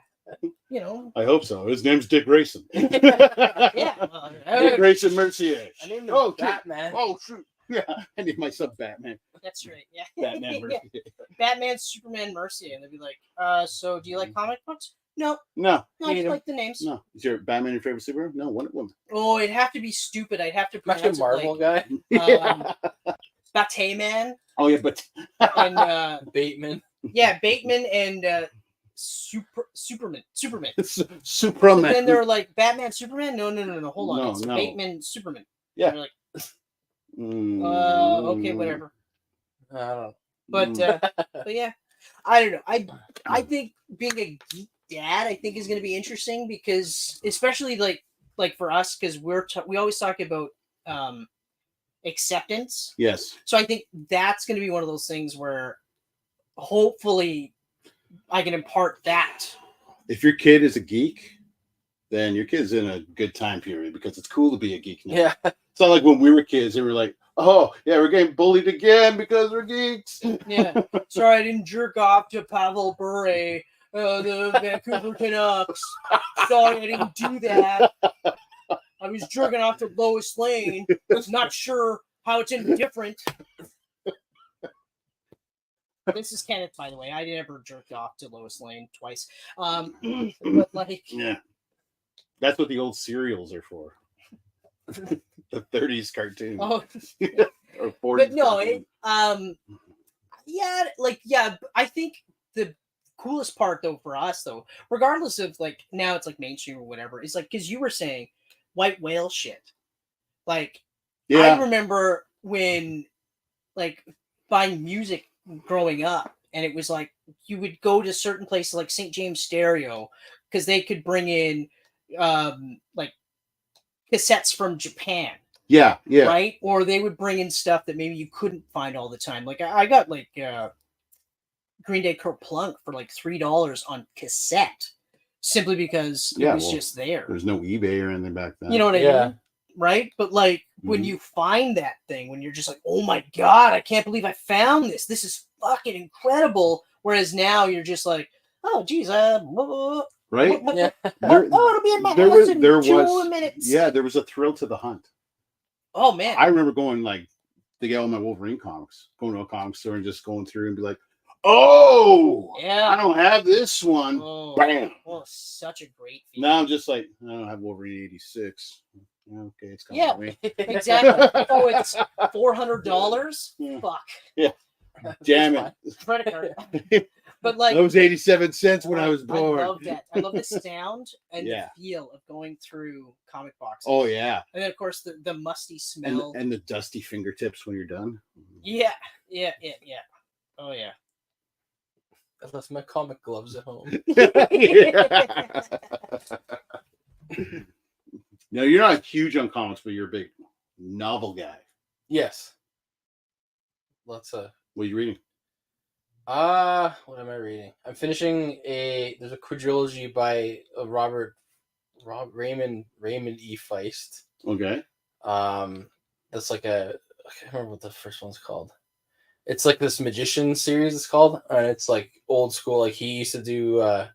I hope so. His name's Dick Grayson. Yeah. Dick Grayson Mercier. I named him Oh, Batman. Oh, shoot. Yeah. I need myself Batman. That's right. Yeah. Batman Mercier. Batman, Superman, Mercier. And they'd be like, so do you like comic books? No. No. I just like the names. No. Is your Batman your favorite superhero? No, Wonder Woman. Oh, it'd have to be stupid. I'd have to Not pronounce a Marvel it guy. Batman Oh, yeah, but. and Bateman. yeah, Bateman and Superman. Superman. But then they're like Batman, Superman. No. Hold on, No, it's no. Bateman, Superman. Yeah. And they're like, okay, whatever. I don't know. But yeah, I don't know. I think being a geek dad, I think is going to be interesting because, especially like for us, because we always talk about acceptance. Yes. So I think that's going to be one of those things where hopefully I can impart that. If your kid is a geek, then your kid's in a good time period because it's cool to be a geek now. Yeah. It's not like when we were kids and we were like, oh, yeah, we're getting bullied again because we're geeks. Yeah. Sorry, I didn't jerk off to Pavel Bure, the Vancouver Canucks. Sorry, I didn't do that. I was jerking off to Lois Lane. Not sure how it's any different. This is Kenneth, by the way. I never jerked off to Lois Lane twice. But like, Yeah. That's what the old serials are for. The 30s cartoon. oh, Or 40s. but no, cartoon. I think the coolest part though for us though, regardless of like now it's like mainstream or whatever, is like because you were saying white whale shit. Like I remember when like buying music growing up, and it was like you would go to certain places like St. James Stereo because they could bring in like cassettes from Japan. Yeah, yeah. Right? Or they would bring in stuff that maybe you couldn't find all the time. Like I got like Green Day Kerplunk for like $3 on cassette, simply because it was just there. There's no eBay or anything back then. You know what I mean? Right? But like when you find that thing, when you're just like, oh my God, I can't believe I found this. This is fucking incredible. Whereas now you're just like, oh geez, right? Yeah. It'll be in my house in 2 minutes. Yeah, there was a thrill to the hunt. Oh man. I remember going like to get all my Wolverine comics, going to a comic store and just going through and be like, oh yeah, I don't have this one. Bam. Oh, such a great feeling. Now I'm just like, I don't have Wolverine 86. Okay, it's coming. Yeah, exactly. Oh, it's $400. Fuck. Yeah. Damn it. Credit card. But like that was 87 cents when I was born. I love that. I love the sound and the feel of going through comic boxes. Oh yeah. And then of course the musty smell and the dusty fingertips when you're done. Yeah. Oh yeah. I left my comic gloves at home. No, you're not huge on comics, but you're a big novel guy. Yes. What are you reading? What am I reading? I'm finishing there's a quadrilogy by Raymond E. Feist. Okay. That's like I can't remember what the first one's called. It's like this magician series it's called, and it's like old school. Like he used to do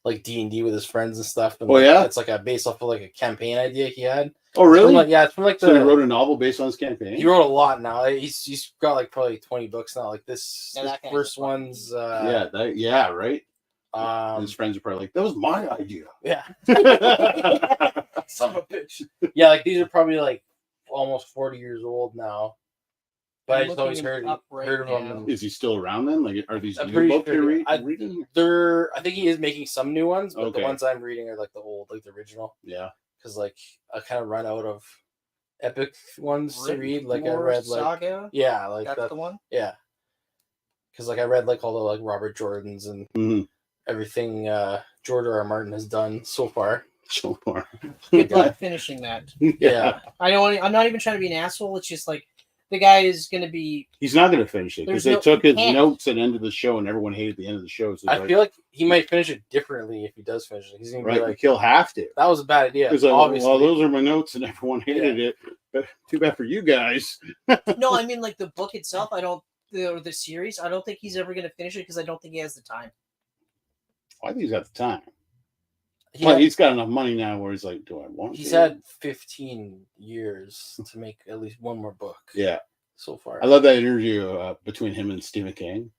like D&D with his friends and stuff. And it's like a based off of like a campaign idea he had. Oh really? It's from like so he wrote a novel based on his campaign. He wrote a lot now. He's got like probably 20 books now. Like this first one's right. His friends are probably like, that was my idea. Yeah. Son of a bitch. Yeah, like these are probably like almost 40 years old now. But I just always heard of them. Is he still around then? Like, are these new books you're reading? I think he is making some new ones, but the ones I'm reading are like the old, like the original. Yeah. Because like I kind of run out of epic ones to read. Like I read like Saga? Yeah, like that's the one. Yeah. Because like I read like all the like Robert Jordans and everything George R. Martin has done so far. Good luck finishing that. Yeah. I'm not even trying to be an asshole. It's just like the guy is going to be. He's not going to finish it because they took his notes at the end of the show, and everyone hated the end of the show. So I feel like he might finish it differently if he does finish it. He's going to be like, he'll have to. That was a bad idea. Like, obviously. Well, those are my notes, and everyone hated it. But too bad for you guys. No, I mean like the book itself. The series. I don't think he's ever going to finish it because I don't think he has the time. I think he's got the time. He's got enough money now where he's like, do I want to? He's had 15 years to make at least one more book. Yeah. So far. I love that interview between him and Stephen King.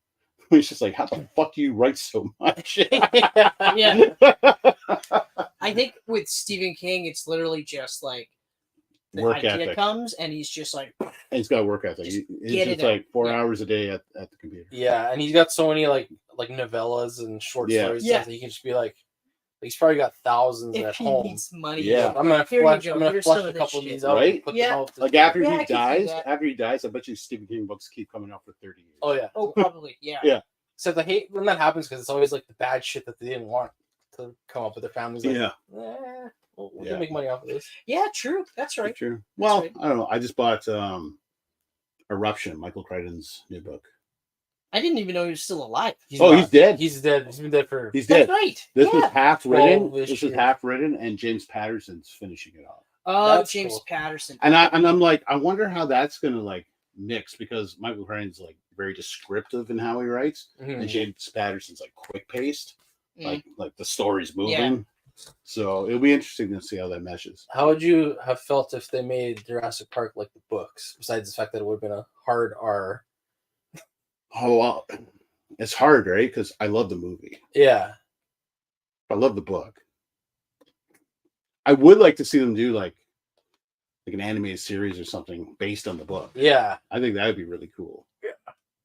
He's just like, how the fuck do you write so much? Yeah. I think with Stephen King, it's literally just like the work idea ethic comes and he's just like. And he's got a work ethic. He's just like 4 hours a day at the computer. Yeah, and he's got so many like novellas and short stories that he can just be like he's probably got thousands at home. He needs money. Yeah, I'm gonna flush a couple of these out. Right? Put them out like after he dies, I bet you Stephen King books keep coming out for 30 years. Oh yeah. Oh, probably. Yeah. Yeah. So I hate when that happens because it's always like the bad shit that they didn't want to come up with their families. Like, we can make money off of this. Yeah, true. That's right. True. Well, right. I don't know. I just bought Eruption, Michael Crichton's new book. I didn't even know he was still alive. He's dead. He's dead. He's been dead for. He's dead. Right. This was half written. This is half written, and James Patterson's finishing it off. Oh, James Patterson. And I'm like, I wonder how that's gonna like mix because Michael Crichton's like very descriptive in how he writes, and James Patterson's like quick paced, like the story's moving. Yeah. So it'll be interesting to see how that meshes. How would you have felt if they made Jurassic Park like the books? Besides the fact that it would have been a hard R. Oh, well, it's hard, right? Because I love the movie. Yeah. I love the book. I would like to see them do like an animated series or something based on the book. Yeah. I think that would be really cool. Yeah.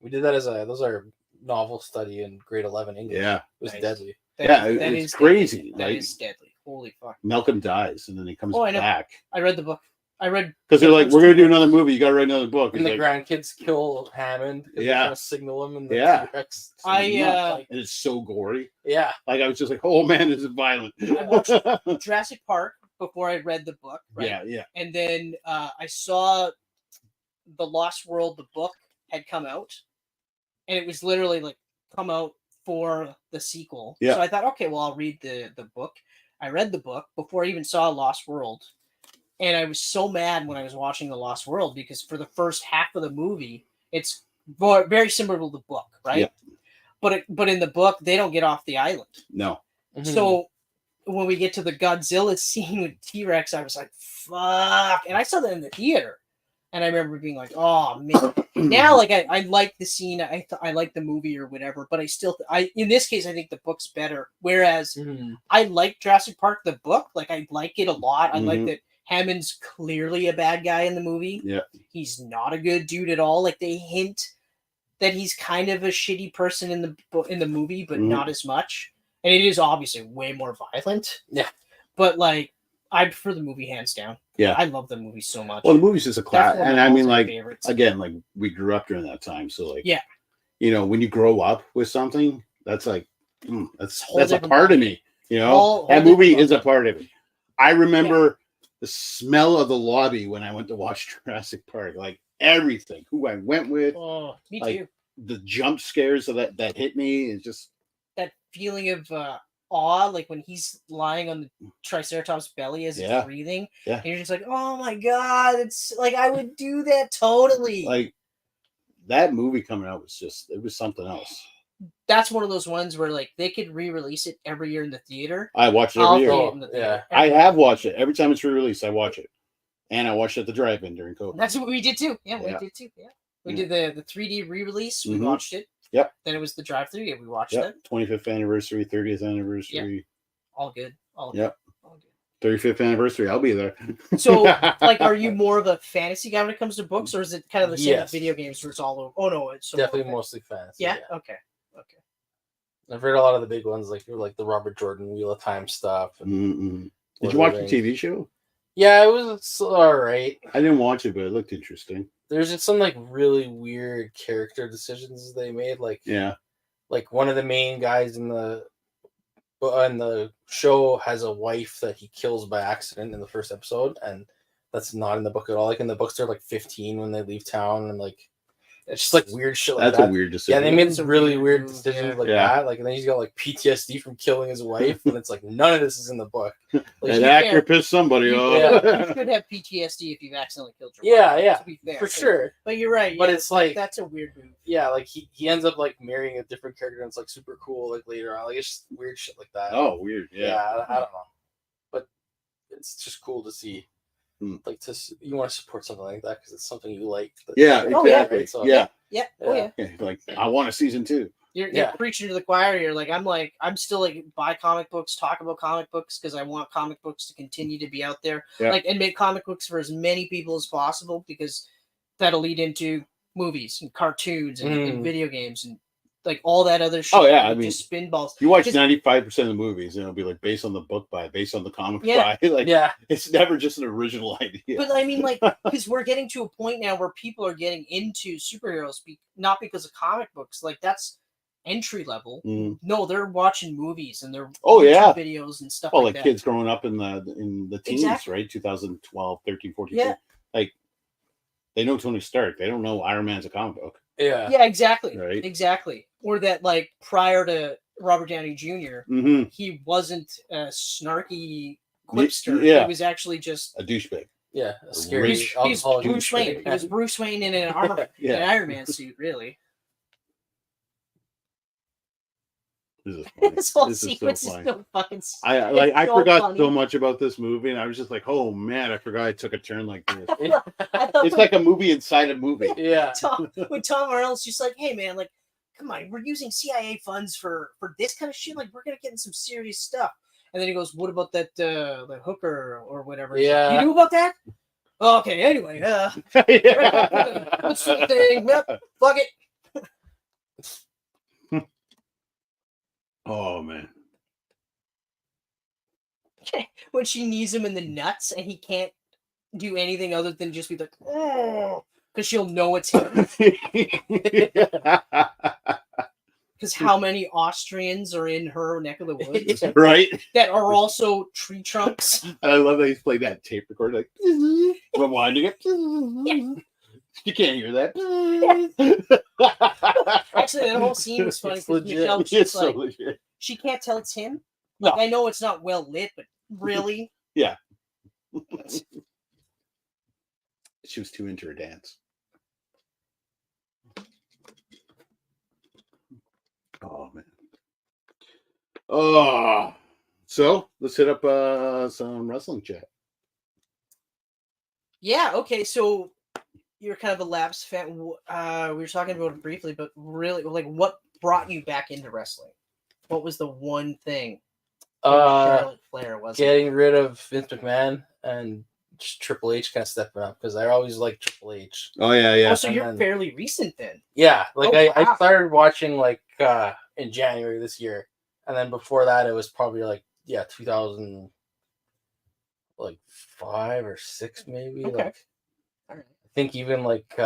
We did that those are novel study in grade 11 English. Yeah. It was deadly. It's crazy. That is deadly. Holy fuck. Malcolm dies and then he comes back. I read the book. I read because they're the like, first we're gonna two do another movie. You got to write another book. And the He's grandkids kill Hammond. 'Cause they're Yeah. trying to signal him, and the Yeah. T-Rex. and it's so gory. Yeah. Like I was just like, oh man, this is violent. I watched Jurassic Park before I read the book, right? Yeah, yeah. And then I saw The Lost World, the book had come out, and it was literally like come out for the sequel. Yeah. So I thought, okay, well, I'll read the book. I read the book before I even saw Lost World, and I was so mad when I was watching The Lost World because for the first half of the movie, it's very similar to the book, right? Yeah. But in the book, they don't get off the island. No. So when we get to the Godzilla scene with T-Rex, I was like, fuck. And I saw that in the theater. And I remember being like, oh, man. Now, like, I like the scene. I like the movie or whatever. But I still, in this case, I think the book's better. Whereas I like Jurassic Park, the book. Like, I like it a lot. I like that Hammond's clearly a bad guy in the movie. Yeah. He's not a good dude at all. Like, they hint that he's kind of a shitty person in the movie, but not as much. And it is obviously way more violent. Yeah. But like, I prefer the movie hands down. Yeah. I love the movie so much. Well, the movie's just a classic, and I mean, like, favorites. again, like we grew up during that time, so like, yeah, you know, when you grow up with something, that's like, that's a different part of movie. me. You know, Whole that movie different is a part of me. I remember the smell of the lobby when I went to watch Jurassic Park, like everything, who I went with, Oh, me like, too. the jump scares that hit me is just That feeling of awe, like when he's lying on the Triceratops' belly as it's breathing. Yeah. And you're just like, oh my god, it's like I would do that totally. like that movie coming out it was something else. That's one of those ones where like they could re-release it every year in the theater. I watch it every year. Yeah. I have watched it. Every time it's re-released, I watch it. And I watched it at the drive-in during COVID. That's what we did too. Yeah, we did too. Yeah. We did the 3D re-release. We watched it. Yep. Then it was the drive-through. Yeah, we watched it. 25th anniversary, 30th anniversary. Yep. All good. All good. Yep. All good. 35th anniversary. I'll be there. So, like, are you more of a fantasy guy when it comes to books, or is it kind of the same with video games where it's all over? Oh no, it's so definitely mostly fantasy. Yeah. Okay. I've read a lot of the big ones, like the Robert Jordan Wheel of Time stuff. And Did you watch the TV show? Yeah, it was all right. I didn't watch it, but it looked interesting. There's just some like really weird character decisions they made. Like one of the main guys in the show has a wife that he kills by accident in the first episode, and that's not in the book at all. Like in the books, they're like 15 when they leave town, and like it's just like weird shit like that's that. That's a weird decision. Yeah, they made some really weird decisions like that. Like, and then he's got like PTSD from killing his wife, and it's like none of this is in the book. Like, that actor pissed somebody off. You could have PTSD if you've accidentally killed your wife. Yeah, to be fair, for sure. But you're right. But it's like that's a weird move. Yeah, like he ends up like marrying a different character, and it's like super cool. Like later on, like it's just weird shit like that. Oh, weird. Yeah, I don't know, but it's just cool to see. Like you want to support something like that because it's something you like. Yeah, exactly. So, yeah. Like I want a season 2. You're preaching to the choir. You're like, I'm still like buy comic books, talk about comic books because I want comic books to continue to be out there, like and make comic books for as many people as possible because that'll lead into movies and cartoons and video games and like all that other shit. Oh yeah, I mean, just spinballs. You watch 95% of the movies, and it'll be like based on the book based on the comic by. Like, it's never just an original idea. But I mean, like, because we're getting to a point now where people are getting into superheroes, not because of comic books. Like that's entry level. No, they're watching movies and they're videos and stuff. Like kids growing up in the teens, right? 2012, 13, 14. Yeah. Like they know Tony Stark. They don't know Iron Man's a comic book. Yeah, exactly. Right. Exactly. Or that, like, prior to Robert Downey Jr., he wasn't a snarky quipster. Yeah. He was actually just a douchebag. Yeah, a scary. He's Bruce Wayne. He was Bruce Wayne in an armor, an Iron Man suit, really. This whole sequence is so fucking. I forgot so much about this movie, and I was just like, "Oh man, I forgot I took a turn like this." It's like a movie inside a movie. Yeah. When Tom Arnold's just like, "Hey man, like, come on, we're using CIA funds for this kind of shit. Like, we're gonna get in some serious stuff." And then he goes, "What about that the hooker or whatever?" Yeah. You knew about that? Oh, okay. Anyway, what's the thing? Yep, fuck it. Oh man! When she knees him in the nuts and he can't do anything other than just be like, oh, because she'll know it's him. Because how many Austrians are in her neck of the woods, Right? that are also tree trunks? I love that he's playing that tape recorder, like, but winding it. You can't hear that. Actually, that whole scene was funny because legit. Michelle, It's she's so like, legit. she can't tell it's him. No. Like, I know it's not well lit, but really? Yeah. She was too into her dance. Oh man. Oh, so let's hit up some wrestling chat. Yeah. Okay. So you're kind of a lapsed fan. We were talking about it briefly, but really, like, what brought you back into wrestling? What was the one thing? Charlotte Flair was getting rid of Vince McMahon and just Triple H kind of stepping up, because I always liked Triple H. Oh yeah, yeah. Oh, so you're fairly recent then. Yeah, like Oh, I wow. started watching like in January this year, and then before that it was probably like 2005 or 6 maybe. Okay. Like, All right. I think even like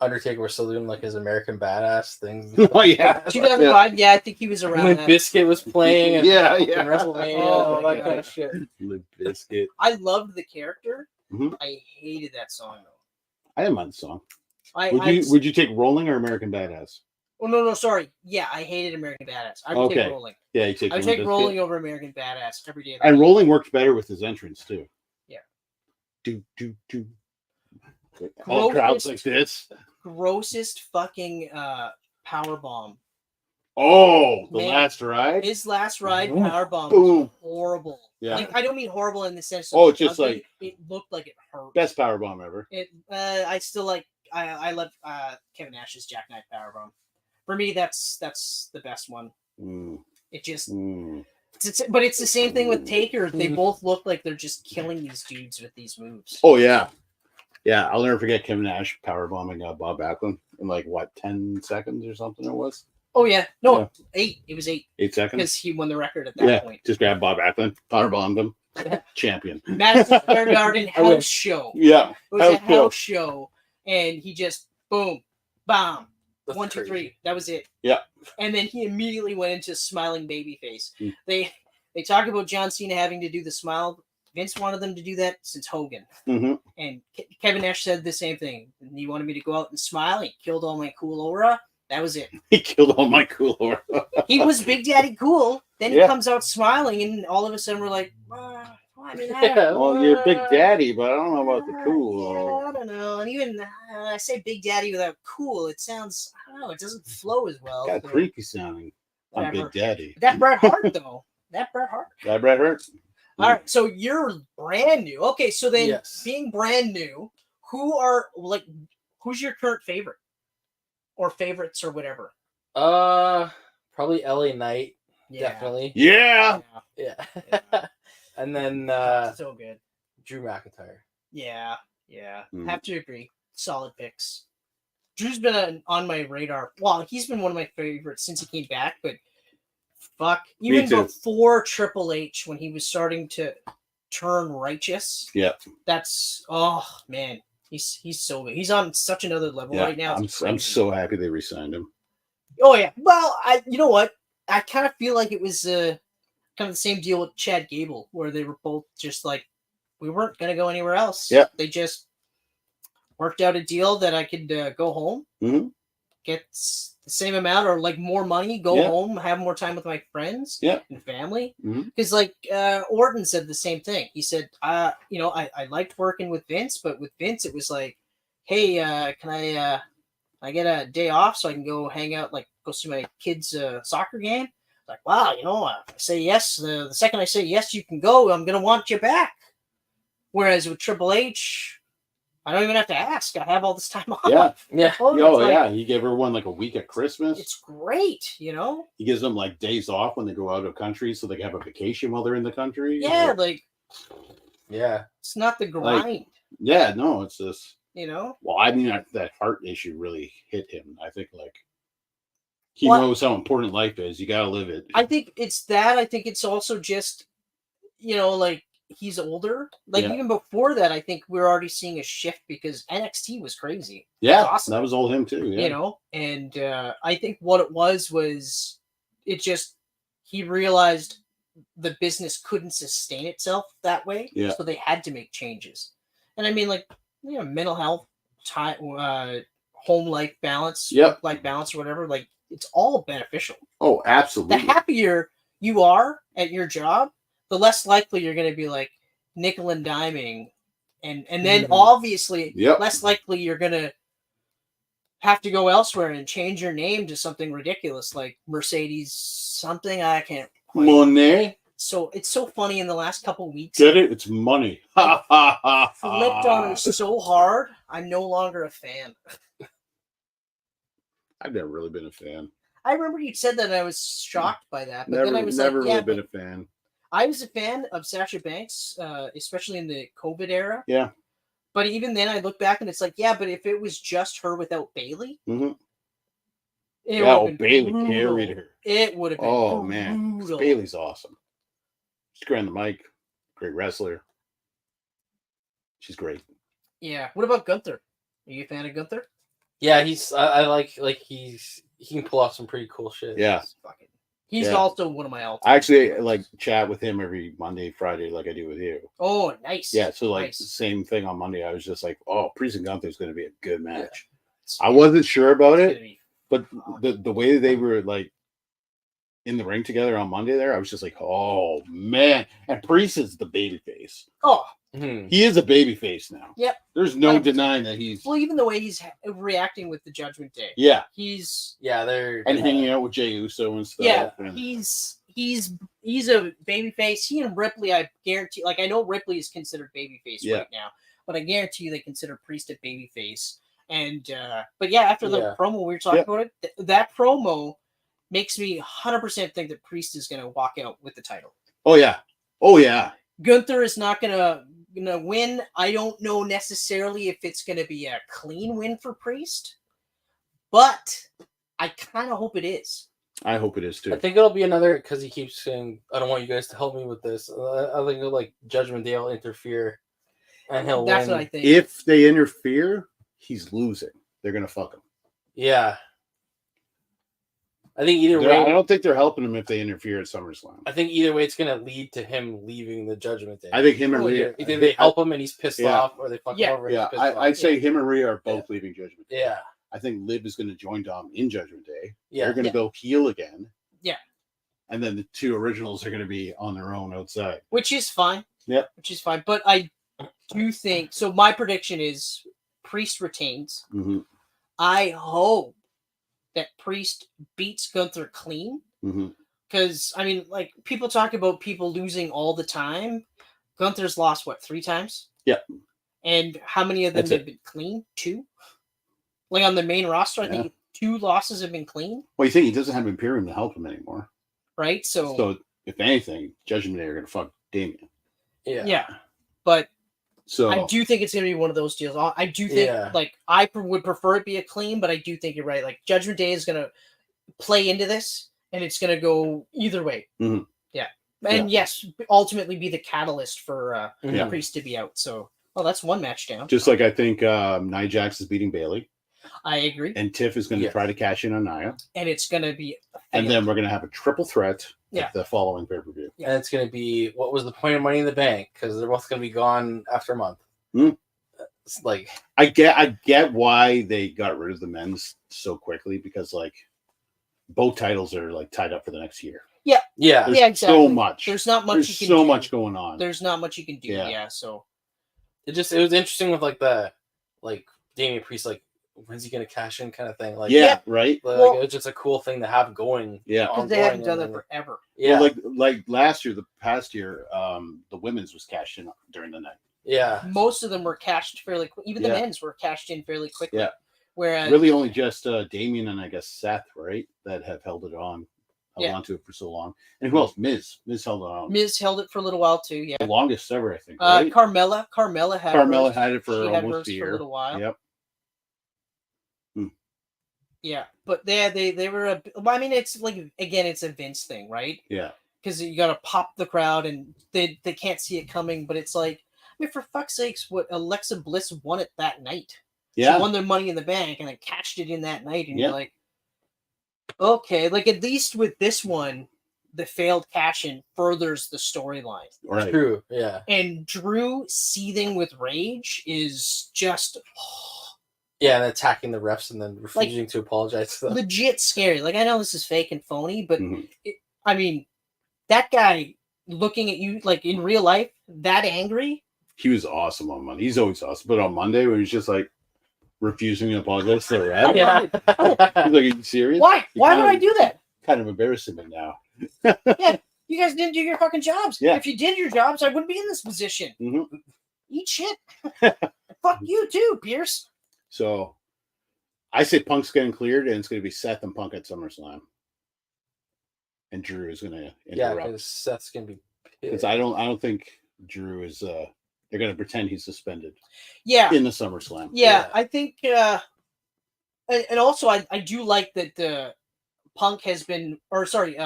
Undertaker was still doing like his American Badass thing. Oh yeah. 2005. Yeah, I think he was around Limp that. Bizkit was playing, and Yeah, fucking yeah. WrestleMania, Oh, all my that kind of God. shit. Limp Bizkit. I loved the character. Mhm. I hated that song though. I didn't mind the song. I Would you take Rolling or American Badass? Oh no, sorry. Yeah, I hated American Badass. I would take Okay. Rolling. Yeah, you take. I would Limp take Bizkit. Rolling over American Badass every day. Of the And week. Rolling worked better with his entrance too. Yeah. Do. All crowds like this. Grossest fucking power bomb. Oh, the Man. last ride. His last ride Boom. power bomb Boom. was horrible. Yeah. Like, I don't mean horrible in the sense of Oh, just ugly. like- it looked like it hurt. Best power bomb ever. I still like I love Kevin Nash's Jackknife power bomb. For me, that's the best one. Mm. It just Mm. but it's the same thing with Taker. They both look like they're just killing these dudes with these moves. Oh yeah, yeah. I'll never forget Kevin Nash power bombing Bob Backlund in like what 10 seconds or something. It was Oh yeah, no, Yeah. 8. It was 8 8 seconds. because he won the record at that Yeah, point. just grab Bob Backlund, power bombed him, champion. Madison Square Garden I wish. house show. Yeah, It was a house show. house show, and he just boom, bam, That's 1, 2, crazy. 3. That was it. Yeah. And then he immediately went into smiling baby face. Mm. They talk about John Cena having to do the smile. Vince wanted them to do that since Hogan. Mm-hmm. And Kevin Nash said the same thing. And he wanted me to go out and smile. He killed all my cool aura. That was it. He killed all my cool aura. He was Big Daddy Cool. Then he Yeah. comes out smiling, and all of a sudden we're like, I mean, Well, you're Big Daddy, but I don't know about the cool. Yeah, I don't know. And even I say Big Daddy without cool, it sounds, I don't know, it doesn't flow as well. Got but creepy sounding on whatever. Big Daddy. That Bret Hart, though. That Bret Hart. That Bret Hart. All right, so you're brand new. Okay, so then Yes. being brand new, who's your current favorite? Or favorites or whatever? Probably LA Knight, Yeah. definitely. Yeah. Yeah. Yeah. And then So good. Drew McIntyre. Yeah. Mhm. Have to agree. Solid picks. Drew's been on my radar. Well, he's been one of my favorites since he came back, but fuck. Even too. before Triple H, when he was starting to turn righteous. Yeah. That's, oh, man. He's so good. He's on such another level Yeah. right now. I'm It's I'm crazy. so happy they re-signed him. Oh, yeah. Well, you know what? I kind of feel like it was kind of the same deal with Chad Gable, where they were both just like, we weren't going to go anywhere else. Yeah. They just worked out a deal that I could go home, Mhm. get the same amount or like more money, go Yeah. home, have more time with my friends Yeah. and family. Mhm. Because like Orton said the same thing. He said, I liked working with Vince, but with Vince, it was like, hey, can I get a day off so I can go hang out, like go see my kids' soccer game? Like, wow, I say yes. The second I say yes, you can go. I'm gonna want you back. Whereas with Triple H, I don't even have to ask. I have all this time off. Yeah. Yeah. Oh, Oh it's like- yeah, he gave everyone like a week at Christmas. It's great, He gives them like days off when they go out of country, so they can have a vacation while they're in the country. Yeah, Like, like Yeah. it's not the grind, yeah, no, it's just. you know. Well, I mean that heart issue really hit him. I think like he Well, knows how important life is. You gotta live it. I think it's that. I think it's also just, like he's older. Like Yeah. even before that, I think we're already seeing a shift because NXT was crazy. Yeah, awesome. that was all him too. Yeah. You know, and I think what it was it just he realized the business couldn't sustain itself that way. Yeah. So they had to make changes. And I mean, like, you know, mental health, time, home life balance, Yep. work life balance, or whatever. Like, it's all beneficial. Oh, absolutely. The happier you are at your job, the less likely you're going to be like nickel and diming, and then obviously Yep. less likely you're going to have to go elsewhere and change your name to something ridiculous like Mercedes something. I can't quite. Money. So it's so funny in the last couple weeks. Get it? It's money. Ha ha ha. Flipped on her so hard. I'm no longer a fan. I've never really been a fan. I remember you said that, and I was shocked by that. But Never, then I was never like, really yeah, been a fan. I was a fan of Sasha Banks, especially in the COVID era. Yeah. But even then, I look back and it's like, yeah, but if it was just her without Bailey, Mm-hmm. it Bailey brutal. carried her. It would have been Oh man, brutal. Bailey's awesome. She's great on the mic. Great wrestler. She's great. Yeah. What about Gunther? Are you a fan of Gunther? Yeah, I like he can pull off some pretty cool shit. Yeah. He's Yeah. also one of my all. I actually like chat with him every Monday, Friday, like I do with you. Oh, nice. Yeah, so like Nice. same thing on Monday. I was just like, oh, Priest and Gunther's going to be a good match. Yeah. I wasn't sure about It's it, gonna be- but the way that they were like in the ring together on Monday there, I was just like, oh man. And Priest is the baby face. Oh, Mhm. He is a baby face now. Yep. There's no 100%. denying that he's well, even the way he's reacting with the Judgment Day. yeah. He's They're And hanging out with Jey Uso and stuff. yeah. And He's a babyface. He and Ripley, I guarantee. Like I know Ripley is considered babyface Yeah. right now, but I guarantee you they consider Priest a babyface. And but yeah, after the Yeah. promo we were talking Yeah. about it, that promo makes me 100% think that Priest is going to walk out with the title. oh yeah. Oh yeah. Gunther is not gonna win. I don't know necessarily if it's gonna be a clean win for Priest, but I kind of hope it is. I hope it is too. I think it'll be another because he keeps saying, "I don't want you guys to help me with this." I think like Judgment Day will interfere, and he'll That's win. what I think. If they interfere, he's losing. They're gonna fuck him. Yeah, I think either I way. don't think they're helping him if they interfere at SummerSlam. I think either way, it's gonna lead to him leaving the Judgment Day. I think him and Oh, Rhea. Either they help him and he's pissed Yeah. off, or they fuck Yeah. him over. And Yeah, he's pissed off. I'd say him and Rhea are both leaving Judgment Day. Yeah, I think Liv is going to join Dom in Judgment Day. yeah. They're going to go heel again. Yeah. And then the two originals are going to be on their own outside. Which is fine. Yep. Which is fine. But I do think so. My prediction is Priest retains. Mm-hmm. I hope that Priest beats Gunther clean. Mm-hmm. Because I mean, like people talk about people losing all the time. Gunther's lost what 3 times? Yeah. And how many of them That's have it. been clean? 2. Like on the main roster, I Yeah. think 2 losses have been clean, Well, you think he doesn't have Imperium to help him anymore. right? So if anything, Judgment Day are going to fuck Damien. Yeah. But So I do think it's going to be one of those deals. I do think, Yeah. like, I would prefer it be a clean, but I do think you're right. Like, Judgment Day is going to play into this, and it's going to go either way. Mhm. Yeah. And yes, ultimately be the catalyst for Yeah. Priest to be out. So, that's one match down. just like I think Nia Jax is beating Bailey, I agree. and Tiff is going to Yes. try to cash in on Nia, And it's going to be. and then we're going to have a triple threat Yeah. at the following pay-per-view. Yeah. And it's gonna be what was the point of Money in the Bank? Because they're both gonna be gone after a month. Hmm. It's like I get why they got rid of the men's so quickly, because like both titles are like tied up for the next year. yeah, There's Yeah, exactly. so much. There's not much There's you can so do. much going on. There's not much you can do. Yeah. Yeah. So, it was interesting with like the Damian Priest, like when's he gonna cash in kind of thing. Like yeah, right. like, Well- it was just a cool thing to have going. Yeah. because they ongoing haven't done and that forever. Yeah, Well, like last year, the past year, the women's was cashed in during the night. yeah. Most of them were cashed fairly quick. Even the Yeah. men's were cashed in fairly quickly. Yeah. Whereas Really, only just Damien and I guess Seth, right, that have held on Yeah. to it for so long. And who else? Miz held on Miz held it for a little while too. Yeah. the longest ever, I think. Right? Carmella had Carmella hers. had it for She had almost hers a for year. a little while. Yep. Yeah, but they were. I mean, it's like again, it's a Vince thing, right? Yeah. because you got to pop the crowd and they can't see it coming. But it's like, I mean, for fuck's sakes, what Alexa Bliss won it that night. Yeah. She won their Money in the Bank and then cashed it in that night. And you're like, okay, like at least with this one, the failed cash-in furthers the storyline. Right. True. Yeah. And Drew seething with rage is just yeah, and attacking the refs and then refusing to apologize to them. Legit scary. Like, I know this is fake and phony, but Mhm. I mean, that guy looking at you like in real life, that angry. He was awesome on Monday. He's always awesome. But on Monday, when he's just like refusing to apologize to the ref, Yeah. he's like, "Are you serious? Why would I do that? Kind of embarrassing me now." Yeah, you guys didn't do your fucking jobs. Yeah. If you did your jobs, I wouldn't be in this position. Mm-hmm. Eat shit. Fuck you too, Pierce. So I say Punk's getting cleared, and it's going to be Seth and Punk at SummerSlam, and Drew is going to Yeah, interrupt. because Seth's gonna be Because I don't think Drew is. They're going to pretend he's suspended. Yeah. In the SummerSlam. Yeah, I think. And also, I do like that Punk has been, or sorry,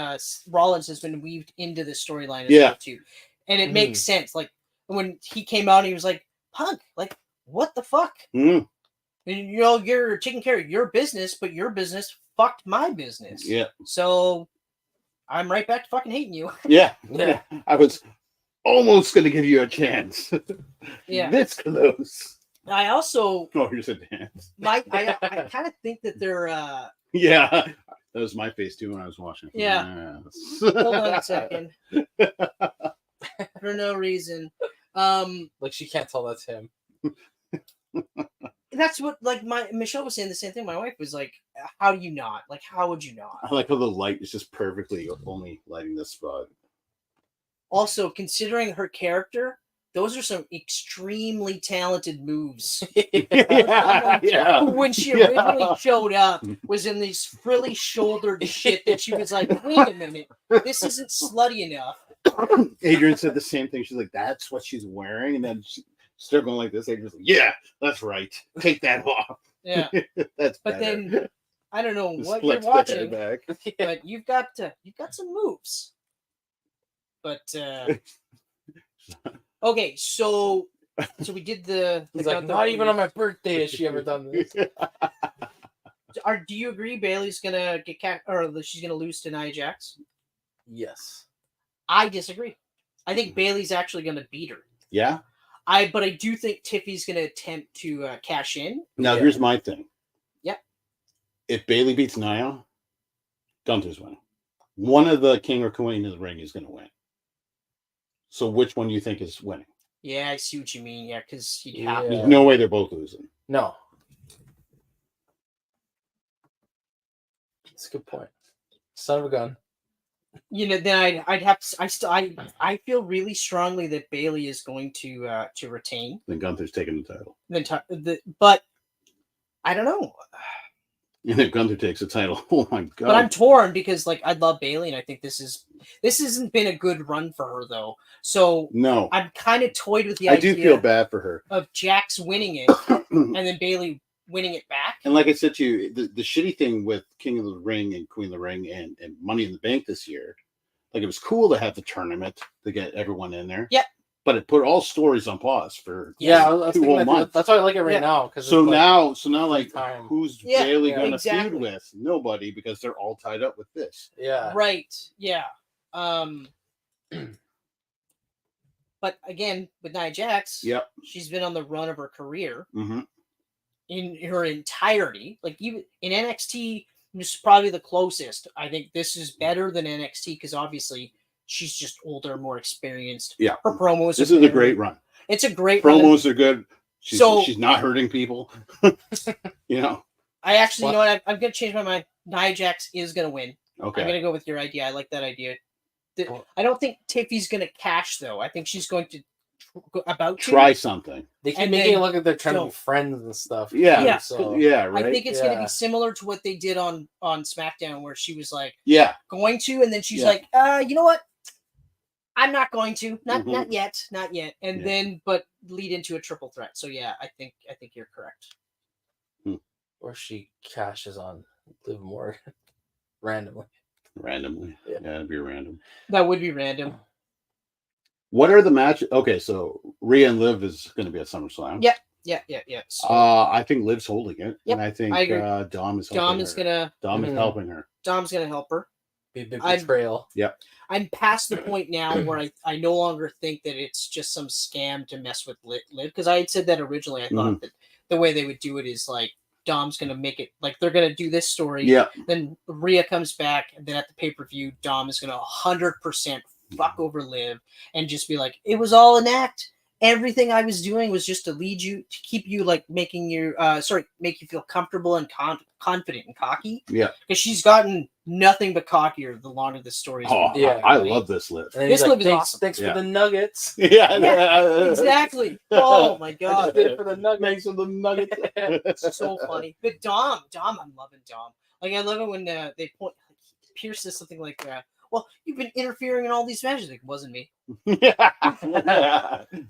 Rollins has been weaved into the storyline as well too, and it makes sense. Like when he came out, he was like, "Punk, like what the fuck?" Mm. And, you know, you're taking care of your business, but your business fucked my business. Yeah. So I'm right back to fucking hating you. Yeah. Yeah. I was almost going to give you a chance. Yeah. This close. I also, Oh, here's a dance. I kind of think that they're. Yeah. That was my face too when I was watching. Yeah. Yes. Hold on a second. For no reason. like she can't tell that's him. That's what, like, Michelle was saying the same thing. My wife was like, "How do you not? Like, how would you not?" I like how the light is just perfectly only lighting this spot. Also, considering her character, those are some extremely talented moves. Yeah. When she originally showed up, was in these frilly shouldered shit that she was like, "Wait a minute, this isn't slutty enough." Adrian said the same thing. She's like, "That's what she's wearing," and then she started going like this. Adrian's like, "Yeah, that's right. Take that off." Yeah. That's But better. then I don't know what Flex you're the watching, hair back. but you've got some moves. But okay, so we did the He's like, not even on my birthday has she ever done this. Do you agree Bailey's gonna get or she's gonna lose to Nia Jax? Yes. I disagree. I think Bailey's actually gonna beat her. Yeah. But I do think Tiffy's gonna attempt to cash in. Now here's my thing. Yep. If Bailey beats Nia, Gunther's winning. One of the king or queen of the ring is going to win. So which one do you think is winning? Yeah, I see what you mean. Yeah, because you'd have There's no way they're both losing. No. That's a good point. Son of a gun. You know, then I'd have to, I feel really strongly that Bailey is going to retain. Then Gunther's taking the title. But I don't know. And if Gunther takes the title, oh my god! But I'm torn because like I love Bailey and I think this hasn't been a good run for her though. So no, I'm kind of toyed with the I idea. do feel bad for her of Jax winning it and then Bailey winning it back. And like I said to you, the shitty thing with King of the Ring and Queen of the Ring and Money in the Bank this year, like it was cool to have the tournament to get everyone in there. Yep. But it put all stories on pause for that's 2 whole months. That's why I like it right now. So now, like, time. who's Bailey going to exactly. feud with? Nobody, because they're all tied up with this. Yeah. Right. Yeah. But again, with Nia Jax, she's been on the run of her career in her entirety. Like even in NXT, this is probably the closest. I think this is better than NXT because obviously she's just older, more experienced. Yeah, her promos. This is a great run. It's a great promos run. are good. She's not hurting people. You know. I actually know what I'm going to change my mind. Nia Jax is going to win. Okay. I'm going to go with your idea. I like that idea. I don't think Tiffy's going to cash though. I think she's going to try something. They keep making it look like they're trying to be friends and stuff. Yeah. Yeah. So, yeah. Right. I think it's going to be similar to what they did on SmackDown, where she was like, going to, and then she's like, you know what? I'm not going to. Not yet. And then, but lead into a triple threat. So yeah, I think you're correct. Or she cashes on Liv Morgan randomly. randomly. Yeah. Yeah, it'd be random. That would be random. What are the matches? Okay, so Rhea and Liv is going to be at SummerSlam. Yep. Yeah. So I think Liv's holding it, Yep, and I think I agree. Dom is helping her. Dom is helping her. Dom's gonna help her. Be a big betrayal. I'm past the point now where I no longer think that it's just some scam to mess with Liv, because I had said that originally. I thought that the way they would do it is like Dom's gonna make it like they're gonna do this story. Yeah. Then Rhea comes back, and then at the pay-per-view, Dom is gonna 100% fuck over Liv and just be like, it was all an act. Everything I was doing was just to lead you, to keep you like making you make you feel comfortable and confident and cocky. Yeah. Because she's gotten nothing but cockier the longer the story's Oh, been yeah. I love this Liv. This Liv is awesome. Thanks for the nuggets. Yeah, exactly. Oh my god. Did it for the nuggets. Thanks for the nuggets. It's so funny. But Dom, I'm loving Dom. Like I love it when they point. Pierce says something like, "Well, you've been interfering in all these matches." Like, it wasn't me.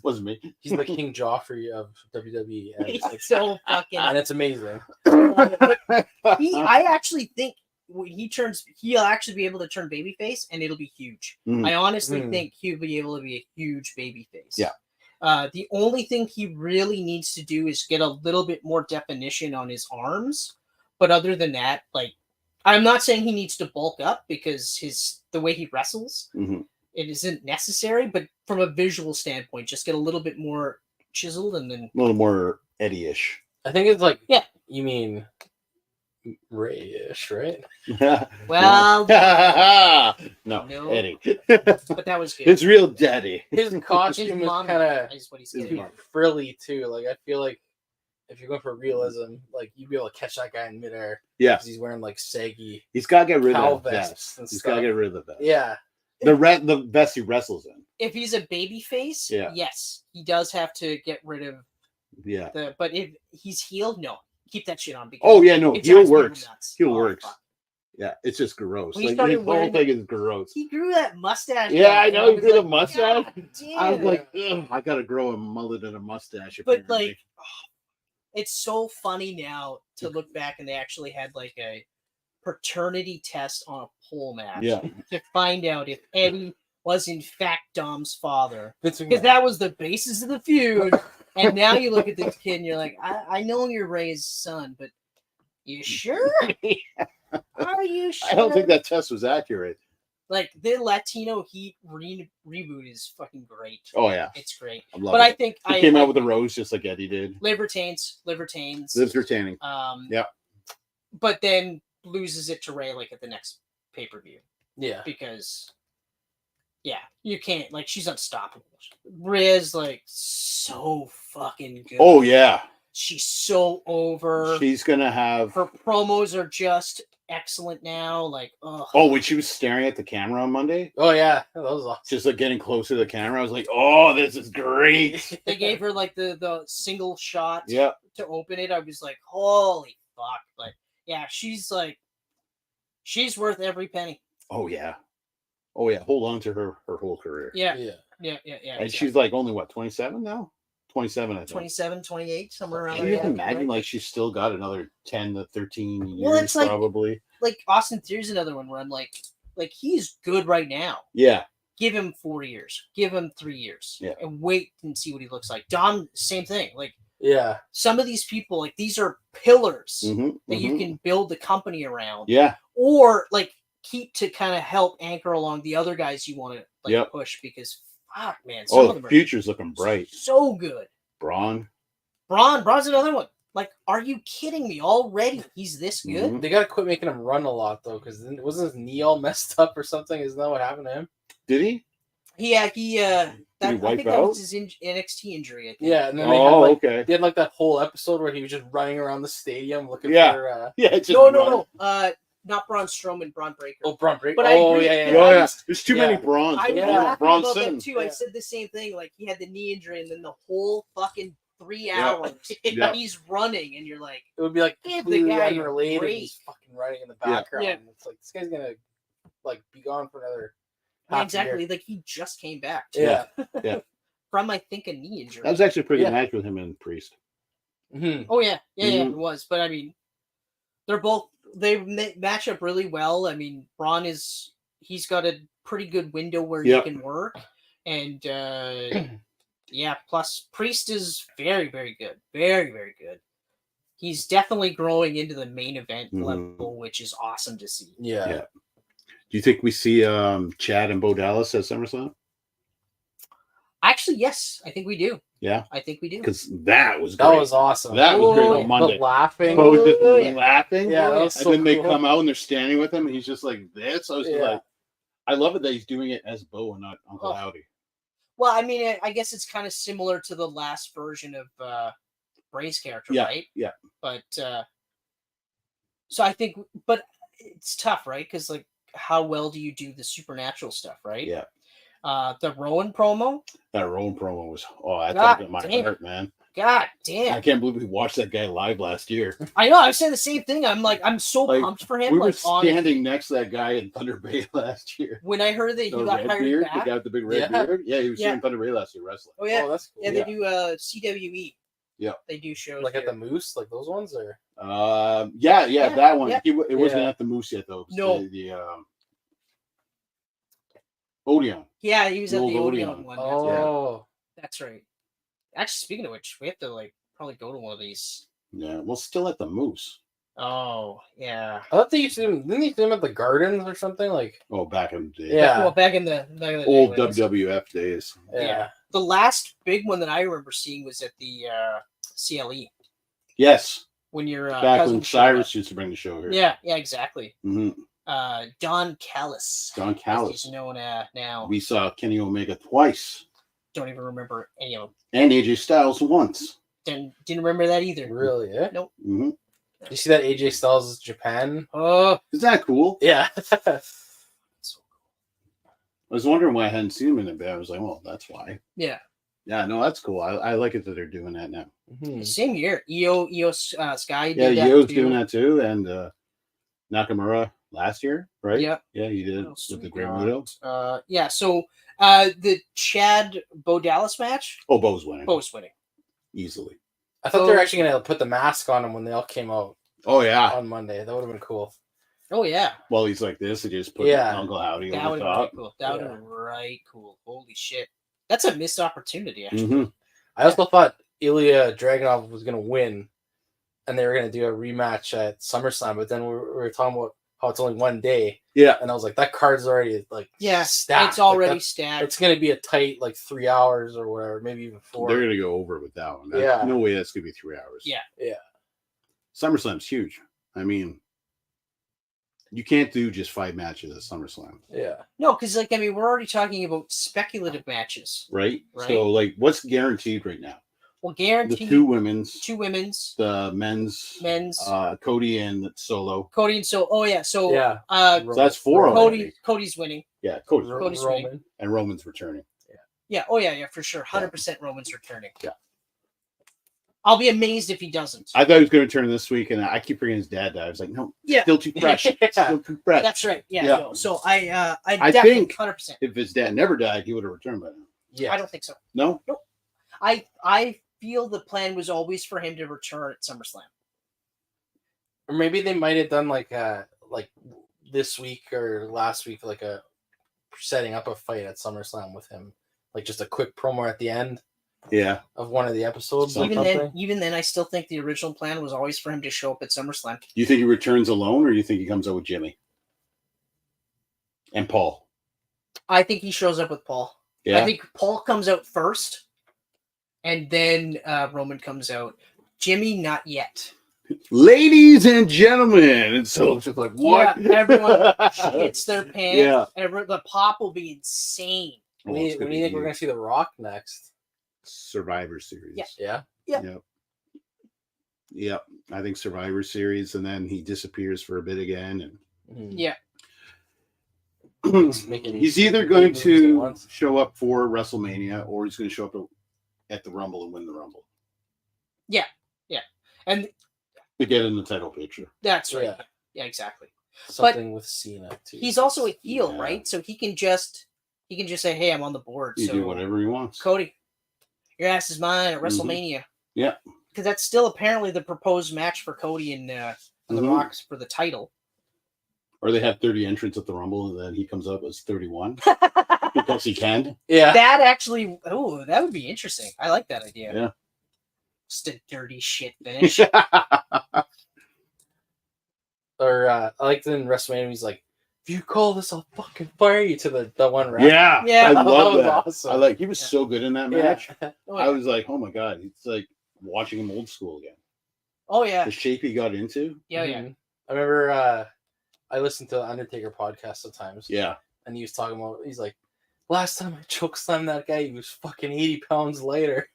Wasn't me. He's the King Joffrey of WWE. And It's so fucking. and it's amazing. I actually think when he'll actually be able to turn babyface, and it'll be huge. I honestly think he'll be able to be a huge babyface. Yeah. The only thing he really needs to do is get a little bit more definition on his arms. But other than that, like, I'm not saying he needs to bulk up because the way he wrestles, it isn't necessary. But from a visual standpoint, just get a little bit more chiseled and then a little more Eddie-ish. I think it's like, yeah. You mean Ray-ish, right? Well, no, Eddie. But that was good. It's real daddy. His costume is kind of too frilly too. Like I feel like if you're going for realism, like you'd be able to catch that guy in midair. Yeah, because he's wearing like saggy. He's got to get rid of that vest. vest. He's got to get rid of the vest. Yeah, the vest he wrestles in. If he's a baby face, yes, he does have to get rid of. Yeah. But if he's healed, no, keep that shit on. Oh yeah, no, heel works. Heel works. Fuck. Yeah, it's just gross. When like the whole thing is gross. He grew that mustache. Yeah, I know he grew a mustache. I was Damn. like, ugh, I gotta grow a mullet and a mustache. But like, it's so funny now to look back, and they actually had like a paternity test on a pole match to find out if Eddie was in fact Dom's father, because that was the basis of the feud. And now you look at this kid and you're like, I know you're Ray's son, but you sure? Are you sure? I don't think that test was accurate. Like, the Latino Heat reboot is fucking great. Oh yeah, it's great. But I think he came out with a rose just like Eddie did. Liv retains. Liv's retaining. Yeah. But then loses it to Ray like at the next pay-per-view. Yeah. Because you can't, like, she's unstoppable. Ray's like so fucking good. Oh yeah. She's so over. She's gonna have her promos are just excellent now. Like, when she was staring at the camera on Monday. Oh yeah, that was awesome. Just like getting closer to the camera, I was like, "Oh, this is great." They gave her like the single shot to open it. I was like, "Holy fuck!" But yeah, she's worth every penny. Oh yeah, hold on to her whole career. Yeah. And exactly. She's like only what, 27 now? 27, I think. 27, 28, somewhere around there. there. Can you imagine, like, she's still got another 10 to 13 years, it's like, probably. Like, Austin Theory's another one where I'm like, he's good right now. Yeah. Give him 4 years. Give him 3 years. Yeah. And wait and see what he looks like. Dom, same thing. Like, some of these people, like, these are pillars that you can build the company around. Yeah. Or, like, keep to kind of help anchor along the other guys you want to, like, push, because fuck, man. Some of them the future's looking bright. So good. Braun's another one. Like, are you kidding me? Already, he's this good? They gotta quit making him run a lot though, because wasn't his knee all messed up or something? Isn't that what happened to him? Did he? Yeah, I think out? that was his NXT injury. I think. Yeah, and then they had like that whole episode where he was just running around the stadium looking for. No. Not Braun Strowman, Braun Breaker. Oh, Braun Breaker. But I agree. Yeah. There's too many Brauns. I was laughing about that too. Yeah. I said the same thing. Like, he had the knee injury, and then the whole fucking 3 hours he's running, and you're like, it would be like the guy unrelated. He's fucking running in the background. Yeah. It's like this guy's gonna like be gone for another. Exactly. Like, he just came back. Too. Yeah. From, I think, a knee injury. That was actually a pretty good match with him and Priest. Oh yeah, it was. But I mean, they're both match up really well. I mean, Braun he's got a pretty good window where Yep. he can work, and yeah. Plus, Priest is very, very good. Very, very good. He's definitely growing into the main event level, which is awesome to see. Yeah. Do you think we see Chad and Bo Dallas at SummerSlam? Actually, yes, I think we do. Yeah, I think we do. because that was great. That was awesome. That was great Oh, on Monday. The laughing. Bo was just Oh, yeah. laughing. Yeah, that and was so then they cool. come out and they're standing with him, and he's just like this. I was just Yeah. like, I love it that he's doing it as Bo and not Uncle Oh. Howdy. Well, I mean, I guess it's kind of similar to the last version of Bray's character, Yeah, right? yeah. But so I think, but it's tough, right? Because like, how well do you do the supernatural stuff, right? Yeah. The Rowan promo. That Rowan promo was that God tugged at my damn. heart, man. God I damn! can't believe we watched that guy live last year. I know. I was saying the same thing. I'm like, I'm so Like, pumped for him. We were Like, standing next to that guy in Thunder Bay last year. when I heard that he The got red hired beard, back. the guy with the big red Yeah. beard. Yeah, he was Yeah. in Thunder Bay last year wrestling. Oh yeah, Oh, that's cool. yeah. They do CWE. Yeah. They do shows Like at there. the Moose, like those ones, or Yeah, that one. yeah. It wasn't Yeah. at the Moose yet though. It was No. the Odeon. Yeah, he was The at old the Odeon Odeon. one. oh, That's right. Actually, speaking of which, we have to like probably go to one of these. Yeah, well, still at the Moose. Oh yeah. I thought they used to. Didn't they film at the Gardens or something? Like, Oh, back in the day. Yeah. Well, back in the Old day, when it was- WWF days. yeah, The last big one that I remember seeing was at the CLE Yes, when your back cousin when showed up. Cyrus used to bring the show here. Yeah, exactly. hmm Don Callis. Don as Callis. He's known now. We saw Kenny Omega twice, Don't even remember any of them. and AJ Styles once. Didn't remember that either. really? Yeah. hmm You see that AJ Styles Japan? Oh, Is that cool? Yeah. I was wondering why I hadn't seen him in a bit. I was like, well, that's why. yeah. Yeah, no, that's cool. I like it that they're doing that now. Mhm. Same year. Io Sky. Yeah, did that Yo's too. doing that too, and Nakamura last year, right? Yeah. Yeah, he did What else with we the Great got? Muto. Yeah. So the Chad Bo Dallas match. Oh, Bo's winning Bo's winning. easily. I thought they were actually gonna put the mask on him when they all came out Oh yeah. on Monday. That would have been cool. Oh yeah. Well, he's like this. He just put Yeah. Uncle Howdy That over would the have been top. cool. That would have Yeah. been right cool. Holy shit. That's a missed opportunity, actually. hmm I also thought Ilya Dragunov was gonna win, and they were gonna do a rematch at SummerSlam. But then we were talking about how it's only one day, Yeah. and I was like, that card's already like Yeah, stacked. it's Like, already that's- stacked. It's gonna be a tight like 3 hours or whatever, maybe even 4. They're gonna go over with that one. Yeah. No way that's gonna be 3 hours. Yeah. SummerSlam's huge. I mean, you can't do just 5 matches at SummerSlam, Yeah. No, because like I mean, we're already talking about speculative matches. right? Right. So, like, what's guaranteed right now? Well, The guaranteed two women's, two women's, the men's, Cody and Solo. Cody and so Yeah. So that's 4 already. Cody's winning. Yeah, Cody's Ro- Cody's winning. winning. And Roman's returning. Yeah. Oh yeah, for sure. 100% Roman's returning. Yeah. I'll be amazed if he doesn't. I thought he was going to turn this week, and I keep bringing his dad died. I was like, no, Yeah. still too fresh. Yeah. Still too fresh. That's right. Yeah. Yeah. So I I definitely think- 100%. If his dad never died, he would have returned by now. Yeah. I don't think so. No? I feel the plan was always for him to return at SummerSlam. Or maybe they might have done like this week or last week, like a setting up a fight at SummerSlam with him, like just a quick promo at the end Yeah. of one of the episodes. or Even then, something. I still think the original plan was always for him to show up at SummerSlam. Do you think he returns alone, or do you think he comes out with Jimmy and Paul? I think he shows up with Paul. Yeah. I think Paul comes out first, and then Roman comes out. Jimmy, not yet. Ladies and gentlemen, and so it's just like what? Yeah, everyone hits their pants. Yeah. The pop will be insane. Oh, When it's do gonna you be think we're gonna huge. see The Rock next? Survivor Series? Yeah. Yeah. Yep. Yep. I think Survivor Series, and then he disappears for a bit again, and Yeah. he's either going to show up for WrestleMania or he's going to show up at the Rumble and win the Rumble And to get in the title picture. that's right. Yeah. Yeah, exactly. Something with Cena too. He's also a heel, Yeah. right? So he can just say, "Hey, I'm on the board." He so do whatever he wants. Cody, your ass is mine at WrestleMania. Yeah. Because that's still apparently the proposed match for Cody and on The Rock's for the title. Or they have 30 entrants at the Rumble, and then he comes up as 31 because he can. Yeah. That actually, that would be interesting. I like that idea. Yeah. Just a dirty shit finish. Or I liked in WrestleMania, he's like, if you call this, I'll fucking fire you to the one rep. Yeah. I That love was that. awesome. He was so good in that match. Yeah. I was like, oh my God, it's like watching him old school again. Oh yeah. The shape he got into. Yeah, yeah. I remember I listened to the Undertaker podcast sometimes. Yeah. And he was talking about, he's like, last time I chokeslammed that guy, he was fucking 80 pounds lighter.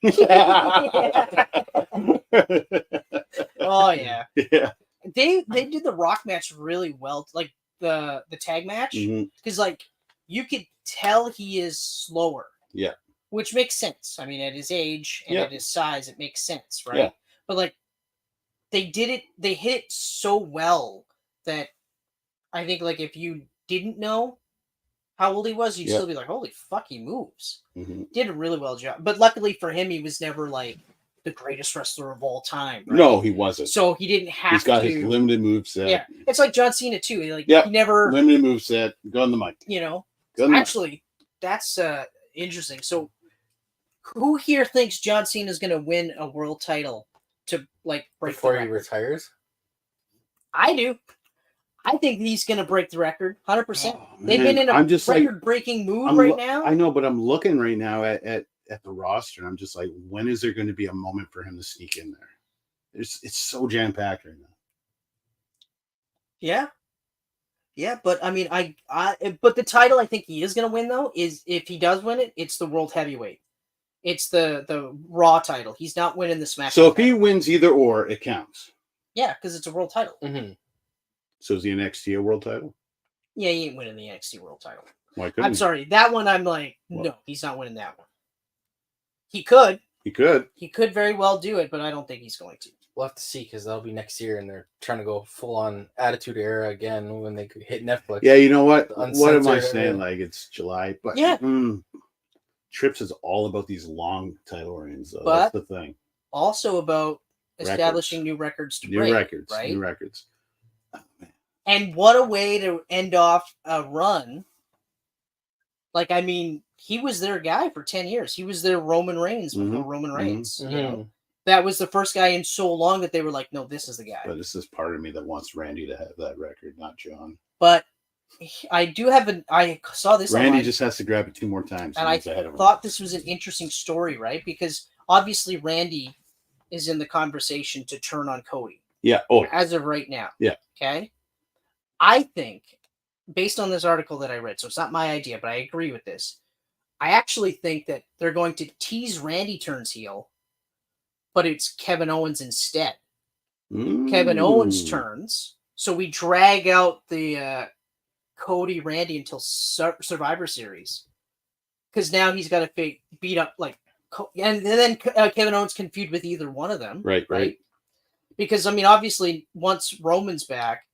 Oh yeah. Yeah. They did the Rock match really well, like the tag match, because like you could tell he is slower. Yeah. Which makes sense. I mean, at his age and at his size, it makes sense, right? Yeah. But like they hit it so well that I think like if you didn't know how old he was, you'd still be like, holy fuck, he moves. Did a really well job. But luckily for him, he was never like the greatest wrestler of all time. Right? No, he wasn't. So he didn't have to. He's got his limited moveset. Yeah. It's like John Cena too. He never limited moveset, gun the mic. You know. Actually, that's interesting. So who here thinks John Cena is gonna win a world title to like break before the record? He retires? I do. I think he's going to break the record, 100%. They've been in a record-breaking mood right now. I know, but I'm looking right now at the roster, and I'm just like, when is there going to be a moment for him to sneak in there? It's so jam-packed right now. Yeah. Yeah, but I mean, but the title I think he is going to win, though, is if he does win it, it's the World Heavyweight. It's the Raw title. He's not winning the SmackDown So if title. he wins either or, it counts. Yeah, because it's a world title. So is the NXT a world title? Yeah, he ain't winning the NXT world title. Why couldn't I'm he? sorry. That one, I'm like, no, he's not winning that one. He could. He could. He could very well do it, but I don't think he's going to. We'll have to see because that'll be next year, and they're trying to go full on Attitude Era again when they hit Netflix. Yeah, you know what? What am I Uncensored, saying? Like, it's July, but yeah. Trips is all about these long title reigns, though. But that's the thing. Also about establishing new records to break. Right? New records. Oh, man. And what a way to end off a run. Like, I mean, he was their guy for 10 years. He was their Roman Reigns before Roman Reigns. You know? That was the first guy in so long that they were like, no, this is the guy. But this is part of me that wants Randy to have that record, not John. But I do have I saw this. Randy just has to grab it 2 more times. And I thought this was an interesting story, right? Because obviously Randy is in the conversation to turn on Cody. Yeah. Oh, as of right now. Yeah. Okay. I think, based on this article that I read, so it's not my idea, but I agree with this. I actually think that they're going to tease Randy turns heel, but it's Kevin Owens instead. Kevin Owens turns, so we drag out the Cody Randy until Survivor Series, because now he's got to beat up like, and then Kevin Owens can feud with either one of them. Right. Because I mean, obviously, once Roman's back,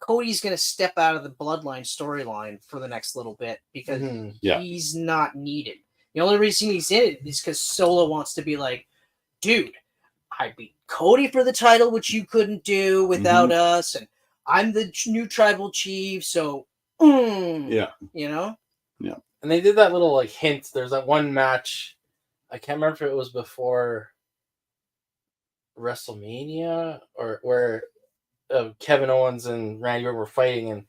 Cody's going to step out of the Bloodline storyline for the next little bit because he's not needed. The only reason he's in it is because Solo wants to be like, dude, I beat Cody for the title, which you couldn't do without us, and I'm the new tribal chief, so you know? Yeah. And they did that little like hint. There's that one match. I can't remember if it was before WrestleMania or where Kevin Owens and Randy Orton were fighting, and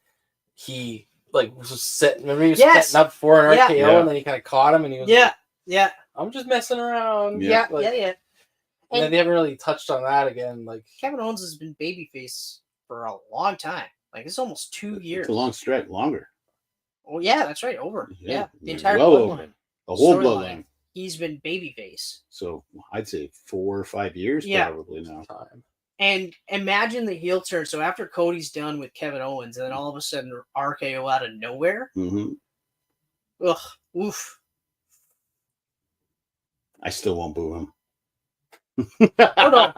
he like was just setting. Remember he was setting up for an RKO, and then he kind of caught him, and he was like, I'm just messing around. And then they haven't really touched on that again. Like Kevin Owens has been babyface for a long time. Like it's almost 2 years. It's a long stretch, longer. Oh yeah, that's right. Over. Yeah. The entire bloodline. The whole bloodline. He's been babyface. So I'd say 4 or 5 years probably now. And imagine the heel turn. So after Cody's done with Kevin Owens, and then all of a sudden RKO out of nowhere. Ugh. Oof. I still won't boo him. Oh, no.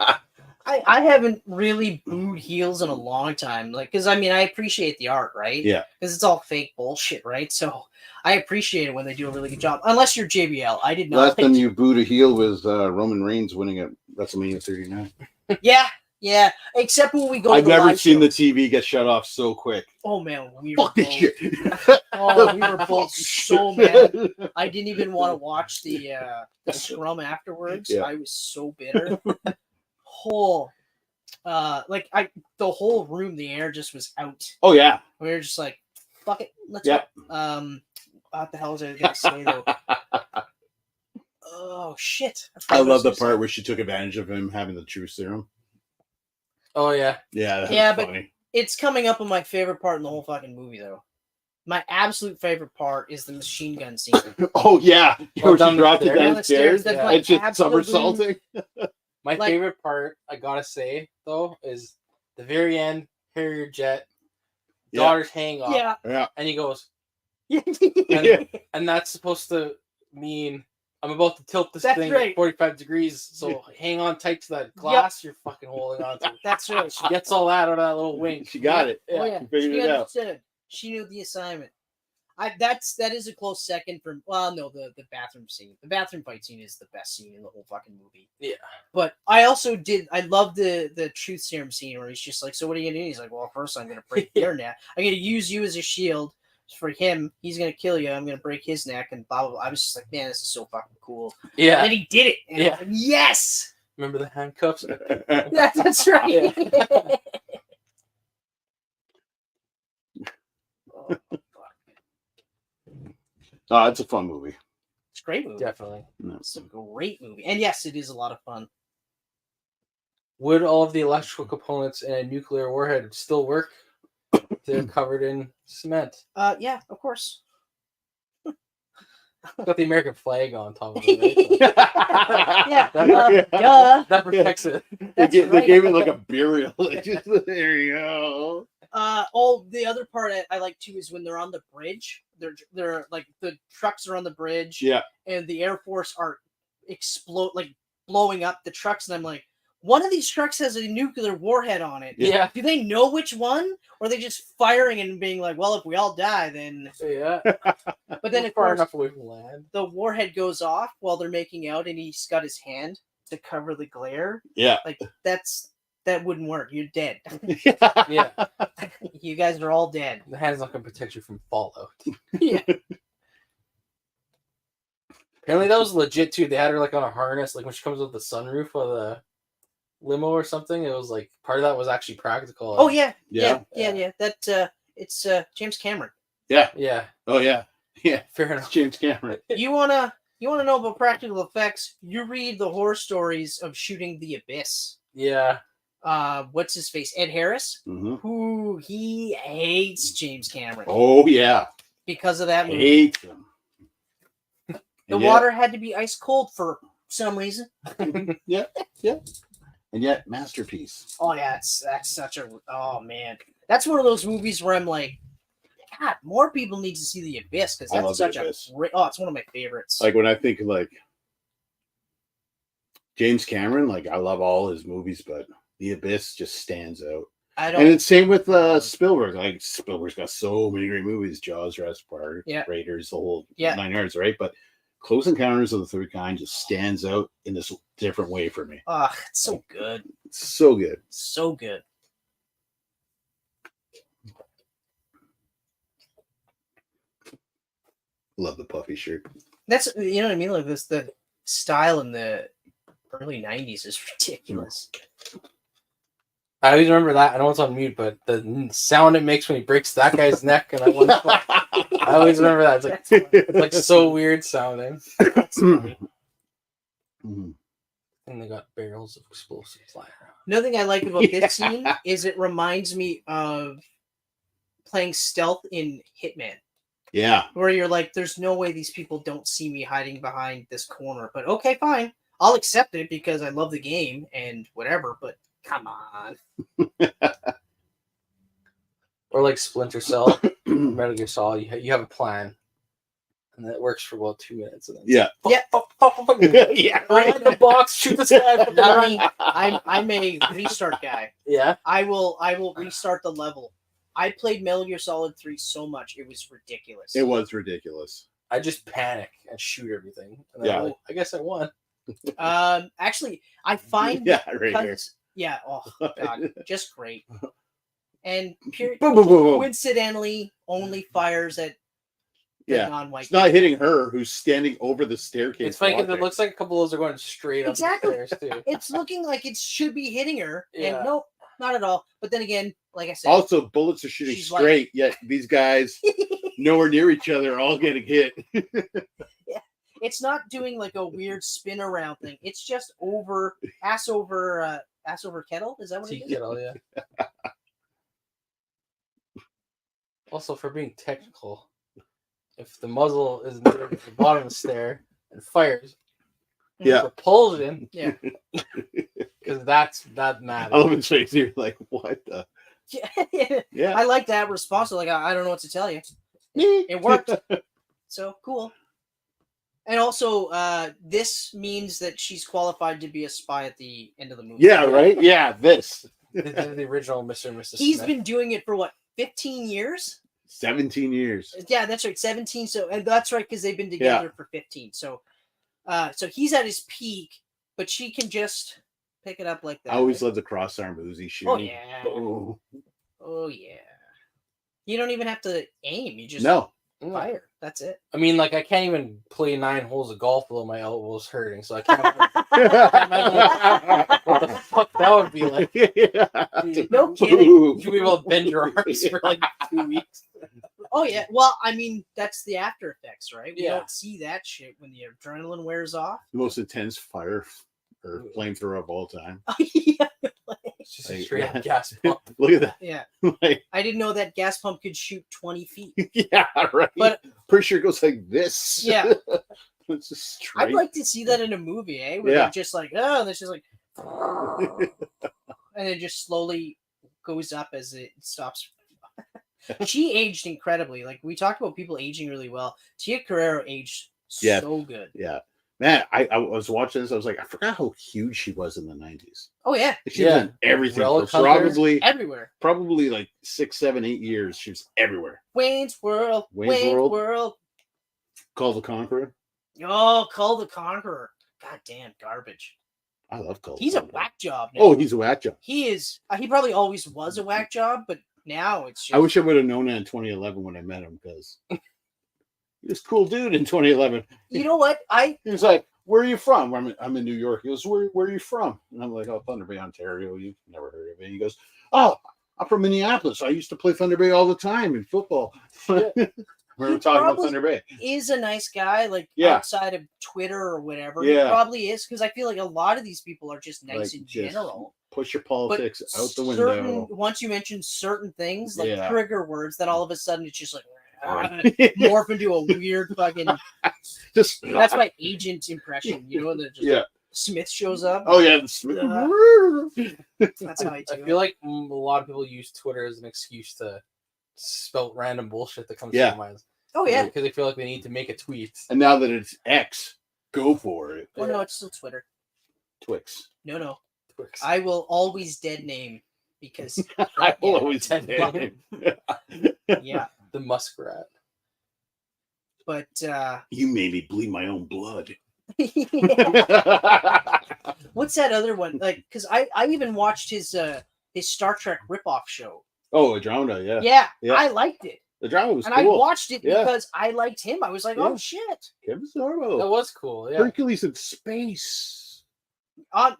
I haven't really booed heels in a long time. Like, because I mean, I appreciate the art, right? Yeah. Because it's all fake bullshit, right? So I appreciate it when they do a really good job. Unless you're JBL. I did not. Last time you booed a heel was Roman Reigns winning at WrestleMania 39. Yeah. Yeah, except when we go. I've to the never live seen shows. the TV get shut off so quick. Oh man, we were Fuck this both, shit. Oh, we were both so mad. I didn't even want to watch the scrum afterwards. Yeah. I was so bitter. The whole room, the air just was out. Oh yeah. We were just like, fuck it, let's Yep. go. What the hell was I gonna say though? Oh shit! I love the part where she took advantage of him having the truth serum. Oh yeah. Yeah, that's Yeah, but funny. it's coming up on my favorite part in the whole fucking movie, though. My absolute favorite part is the machine gun scene. Oh yeah, Oh, where she down the dropped it stairs? downstairs That's Yeah. my and just absolute- somersaulting. My Like- favorite part, I gotta say though, is the very end. Harrier jet, Yeah. daughter's hanging off, Yeah. Yeah. and he goes, Yeah. and that's supposed to mean I'm about to tilt this That's thing right. 45 degrees. So hang on tight to that glass you're fucking holding on to. That's right. She gets all that out of that little wing. She got it. Oh yeah, She figured she it out. understood. She knew the assignment. That is a close second for. Well, no, the bathroom scene. The bathroom fight scene is the best scene in the whole fucking movie. Yeah. But I also did. I love the truth serum scene where he's just like, "So what are you gonna do?" He's like, "Well, first I'm gonna break your neck. I'm gonna use you as a shield for him. He's gonna kill you. I'm gonna break his neck." And blah blah blah. I was just like, "Man, this is so fucking cool." Yeah. And then he did it. And I was like, yes. Remember the handcuffs? That's right. Oh, fuck. Oh, it's a fun movie. It's a great movie. Definitely. It's a great movie. And yes, it is a lot of fun. Would all of the electrical components in a nuclear warhead still work if they're covered in cement? Yeah, of course. It's got the American flag on top of it. Right? Yeah. Yeah. That protects it. They That's gave right. it like a burial. Like, just, there you go. The other part I like too is when they're on the bridge. They're like the trucks are on the bridge. Yeah. And the Air Force are blowing up the trucks, and I'm like, one of these trucks has a nuclear warhead on it. Yeah. Do they know which one, or are they just firing and being like, well, if we all die, then? Yeah. But then We're of far course enough away from land. the warhead goes off while they're making out, and he's got his hand to cover the glare. Yeah. Like that wouldn't work. You're dead. Yeah. You guys are all dead. The hand's not going to protect you from fallout. Yeah. Apparently that was legit too. They had her like on a harness, like when she comes with the sunroof of the limo or something. It was like part of that was actually practical. Oh yeah. Yeah. Yeah. That it's James Cameron. Yeah. Yeah. Oh yeah. Yeah. Fair It's enough. James Cameron. You wanna know about practical effects? You read the horror stories of shooting The Abyss. Yeah. What's his face? Ed Harris, Mm-hmm. who he hates James Cameron Oh yeah. because of that movie. Hate him. The And yet- water had to be ice cold for some reason. Yeah. And yet, masterpiece. Oh yeah, that's such a man. That's one of those movies where I'm like, God, more people need to see The Abyss because I love that's The such a Abyss. great. It's one of my favorites. Like when I think like James Cameron, like I love all his movies, but The Abyss just stands out. I don't. And it's same with Spielberg. Like Spielberg's got so many great movies: Jaws, Jurassic Park, Yeah. Raiders, the whole Yeah. 9 yards, right? But Close Encounters of the Third Kind just stands out in this different way for me. It's so good, It's so good. so good. Love the puffy shirt. That's you know what I mean. Like this, the style in the early '90s is ridiculous. I always remember that. I know it's on mute, but the sound it makes when he breaks that guy's neck and I always remember that. It's like so weird sounding. That's funny. Mhm. And they got barrels of explosives flying around. Another thing I like about this scene is it reminds me of playing stealth in Hitman, Yeah. where you're like, "There's no way these people don't see me hiding behind this corner." But okay, fine, I'll accept it because I love the game and whatever. But come on, Or like Splinter Cell, Metal Gear Solid, you have a plan. And that works for about 2 minutes. And then Yeah. Yeah. Yeah. Right in the box, shoot this guy. not me. I'm a restart guy. Yeah. I will restart the level. I played Metal Gear Solid 3 so much it was ridiculous. It was ridiculous. I just panic and shoot everything. And Yeah. then, I guess I won. Actually, I find Yeah, right here. Yeah. Oh God, just great. And Boom, boom, boom, boom. coincidentally, only fires at the Yeah. non-white. It's not hitting her, who's standing over the staircase. It's funny because it walking. looks like a couple of those are going straight up Exactly. the stairs too. It's looking like it should be hitting her, Yeah. and nope, not at all. But then again, like I said, Also, bullets are shooting She's straight, yet these guys nowhere near each other are all getting hit. it's not doing like a weird spin around thing. It's just ass over kettle. Is that what it Tea is? kettle, yeah. Also, for being technical, if the muzzle is near the bottom of the stair and fires, Yeah. propulsion, Yeah. because that matters. I love it, Tracy. You're like, what the? Yeah. Yeah. I like that response. Like I don't know what to tell you. It worked. So cool. And also, this means that she's qualified to be a spy at the end of the movie. Yeah, right? Yeah, this. This is the original Mr. and Mrs. He's Smith. been doing it for what, 15 years? 17 years. Yeah, that's right, 17. So, and that's right, because they've been together for 15. So, so he's at his peak, but she can just pick it up like that. I always right? love the crossarm Uzi shooting. Oh yeah. Oh. Oh yeah. You don't even have to aim. You just No. fire. That's it. I mean, like, I can't even play 9 holes of golf below my elbows hurting, so I can't imagine what the fuck that would be like. Yeah. No kidding. You'll be able to bend your arms for like 2 weeks. Oh yeah. Well, I mean, that's the after effects, right? We Yeah. don't see that shit when the adrenaline wears off. The most intense fire or flamethrower of all time. Oh yeah. It's just a Like, straight yeah. up gas pump. Look at that. Yeah. Like, I didn't know that gas pump could shoot 20 feet. yeah, right. But pretty sure it goes like this. yeah, It's just straight. I'd like to see that in a movie, eh? Where Yeah. they're just like, oh, and it's just like, and it just slowly goes up as it stops. She aged incredibly. Like we talked about people aging really well. Tia Carrere aged Yeah. so good. Yeah. Man, I was watching this. I was like, I forgot how huge she was in the 90s. Oh yeah, She Yeah. was in everything. Relic For Hunter. everywhere. probably like 6, 7, 8 years. She was everywhere. Wayne's World. Wayne's World. World. Call the Conqueror. Oh, Call the Conqueror. God damn, garbage. I love Call the He's a Conqueror. whack job now. Oh, he's a whack job. He is. He probably always was a whack job, but now it's just. I wish I would have known that in 2011 when I met him because he was a cool dude in 2011. You know what? He was like, "Where are you from?" I'm in New York. He goes, "Where are you from?" And I'm like, "Oh, Thunder Bay, Ontario. You've never heard of it." He goes, "Oh, I'm from Minneapolis. I used to play Thunder Bay all the time in football." We were He talking about probably Thunder Bay. is a nice guy, like Yeah. outside of Twitter or whatever. Yeah. He probably is, because I feel like a lot of these people are just nice Like, in just general. Push your But politics out the window. once you mention certain things, like Yeah. trigger words, then all of a sudden it's just like Right. morph into a weird fucking. Just That's my agent impression, you know. That just yeah. Smith shows up. Oh yeah. That's how I do I feel like a lot of people use Twitter as an excuse to spout random bullshit that comes to Yeah. their minds. Oh yeah. Because they feel like they need to make a tweet. And now that it's X, go for it. Oh no, it's still Twitter. Twix. No. Twix. I will always dead name because I will yeah, always say it. yeah. The muskrat. But You made me bleed my own blood. what's that other one? Like, because I even watched his Star Trek ripoff show. Oh, Andromeda, yeah. Yeah, I liked it, The drama was and cool. I watched it Yeah. because I liked him. I was like, Yeah. oh shit. Kevin Sorbo. That was cool. Yeah. Hercules in space.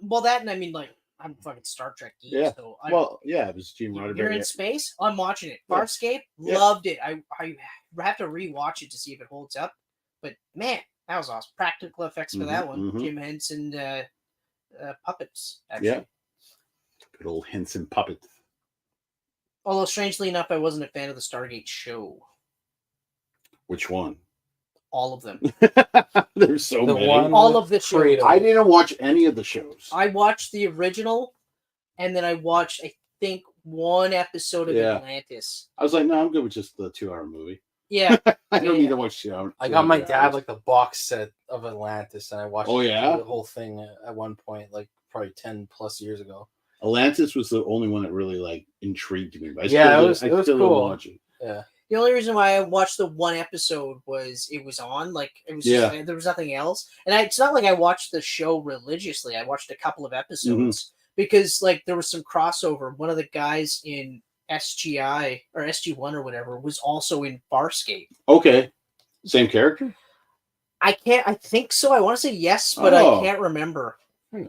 Well, that and I mean, like, I'm a fucking Star Trek geek. Yeah. So Well, yeah, it was Gene you're Roddenberry. in space. I'm watching it. Yeah. Farscape, Yeah. loved it. I have to rewatch it to see if it holds up. But man, that was awesome. Practical effects for that one. mhm. Jim Henson puppets. Actually. Yeah. Good old Henson puppet. Although strangely enough, I wasn't a fan of the Stargate show. Which one? All of them. There's so The many. one- All of the shows. Freedom. I didn't watch any of the shows. I watched the original, and then I watched, I think, one episode of Yeah. Atlantis. I was like, no, I'm good with just the 2-hour movie. Yeah. I don't Yeah. need to watch 2 hours. I got my dad like the box set of Atlantis, and I watched Oh, yeah? the whole thing at one point, like probably 10 plus years ago. Atlantis was the only one that really like intrigued me. But I Yeah, still it was still didn't cool. watch it. Yeah. The only reason why I watched the one episode was it was on. Like, it was just, there was nothing else. And it's not like I watched the show religiously. I watched a couple of episodes because like there was some crossover. One of the guys in SGI or SG1 or whatever was also in Farscape. Okay. Same character? I think so. I want to say yes, but I can't remember.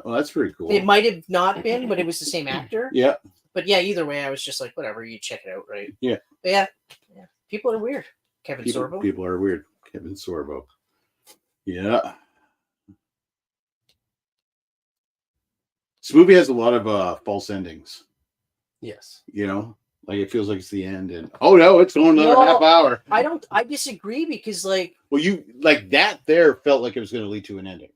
Oh, that's pretty cool. It might have not been, but it was the same actor. Yeah. But yeah, either way, I was just like, whatever, you check it out, right? Yeah. But yeah. People are weird. Kevin Sorbo. People are weird. Kevin Sorbo. Yeah. This movie has a lot of false endings. Yes. You know, like it feels like it's the end, and oh no, it's going another half hour. I disagree because like. Well, you like that there felt like it was going to lead to an ending.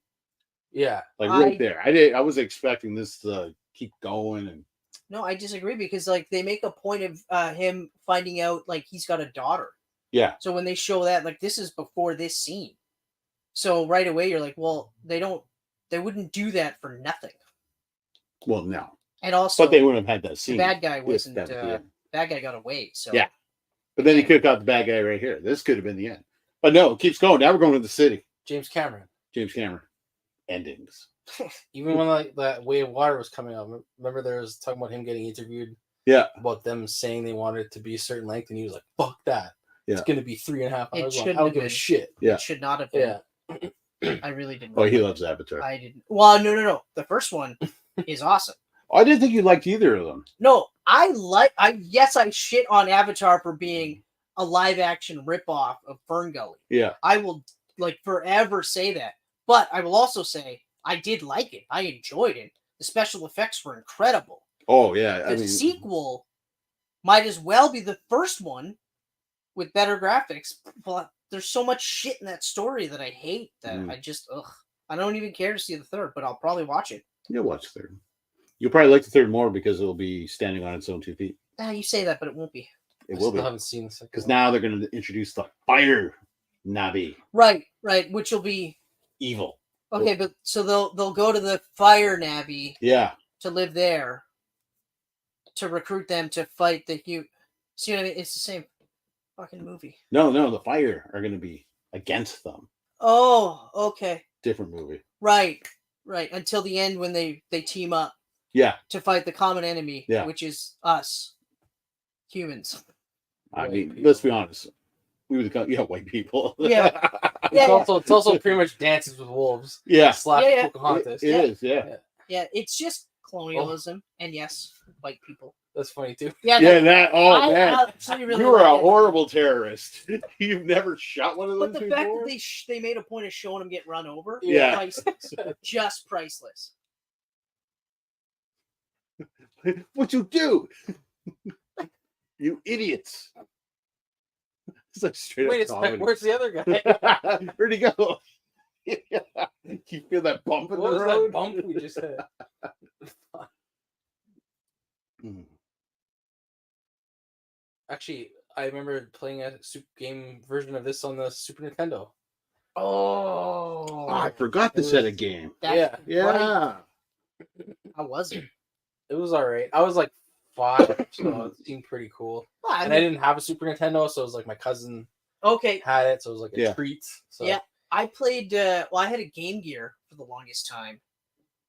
Yeah. Like right there. I was expecting this to keep going and. No, I disagree because like they make a point of him finding out like he's got a daughter. Yeah. So when they show that, like this is before this scene. So right away you're like, well, they wouldn't do that for nothing. Well, no. And also, but they wouldn't have had that scene. The bad guy wasn't. Bad guy got away. So yeah. But then he could have got the bad guy right here. This could have been the end. But no, it keeps going. Now we're going to the city. James Cameron. Endings. Even when like that Way of Water was coming out, remember there was talking about him getting interviewed. Yeah. About them saying they wanted it to be a certain length, and he was like, "Fuck that! Yeah. It's going to be 3.5 hours long. I I don't give a shit." Yeah. It should not have been. Yeah. I really didn't. Oh, he loves Avatar. I didn't. Well, no. The first one is awesome. I didn't think you liked either of them. No, I shit on Avatar for being a live action ripoff of Ferngully. Yeah. I will like forever say that. But I will also say I did like it. I enjoyed it. The special effects were incredible. Oh yeah. The sequel might as well be the first one with better graphics. But there's so much shit in that story that I hate that I don't even care to see the third, but I'll probably watch it. You'll watch the third. You'll probably like the third more because it'll be standing on its own 2 feet. You say that, but it won't be. It will be. I haven't seen this because now they're going to introduce the fire Navi. Right, which will be evil. Okay, but so they'll go to the fire Navi. Yeah. To live there. To recruit them to fight the human. See what I mean? It's the same fucking movie. No, the fire are going to be against them. Oh, okay. Different movie. Right. Until the end when they team up. Yeah. To fight the common enemy, yeah. Which is us, humans. I mean, let's be honest. We would white people. Yeah. It's also pretty much Dances with Wolves. Yeah. Pocahontas. It is, yeah. Yeah, it's just colonialism, and yes, white people. That's funny too. Yeah, man. Really you were a horrible terrorist. You've never shot one of those. But the fact that they made a point of showing them get run over, priceless. Just priceless. What'd you do? You idiots. It's like straight Wait a second, where's the other guy? Where'd he go? You feel that bump in the road? What was that bump we just had? Actually, I remember playing a game version of this on the Super Nintendo. Oh, I forgot this had a game. Yeah. Right. How was it? It was all right. I was like 5, so it seemed pretty cool. Well, I didn't have a Super Nintendo, so it was like my cousin had it, so it was like a treat. So. Yeah, I played, I had a Game Gear for the longest time,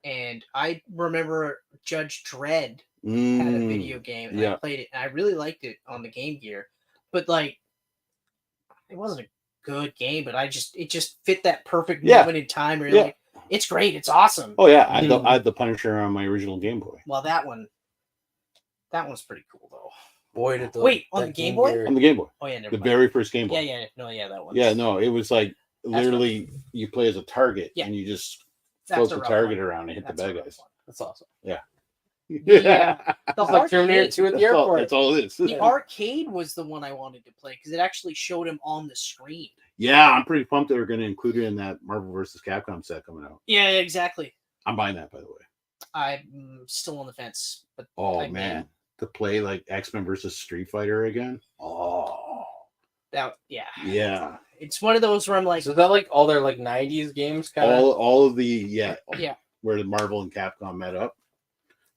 and I remember Judge Dredd had a video game, and I played it, and I really liked it on the Game Gear, but like, it wasn't a good game, but it just fit that perfect moment in time where you're like, it's great, it's awesome. Oh yeah, I had the Punisher on my original Game Boy. Well, that one's pretty cool though. Boy, did on the Game Boy? On the Game Boy. Oh yeah, the very first Game Boy. That one. Yeah, no, it was like literally you play as a target and you just float the target around and hit the bad guys. That's awesome. Yeah. The like Terminator 2 at the airport. That's all it is. The arcade was the one I wanted to play because it actually showed him on the screen. Yeah, I'm pretty pumped that they're going to include it in that Marvel vs. Capcom set coming out. Yeah, exactly. I'm buying that, by the way. I'm still on the fence. But man. To play like X-Men versus Street Fighter again? Yeah. It's one of those where I'm like... So is that like all their like 90s games? All of the... Where the Marvel and Capcom met up.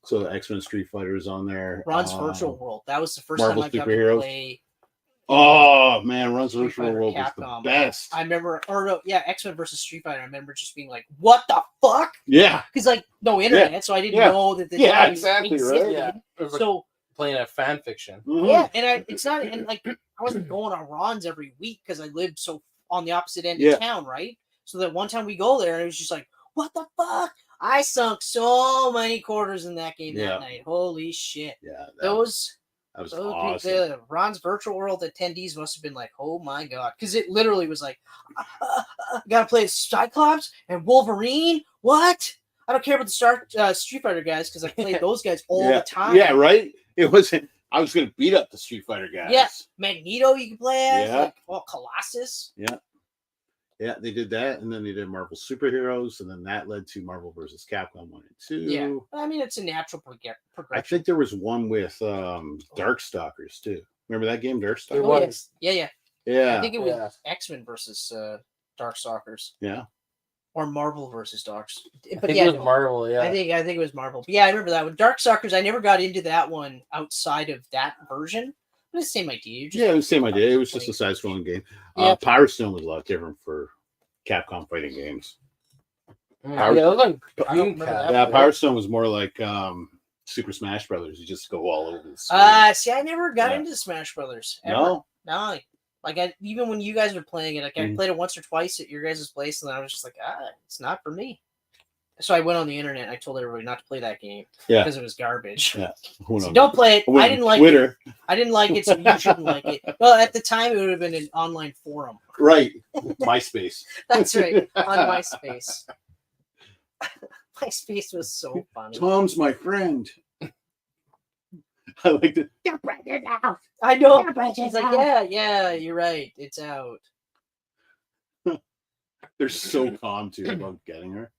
So X-Men Street Fighter is on there. Ron's Virtual World. That was the first time I got to play Oh man, Runs Street Virtual Fighter World was the Capcom. best. I remember, or no, yeah, X-Men versus Street Fighter. I remember just being like, "What the fuck?" Yeah, Because like no internet, so I didn't know that this Yeah, game exactly, right? existed. Yeah. It was like So playing a fan fiction. yeah, and it's not, and like I wasn't going on Ron's every week because I lived so on the opposite end of town, right? So that one time we go there, and it was just like, "What the fuck?" I sunk so many quarters in that game that night. Holy shit! Yeah, that was awesome. The Ron's Virtual World attendees must have been like, "Oh my god," because it literally was like, "Gotta play Cyclops and Wolverine." What? I don't care about the Street Fighter guys because I played those guys all the time. Yeah, right. It wasn't. I was gonna beat up the Street Fighter guys. Yeah, Magneto you can play as. Yeah. Like, Colossus. Yeah, they did that, and then they did Marvel Superheroes, and then that led to Marvel vs. Capcom 1 and 2. Yeah, I mean it's a natural progression. I think there was one with Darkstalkers too. Remember that game, Darkstalkers? There was. Yeah. Yeah. I think it was X-Men versus Darkstalkers. Yeah. Or Marvel versus Darks. I think it was Marvel, yeah. I think it was Marvel. But yeah, I remember that one. Darkstalkers, I never got into that one outside of that version. But it's the same idea. It was the same idea. It was just a side-scrolling game. Yeah. Power Stone was a lot different for Capcom fighting games. Power Stone was more like Super Smash Brothers. You just go all over the screen. See, I never got into Smash Brothers. Ever. No. Like even when you guys were playing it, like I played it once or twice at your guys' place, and I was just like, it's not for me. So I went on the internet and I told everybody not to play that game because it was garbage. Yeah. So don't play it. I didn't like Twitter. I didn't like it, so you shouldn't like it. Well, at the time, it would have been an online forum. Right. MySpace. That's right. On MySpace. MySpace was so funny. Tom's my friend. I like to. I know. She's like, yeah, you're right. It's out. They're so calm too about getting her.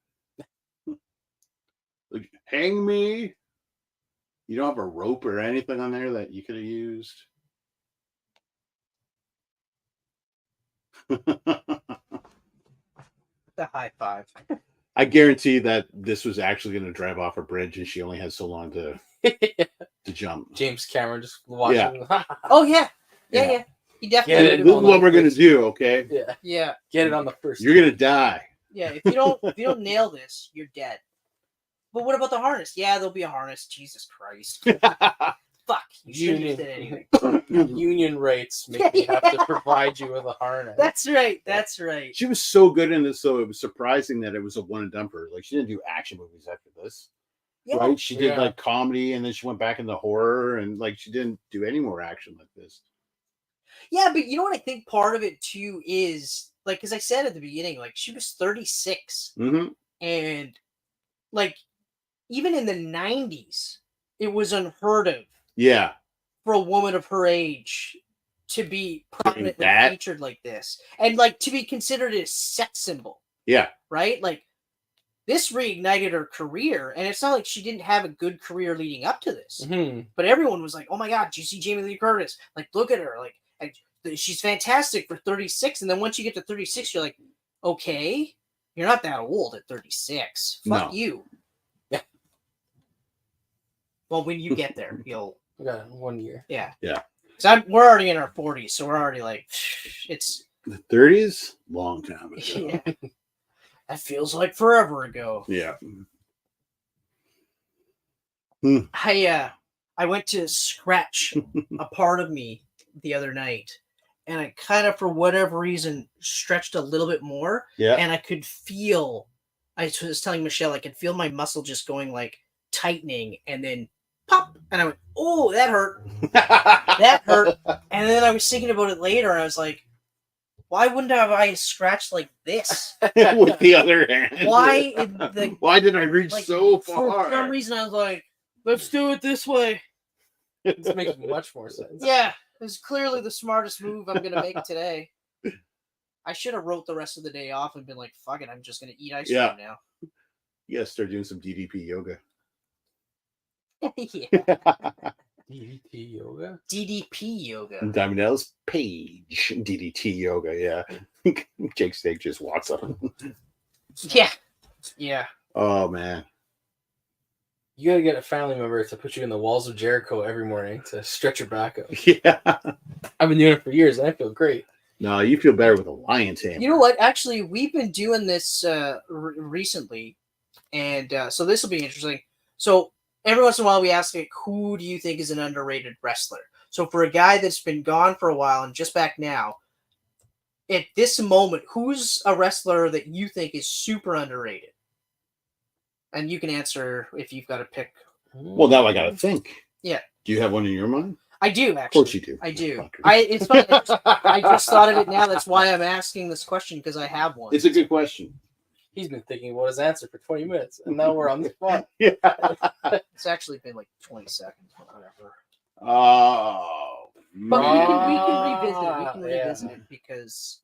Like, hang me. You don't have a rope or anything on there that you could have used. The high five. I guarantee that this was actually going to drive off a bridge, and she only had so long to jump. James Cameron just watching. Yeah. Oh yeah. He definitely. This is what we're going to do, okay? Yeah. Get it on the first. You're going to die. Yeah. If you don't nail this, you're dead. But what about the harness? Yeah, there'll be a harness. Jesus Christ. Fuck. You shouldn't have said anything. Union rates make me have to provide you with a harness. That's right. That's right. She was so good in this, though. It was surprising that it was a one and done for her. Like, she didn't do action movies after this. Yeah. Right? She did like comedy, and then she went back into horror, and like she didn't do any more action like this. Yeah, but you know what I think part of it too is like, because I said at the beginning, like she was 36, and like even in the 90s, it was unheard of. Yeah, for a woman of her age to be prominently featured like this, and like to be considered a sex symbol. Yeah, right. Like this reignited her career, and it's not like she didn't have a good career leading up to this. But everyone was like, "Oh my God, do you see Jamie Lee Curtis? Like, look at her! Like, she's fantastic for 36." And then once you get to 36, you're like, "Okay, you're not that old at 36. Fuck you." Yeah. Well, when you get there, you'll. We got 1 year. Yeah. Yeah. So we're already in our 40s, so we're already like, it's the 30s, long time ago. Yeah. That feels like forever ago. Yeah. I went to scratch a part of me the other night, and I kind of, for whatever reason, stretched a little bit more. Yeah. And I could feel, I was telling Michelle, I could feel my muscle just going like tightening, and then pop, and I went, "Oh, that hurt." That hurt. And then I was thinking about it later, and I was like, why wouldn't I scratch like this with the other hand? Why did I reach so far? For some reason, I was like, "Let's do it this way." This makes much more sense. Yeah, it's clearly the smartest move I'm gonna make today. I should have wrote the rest of the day off and been like, "Fuck it, I'm just gonna eat ice cream now." You gotta start doing some DDP yoga. Yeah. DDT yoga? DDP yoga. Diamond Dallas Page. DDT yoga, yeah. Jake Snake just walks up. Yeah. Yeah. Oh, man. You gotta get a family member to put you in the walls of Jericho every morning to stretch your back out. Yeah. I've been doing it for years and I feel great. No, you feel better with a lion's hammer. You know what? Actually, we've been doing this recently, and so this will be interesting. So every once in a while, we ask, like, who do you think is an underrated wrestler? So for a guy that's been gone for a while and just back now, at this moment, who's a wrestler that you think is super underrated? And you can answer if you've got to pick. Well, now I got to think. Yeah. Do you have one in your mind? I do, actually. Of course you do. I do. Fucker. It's funny. I just thought of it now. That's why I'm asking this question, because I have one. It's a good question. He's been thinking about his answer for 20 minutes, and now we're on the spot. Yeah. It's actually been like 20 seconds, whatever. Oh. But we can man. revisit it. We can Yeah. revisit it, because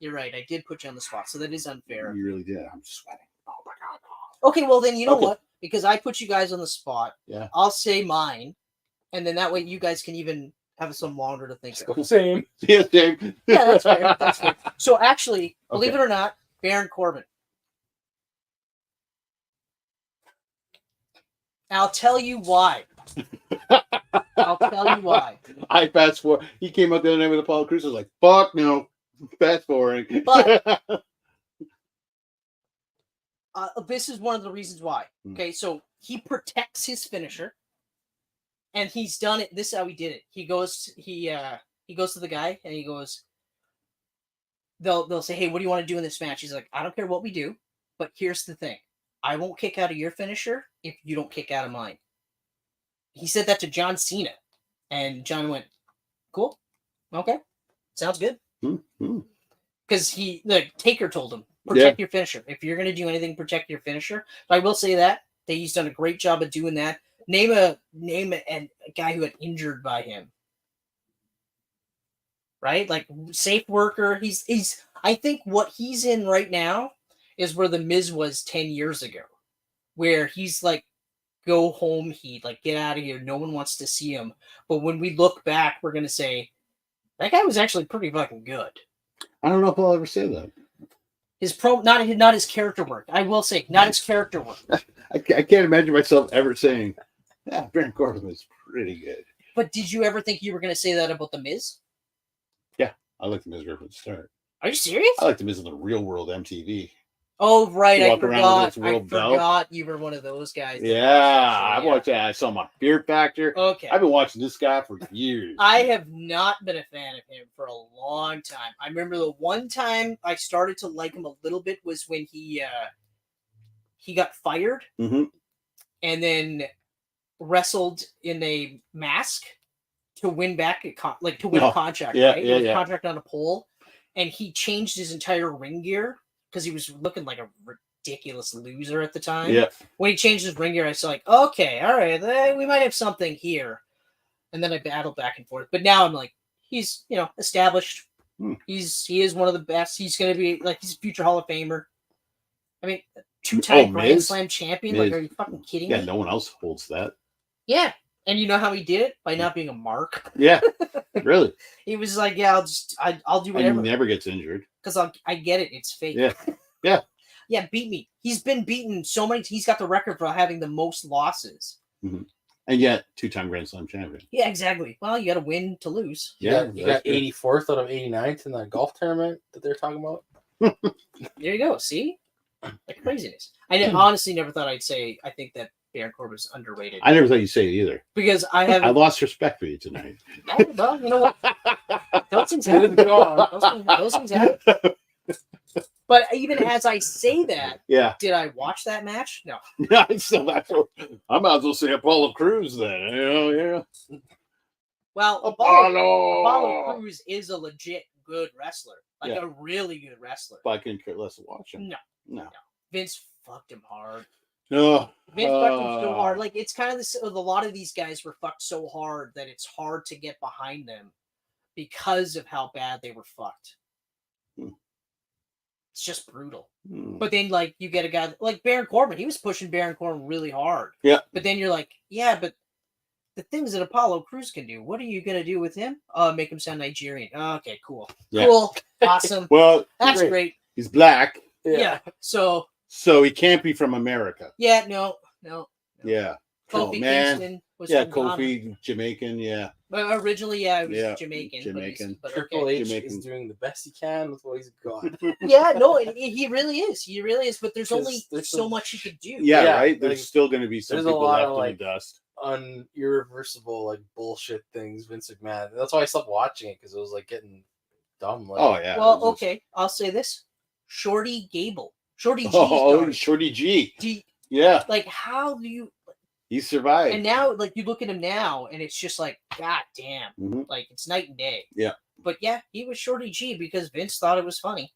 you're right. I did put you on the spot, so that is unfair. You really did. I'm sweating. Oh my god. Okay, well then, you know Okay. what? Because I put you guys on the spot, Yeah. I'll say mine, and then that way you guys can even have some longer to think of. Same. Yeah, Dave. Yeah, that's fair. That's fair. So actually, believe Okay. it or not, Baron Corbin. I'll tell you why. I'll tell you why. I fast forward. He came up the other night with Apollo Crews. I was like, fuck no. Fast forwarding. But- This is one of the reasons why. Okay, so he protects his finisher, and he's done it. This is how he did it. He goes to the guy, and he goes. They'll say, "Hey, what do you want to do in this match?" He's like, "I don't care what we do, but here's the thing: I won't kick out of your finisher if you don't kick out of mine." He said that to John Cena, and John went, "Cool, okay, sounds good." Because Taker told him, protect your finisher. If you're going to do anything, protect your finisher. But I will say that he's done a great job of doing that. Name a guy who got injured by him. Right? Like, safe worker. He's I think what he's in right now is where the Miz was 10 years ago. Where he's like, go home heat, like, get out of here. No one wants to see him. But when we look back, we're going to say, that guy was actually pretty fucking good. I don't know if I'll ever say that. His not his character work. I will say, not his character work. I can't imagine myself ever saying, yeah, Baron Corbin was pretty good. But did you ever think you were going to say that about The Miz? Yeah, I like the Miz right from the start. Are you serious? I like the Miz on the Real World MTV. Oh, right. I Walk around with his forgot. I world belt. forgot you were one of those guys. Yeah, I watched that. I saw my Fear Factor. Okay. I've been watching this guy for years. I have not been a fan of him for a long time. I remember the one time I started to like him a little bit was when he got fired Mm-hmm. and then wrestled in a mask to win back a contract. Yeah, right? yeah, It was yeah. a contract on a pole, and he changed his entire ring gear because he was looking like a ridiculous loser at the time. Yeah. When he changed his ring gear, I was like, okay, all right, we might have something here. And then I battled back and forth. But now I'm like, he's established. He is one of the best. He's going to be like, he's a future Hall of Famer. I mean, 2-time Grand Miz? Slam champion. Miz. Like, are you fucking kidding Yeah, me? no one else holds that. Yeah. And you know how he did it? By not being a mark. Yeah, really. He was like, yeah, I'll do And whatever. he never gets injured. Because I get it. It's fake. Yeah. Yeah. Yeah, beat me. He's been beaten so many. He's got the record for having the most losses. Mm-hmm. And yet, 2-time Grand Slam champion. Yeah, exactly. Well, you got to win to lose. Yeah, You got 84th out of 89th in that golf tournament that they're talking about. There you go. See? Like craziness. I honestly never thought I'd say I think that Baron Corbin is underrated. I never thought you'd say it either. Because I have. I lost respect for you tonight. Oh, well, you know what? Those things happen. Those things happen. But even as I say that, Yeah. did I watch that match? No. Yeah, I might as well say Apollo Crews then. Yeah. Well, Apollo Crews is a legit good wrestler. Like a really good wrestler. But I couldn't care less to watch him. No. Vince fucked him hard. No. Vince fucked him so hard. Like, it's kind of this. A lot of these guys were fucked so hard that it's hard to get behind them because of how bad they were fucked. It's just brutal. But then, like, you get a guy like Baron Corbin. He was pushing Baron Corbin really hard. Yeah. But then you're like, yeah, but the things that Apollo Crews can do, what are you going to do with him? Make him sound Nigerian. Okay, cool. Yeah. Cool. Awesome. Well, that's great. He's black. Yeah. So he can't be from America. Yeah, no. Yeah. Oh, Kofi man. Kingston was Yeah, from Ghana. Kofi, Jamaican. Yeah. Well, originally, yeah, it was Yeah, Jamaican. Jamaican. But Triple okay. H Jamaican. is doing the best he can with what he's got. Yeah, no, he really is. He really is. But there's 'Cause only there's so some- much he could do. Yeah, Yeah, right. like, There's still going to be some there's a people lot left of, in like, the dust. Irreversible like bullshit things Vince McMahon. That's why I stopped watching it because it was like getting dumb. Like, Oh yeah. Well, it was just- okay, I'll say this: Shorty Gable, Shorty G's Oh, daughter. Shorty G. Do Yeah, like how do you? he survived. And now, like you look at him now, and it's just like, God damn, Mhm. like it's night and day. Yeah. But yeah, he was Shorty G because Vince thought it was funny.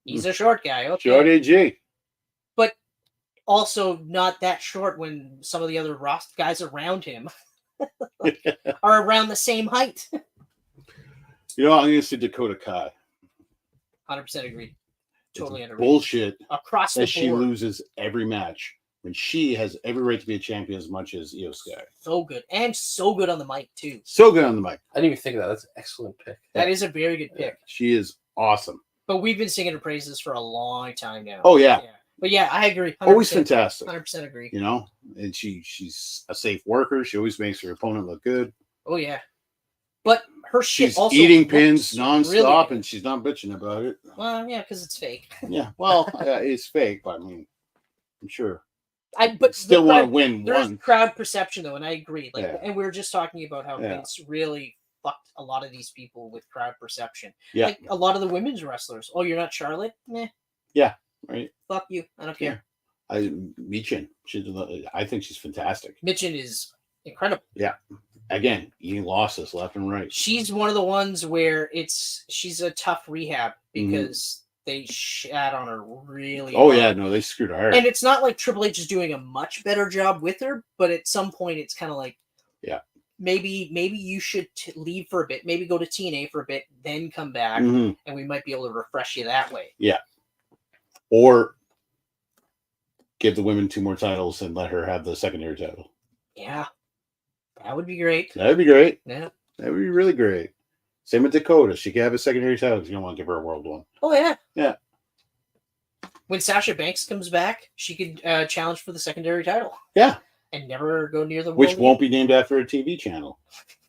He's a short guy, okay. Shorty G. Also, not that short when some of the other guys around him are around the same height. You know, I'm going to say Dakota Kai. 100% agree. It's Totally underrated. bullshit Across the that she board. loses every match when she has every right to be a champion as much as Io Sky. So good. And so good on the mic, too. So good on the mic. I didn't even think of that. That's an excellent pick. That is a very good pick. She is awesome. But we've been singing her praises for a long time now. Oh yeah, But yeah, I agree. 100%, always fantastic. 100% agree. You know, and she's a safe worker. She always makes her opponent look good. Oh yeah. But her shit She's also eating looks pins nonstop, really good. and she's not bitching about it. Well, yeah, because it's fake. Yeah, well, it's fake, but I mean, I'm sure. But Still the want to crowd- win There's one. crowd perception though, and I agree. Like, Yeah. and we were just talking about how Yeah. Vince really fucked a lot of these people with crowd perception. Yeah. Like a lot of the women's wrestlers. Oh, you're not Charlotte? Meh. Right? Fuck you. I don't care. Michin. I think she's fantastic. Mitchin is incredible. Again, eating losses left and right. She's one of the ones where she's a tough rehab because they shat on her really Oh hard. yeah, no, they screwed her. And it's not like Triple H is doing a much better job with her, but at some point it's kind of like, Yeah. maybe you should leave for a bit, maybe go to TNA for a bit, then come back, Mhm. and we might be able to refresh you that way. Or give the women 2 more titles and let her have the secondary title. Yeah, that would be great. That'd be great. Yeah. That'd be really great. Same with Dakota. She could have a secondary title because you don't want to give her a world one. Oh yeah. Yeah. When Sasha Banks comes back, she could challenge for the secondary title. Yeah. And never go near the Which world won't be named after a TV channel.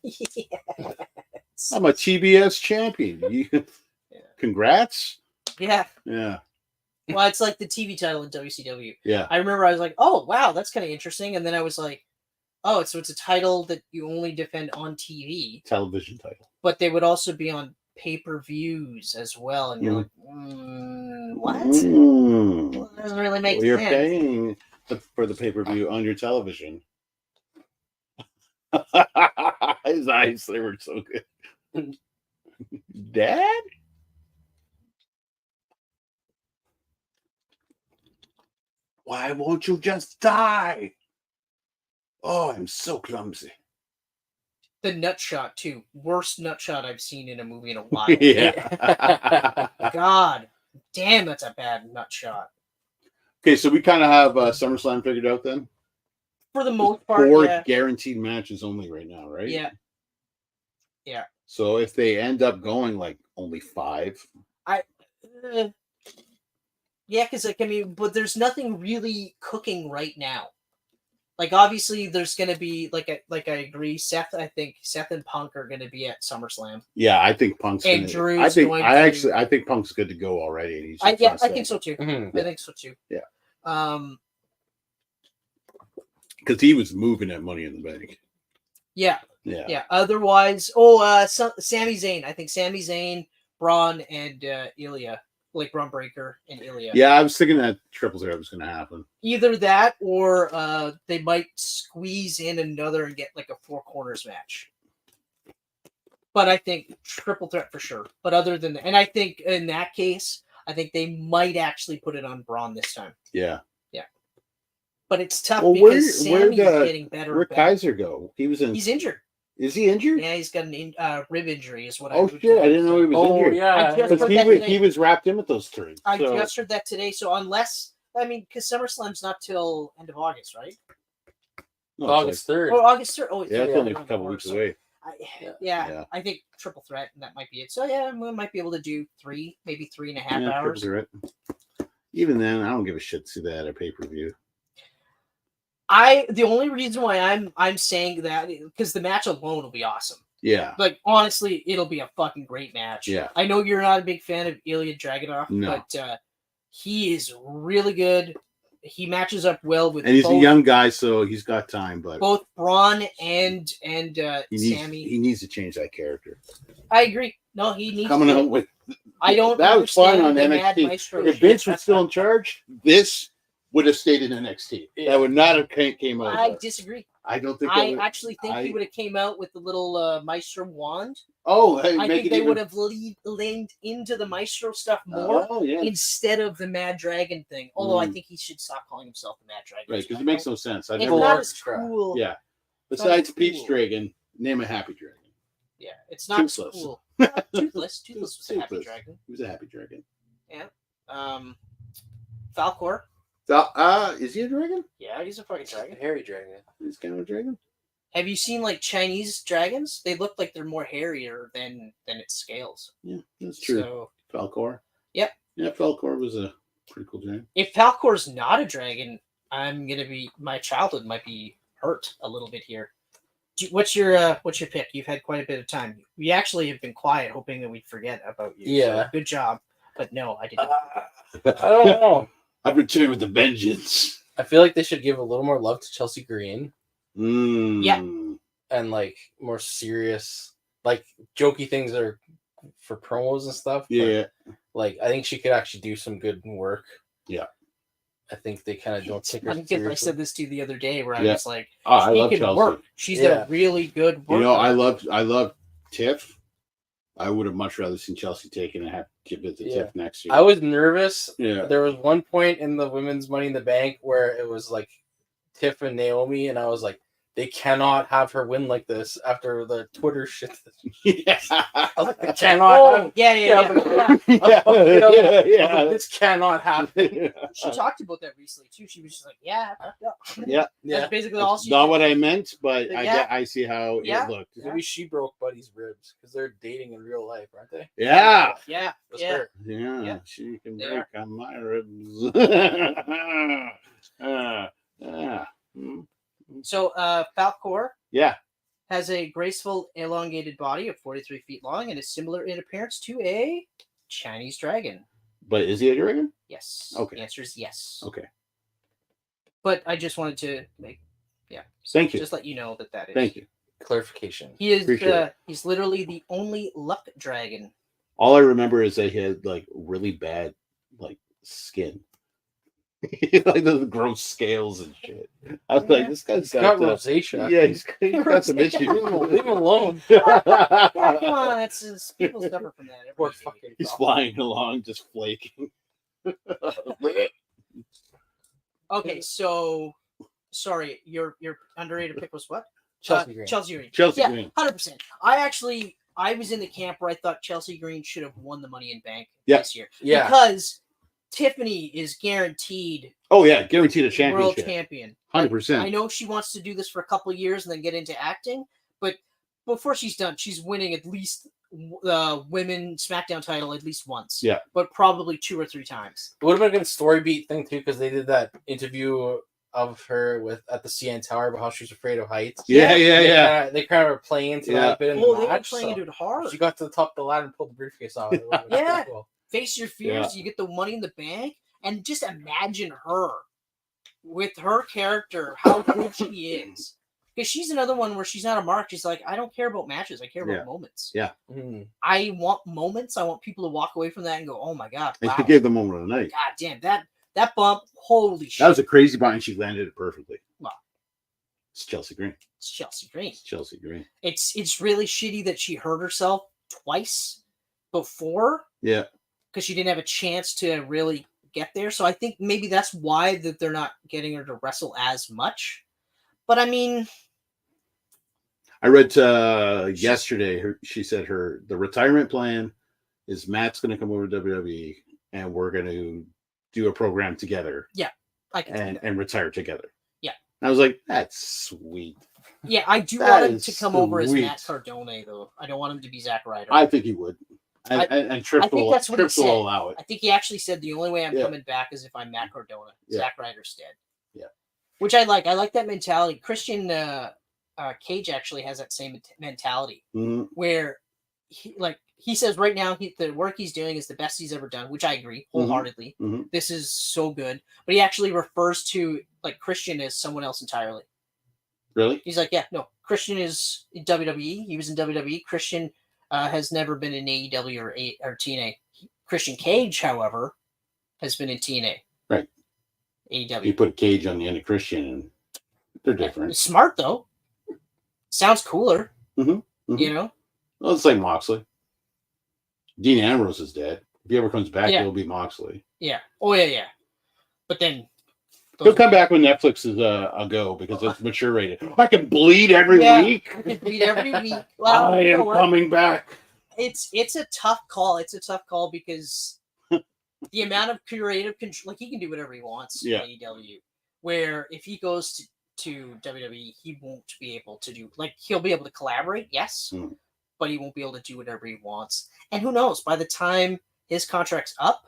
Yes. I'm a TBS champion. Congrats. Yeah. Yeah. Well, it's like the TV title in WCW. Yeah. I remember I was like, oh, wow, that's kind of interesting. And then I was like, oh, so it's a title that you only defend on TV, Television title. but they would also be on pay-per-views as well. And you're like, what? Mm. Well, that doesn't really make Well, you're sense. paying for the pay-per-view on your television. His eyes, they were so good. Dad? Why won't you just die? Oh, I'm so clumsy. The nut shot, too. Worst nut shot I've seen in a movie in a while. Yeah. God damn, that's a bad nut shot. Okay, so we kind of have SummerSlam figured out then? For the most part, 4 yeah. guaranteed matches only right now, right? Yeah. Yeah. So if they end up going like only 5, Yeah, because like, I mean, but there's nothing really cooking right now. Like obviously, there's gonna be like I agree. I think Seth and Punk are gonna be at SummerSlam. yeah, I think Punk's. And Gonna, Drew's I think going I to- I think Punk's good to go already. And he's I just think so too. Mhm. I think so too. Yeah. Because he was moving at Money in the Bank. Yeah. Yeah. Yeah. Otherwise, Sami Zayn. I think Sami Zayn, Braun, and Ilya, like Braun Breaker and Ilya. Yeah, I was thinking that triple threat was going to happen. Either that, or they might squeeze in another and get like a 4 corners match. But I think triple threat for sure. But other than that, and I think in that case, I think they might actually put it on Braun this time. Yeah. But it's tough Well, because where'd Sammy's getting better. Where'd and better. Kaiser go? He was in. He's injured. Is he injured? Yeah, he's got an rib injury. Is what I Oh heard shit! I today. didn't know he was Oh injured. yeah, I just Because heard that today. he was wrapped in with those 3. I So, just heard that today. So unless because SummerSlam's not till end of August, right? no, it's August 3rd. Or August 3rd. Oh, like, yeah, it's only a around the couple corner, weeks so away. Yeah, Yeah. I think triple threat, and that might be it. So yeah, we might be able to do 3, maybe 3.5 Yeah, hours. triple threat. Even then, I don't give a shit to see that at a pay-per-view. The only reason why I'm saying that because the match alone will be awesome. Yeah. Like honestly, it'll be a fucking great match. Yeah. I know you're not a big fan of Ilya Dragunov, No. but he is really good. He matches up well with And he's both, a young guy, so he's got time. But both Braun and he Sammy. needs to change that character. I agree. No, he needs Coming to. out with I don't. that was fun on understand the Mad NXT. Maestro If shit. Vince was still in charge, this would have stayed in NXT. Yeah. That would not have came out. I disagree. I don't think. I actually think he would have came out with the little Maestro wand. Oh, hey, I make think it they even... would have leaned into the Maestro stuff more Oh, yeah. instead of the Mad Dragon thing. Although I think he should stop calling himself the Mad Dragon. Right, because it makes no sense. I've It's never. not as cool. Yeah. It's Besides not Peach cool. Dragon, name a happy dragon. Yeah, it's not as Toothless. cool. Toothless. Toothless was a happy Toothless. dragon. He was a happy dragon. Falcor. Is he a dragon? Yeah, he's a fucking dragon. Hairy dragon. He's kind of a dragon. Have you seen like Chinese dragons? They look like they're more hairier than its scales. Yeah, that's true. So Falcor. Yep. Yeah, Falcor was a pretty cool dragon. if Falcor's not a dragon, my childhood might be hurt a little bit here. What's your pick? You've had quite a bit of time. We actually have been quiet, hoping that we'd forget about you. Yeah. So good job. But no, I didn't. I don't know. I've returned with a vengeance. I feel like they should give a little more love to Chelsea Green Yeah. and like more serious, like jokey things that are for promos and stuff. Yeah. But, like I think she could actually do some good work. Yeah. I think they kind of don't take her I think seriously. I said this to you the other day where I Yeah. was like, I she love can Chelsea. work. She's Yeah. a really good worker. You know, I love Tiff. I would have much rather seen Chelsea taken and have give it to Yeah. Tiff next year. I was nervous. Yeah. There was one point in the women's Money in the Bank where it was like Tiff and Naomi, and I was like, they cannot have her win like this after the Twitter shit. Yeah. I was like, they cannot. Have... yeah. Yeah. This cannot happen. She talked about that recently too. She was just like, "Yeah, I fucked up." Yeah. That's basically all It's she. not said. what I meant, but Yeah. I see how Yeah. it looked. Maybe she broke Buddy's ribs because they're dating in real life, aren't they? Yeah. Yeah, That's yeah. her. Yeah. Yeah. She can They break on my ribs. So, Falcor Yeah. has a graceful, elongated body of 43 feet long and is similar in appearance to a Chinese dragon. But is he a dragon? Yes. Okay. The answer is yes. Okay. But I just wanted to Thank you. just let you know that is. Thank you. Clarification. He is. Appreciate it. He's literally the only luck dragon. All I remember is that he had like really bad like skin. Like the gross scales and shit. I was like, this guy's He's got got rosacea. yeah, he's got some issues. Leave him alone. Yeah, come on, it's people suffer from that. Poor Everybody- fucking He's dog. flying along, just flaking. Okay, so sorry, your underrated pick was what? Chelsea Green. Chelsea Green. Chelsea Yeah, Green. 100%. I was in the camp where I thought Chelsea Green should have won the Money in Bank Yeah. this year. Yeah. Because Tiffany is guaranteed Oh yeah, guaranteed a world championship. champion. 100%. I know she wants to do this for a couple of years and then get into acting, but before she's done, she's winning at least women SmackDown title at least once. Yeah. But probably 2 or 3 times. It would have been a good story beat thing too, because they did that interview of her at the CN Tower about how she was afraid of heights. Yeah. They kind of were playing into Yeah. that bit in Oh, the they were match. playing So it hard. she got to the top of the ladder and pulled the briefcase off. It would've been Yeah. pretty cool. Face your fears, you get the Money in the Bank, and just imagine her with her character, how good she is. Because she's another one where she's not a mark. She's like, I don't care about matches. I care about Yeah. moments. Yeah. Mhm. I want moments. I want people to walk away from that and go, oh my God. And Wow. she gave the moment of the night. God damn, that bump, holy shit. That was a crazy buy, and she landed it perfectly. Wow. It's Chelsea Green. It's Chelsea Green. It's Chelsea Green. It's really shitty that she hurt herself twice before Yeah. because she didn't have a chance to really get there. So I think maybe that's why that they're not getting her to wrestle as much. But I mean, I read yesterday. She said the retirement plan is Matt's going to come over to WWE, and we're going to do a program together I can see that. and retire together. Yeah. And I was like, that's sweet. Yeah, I do That want him is to come over as sweet. Matt Cardone, though. I don't want him to be Zack Ryder. I think he would. And Triple, I think that's what he Triple said. will allow it. I think he actually said the only way I'm Yeah. coming back is if I'm Matt Cardona. Yeah. Zack Ryder's dead. Yeah. which I like. I like that mentality. Christian Cage actually has that same mentality where he says right now the work he's doing is the best he's ever done, which I agree wholeheartedly. This is so good, but he actually refers to like Christian as someone else entirely. Really? He's like, yeah, no, Christian is in WWE. He was in WWE. Christian has never been in AEW or TNA. Christian Cage, however, has been in TNA. Right. AEW. You put a cage on the end of Christian, and they're different. It's smart though. Sounds cooler. You know. Well, it's like Moxley. Dean Ambrose is dead. If he ever comes back, Yeah. he'll be Moxley. Yeah. Oh yeah. But then he'll come back when Netflix is a go because it's mature rated. I can bleed every week. I can bleed every week. Well, I am coming back. It's a tough call. It's a tough call because the amount of creative control, like he can do whatever he wants in AEW. Where if he goes to WWE, he won't be able to do, like, he'll be able to collaborate, yes, but he won't be able to do whatever he wants. And who knows? By the time his contract's up,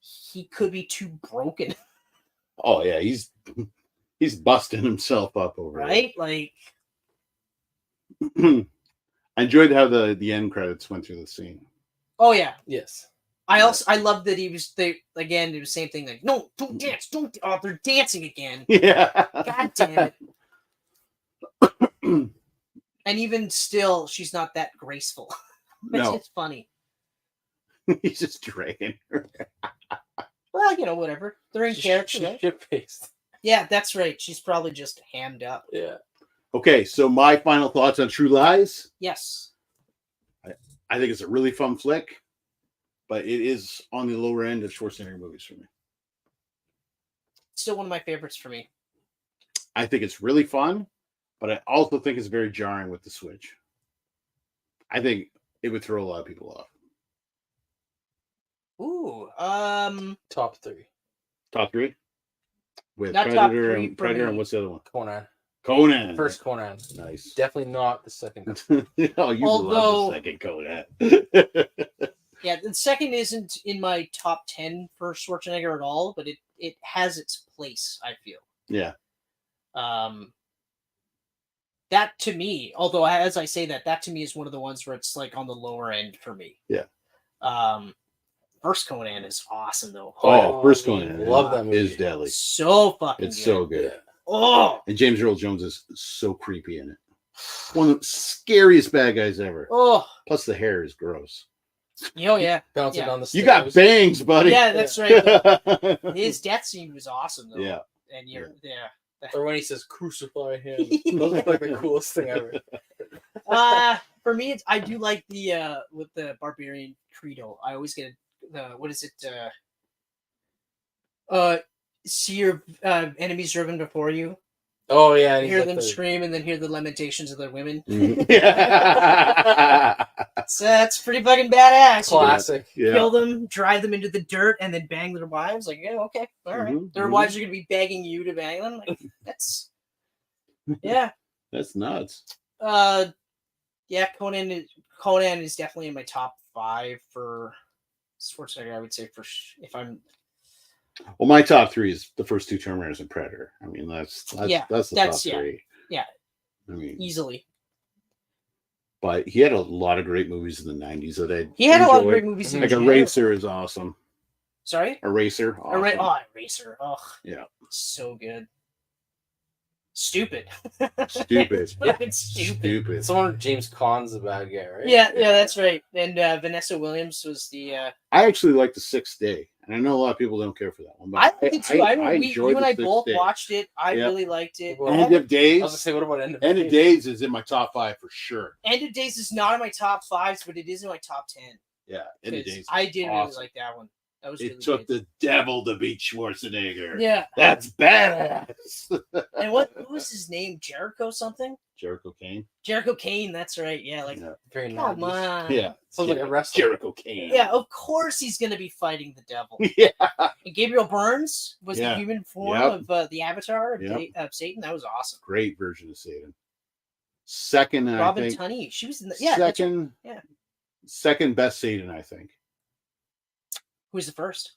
he could be too broken. Oh yeah, he's busting himself up over right. Like, I enjoyed how the end credits went through the scene. Oh yeah, yes. I love that he was it was the same thing. Like, no, don't dance, don't. Oh, they're dancing again. Yeah. God damn it. And even still, she's not that graceful. No. It's funny. He's just dragging her. Well, you know, whatever. They're in character. Right? Shit-faced. Yeah, that's right. She's probably just hammed up. Yeah. Okay, so my final thoughts on True Lies. Yes. I think it's a really fun flick, but it is on the lower end of Schwarzenegger movies for me. Still one of my favorites for me. I think it's really fun, but I also think it's very jarring with the switch. I think it would throw a lot of people off. Ooh, top three. Top three? With Not Predator top three and Predator and what's the other one? Conan. First Conan. Nice. Definitely not the second. Oh, you love the second Conan. Yeah, the second isn't in my top 10 for Schwarzenegger at all, but it has its place, I feel. Yeah. That to me, although as I say that to me is one of the ones where it's like on the lower end for me. Yeah. First Conan is awesome though. Oh, First Conan. Love that movie. Is deadly. So fucking It's good. so good. Yeah. Oh. And James Earl Jones is so creepy in it. One of the scariest bad guys ever. Oh. Plus the hair is gross. Oh yeah. Bouncing on the stairs. You got bangs, buddy. Yeah, that's right. His death scene was awesome though. Yeah. And Or when he says crucify him. Those are like the coolest thing ever. For me, I do like the with the Barbarian Credo. I always get what is it? See your enemies driven before you. Oh yeah, and hear them scream, and then hear the lamentations of their women. Yeah. That's pretty fucking badass. Classic. Kill them, drive them into the dirt, and then bang their wives. Like, yeah, okay, all right. Their wives are gonna be begging you to bang them. Like, that's that's nuts. Yeah, Conan is definitely in my top 5 for Schwarzenegger. I would say if I'm. Well, my top 3 is the first 2 Terminators and Predator. I mean, that's the top 3. Yeah. I mean, easily. But he had a lot of great movies in the 90s that I He had a lot of great movies. Like Eraser is awesome. Sorry? Eraser. Awesome. Eraser. Oh, yeah. So good. Stupid. Stupid. Stupid. Someone James Caan's the bad guy, right? Yeah, that's right. And Vanessa Williams was the. I actually like The Sixth Day, and I know a lot of people don't care for that one. But I liked it too. You and I Sixth both Day. watched it. I really liked it. End of Days. I was gonna say, what about End of Days? End of Days is in my top 5 for sure. End of Days is not in my top 5s, but it is in my top 10. Yeah, End of Days. I did really like that one. That was really took good. the devil to beat Schwarzenegger. Yeah, that's badass. And what was his name? Jericho something? Jericho Kane. Jericho Kane. That's right. Yeah, like very come nice. on. Yeah, sounds like a wrestler. Jericho Kane. Yeah, of course he's gonna be fighting the devil. Yeah. And Gabriel Burns was the human form of the Avatar of Satan. That was awesome. Great version of Satan. Second, Robin I think. Tunney. She was in the second. Yeah. Second best Satan, I think. Who's the first?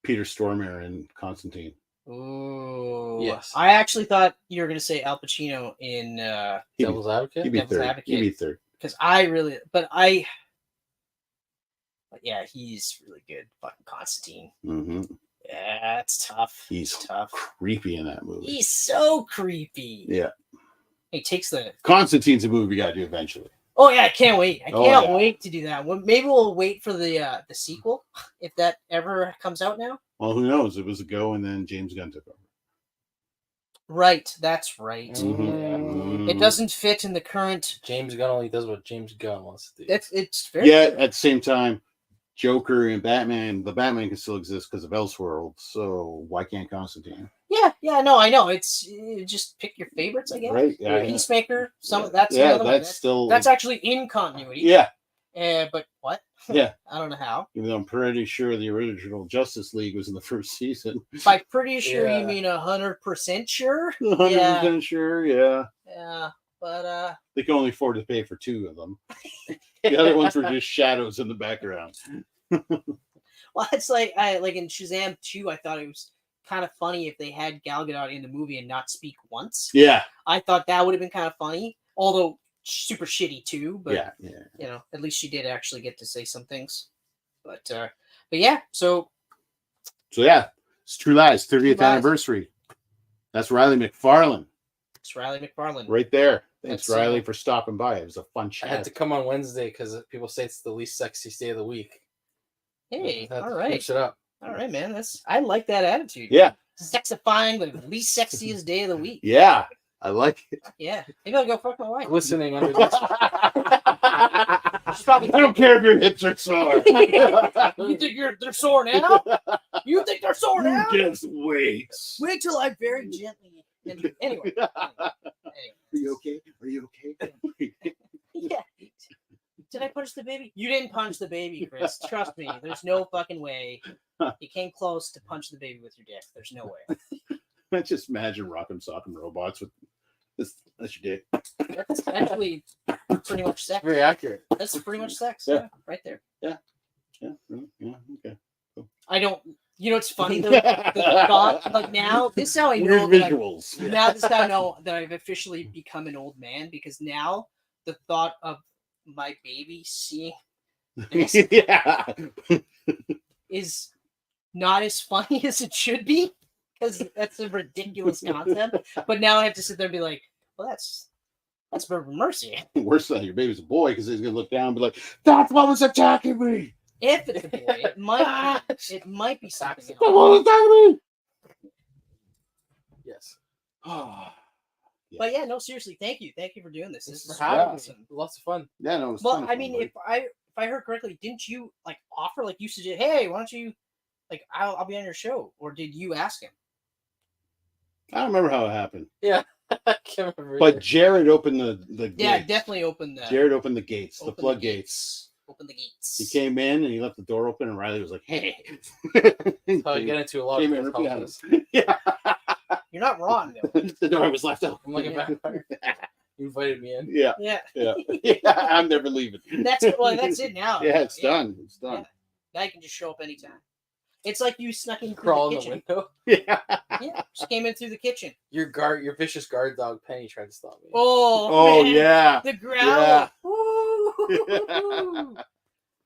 Peter Stormare in Constantine. Ooh. Yes. I actually thought you were going to say Al Pacino in Devil's Advocate. He'd be Devil's third. Advocate. He'd be third. Because but yeah, he's really good. Fucking Constantine. Mm-hmm. Yeah, it's tough. He's It's tough. creepy in that movie. He's so creepy. Yeah. He takes the. Constantine's a movie we gotta do eventually. Oh yeah, I can't wait. I Oh, can't yeah. wait to do that. Well, maybe we'll wait for the sequel if that ever comes out now. Well, who knows? It was a go, and then James Gunn took over. Right, that's right. Mhm. It doesn't fit in the current. James Gunn only does what James Gunn wants to do. It's very Yeah. true. At the same time, Joker and Batman, the Batman can still exist because of Elseworld. So why can't Constantine? Yeah, no, I know. It's just pick your favorites, I guess. Right? Yeah. Peacemaker. Yeah. That's Yeah, another one. that's still. That's actually in continuity. Yeah. But what? Yeah. I don't know how. Even though I'm pretty sure the original Justice League was in the first season. By pretty sure Yeah. you mean 100% sure? 100% sure. Yeah. Yeah, but They can only afford to pay for 2 of them. The other ones were just shadows in the background. well, it's like in Shazam 2, I thought it was kind of funny if they had Gal Gadot in the movie and not speak once. Yeah. I thought that would have been kind of funny, although super shitty too. But Yeah. you know, at least she did actually get to say some things. But yeah, so yeah, it's True Lies 30th True Lies. anniversary. That's Riley McFarlane it's Riley McFarlane. right there. Thanks, That's, Riley, for stopping by. It was a fun I had chat. to come on Wednesday because people say it's the least sexiest day of the week. Hey, I had to all right, switch it up. all right, man. I like that attitude. Yeah. Sexifying the least sexiest day of the week. Yeah. I like it. Yeah, maybe I'll go fuck my wife. Glistening under this. She's probably I don't care if your hips are sore. You think they're sore now? You think they're sore now? Just wait. Wait till I very gently. Anyway. Are you okay? Are you okay? Yeah. Did I punch the baby? You didn't punch the baby, Chris. Trust me. There's no fucking way. You came close to punch the baby with your dick. There's no way. I just imagine Rock'em Sock'em Robots with this. That's your dick. That's actually pretty much sex. Very accurate. That's pretty much sex. Yeah. Yeah, right there. Yeah. Yeah. Okay. I don't. You know, it's funny though. The thought, like now, this is how I know Weird that visuals. now this is how I know that I've officially become an old man, because now the thought of my baby seeing this Yeah. is not as funny as it should be, because that's a ridiculous concept. But now I have to sit there and be like, well, that's mercy. Worse than your baby's a boy, because he's gonna look down and be like, "That's what was attacking me." If it's a boy, it might be something That's what else. was attacking me. Yes. But yeah, no, seriously, thank you for doing this. This Thanks is for having me. awesome. Lots of fun. Yeah, no. It was Well, ton of I fun, mean, buddy. if I heard correctly, didn't you like offer, like you suggest, hey, why don't you, like, I'll be on your show, or did you ask him? I don't remember how it happened, I can't remember. but either. Jared opened the Yeah, gates. definitely open the Jared opened the gates, the open the floodgates. Open the gates. He came in and he left the door open, and Riley was like, "Hey." That's how I get into a lot of Came in people's right houses. behind us. Yeah. You're not wrong though. The door was left open. I'm like a vampire. You invited me in. Yeah, Yeah, yeah, yeah. I'm never leaving. that's it now. Yeah, it's done. It's done. Now you can just show up anytime. It's like you snuck in through Crawl the in the kitchen. window. Yeah. Yeah, just came in through the kitchen. Your vicious guard dog Penny tried to stop me. Oh, man. Yeah. The growl. Yeah. Woo!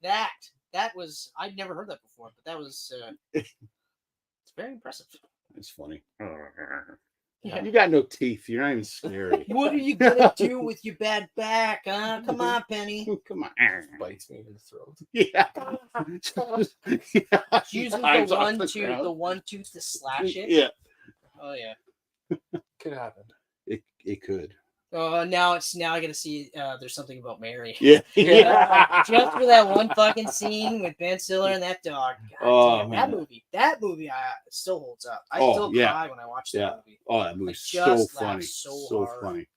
that was, I'd never heard that before, but that was it's very impressive. It's funny. Yeah. You got no teeth. You're not even scary. What are you gonna do with your bad back, huh? Come on, Penny. Come on. Bites me in the throat. Yeah. Yeah. She uses Eyes the off one the tooth, ground. the one tooth to slash it. Yeah. Oh yeah. Could happen. It could. Now I gotta see. There's something about Mary. Yeah. Yeah. Just for that one fucking scene with Ben Stiller and that dog. God Oh, damn, man. that movie, still holds up. I Oh, still yeah. cry when I watch that Yeah. movie. Oh, that movie's I so just funny. laughed so So hard. funny.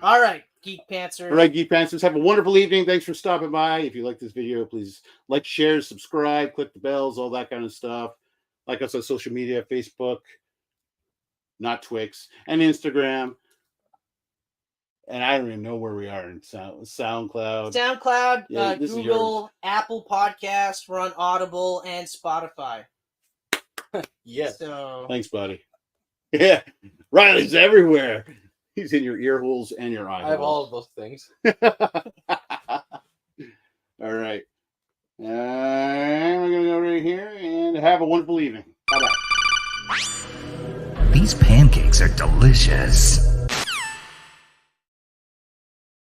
All right, Geek Pantser. All right, Geek Pantsers, have a wonderful evening. Thanks for stopping by. If you like this video, please like, share, subscribe, click the bells, all that kind of stuff. Like us on social media, Facebook, not Twix, and Instagram. And I don't even know where we are in SoundCloud. SoundCloud, Yeah, this is Google, Apple Podcast. We're on Audible and Spotify. Yes. So Thanks, buddy. Yeah, Riley's everywhere. He's in your ear holes and your eye I have all holes. of those things. All right. We're going to go right here and have a wonderful evening. Bye-bye. These pancakes are delicious.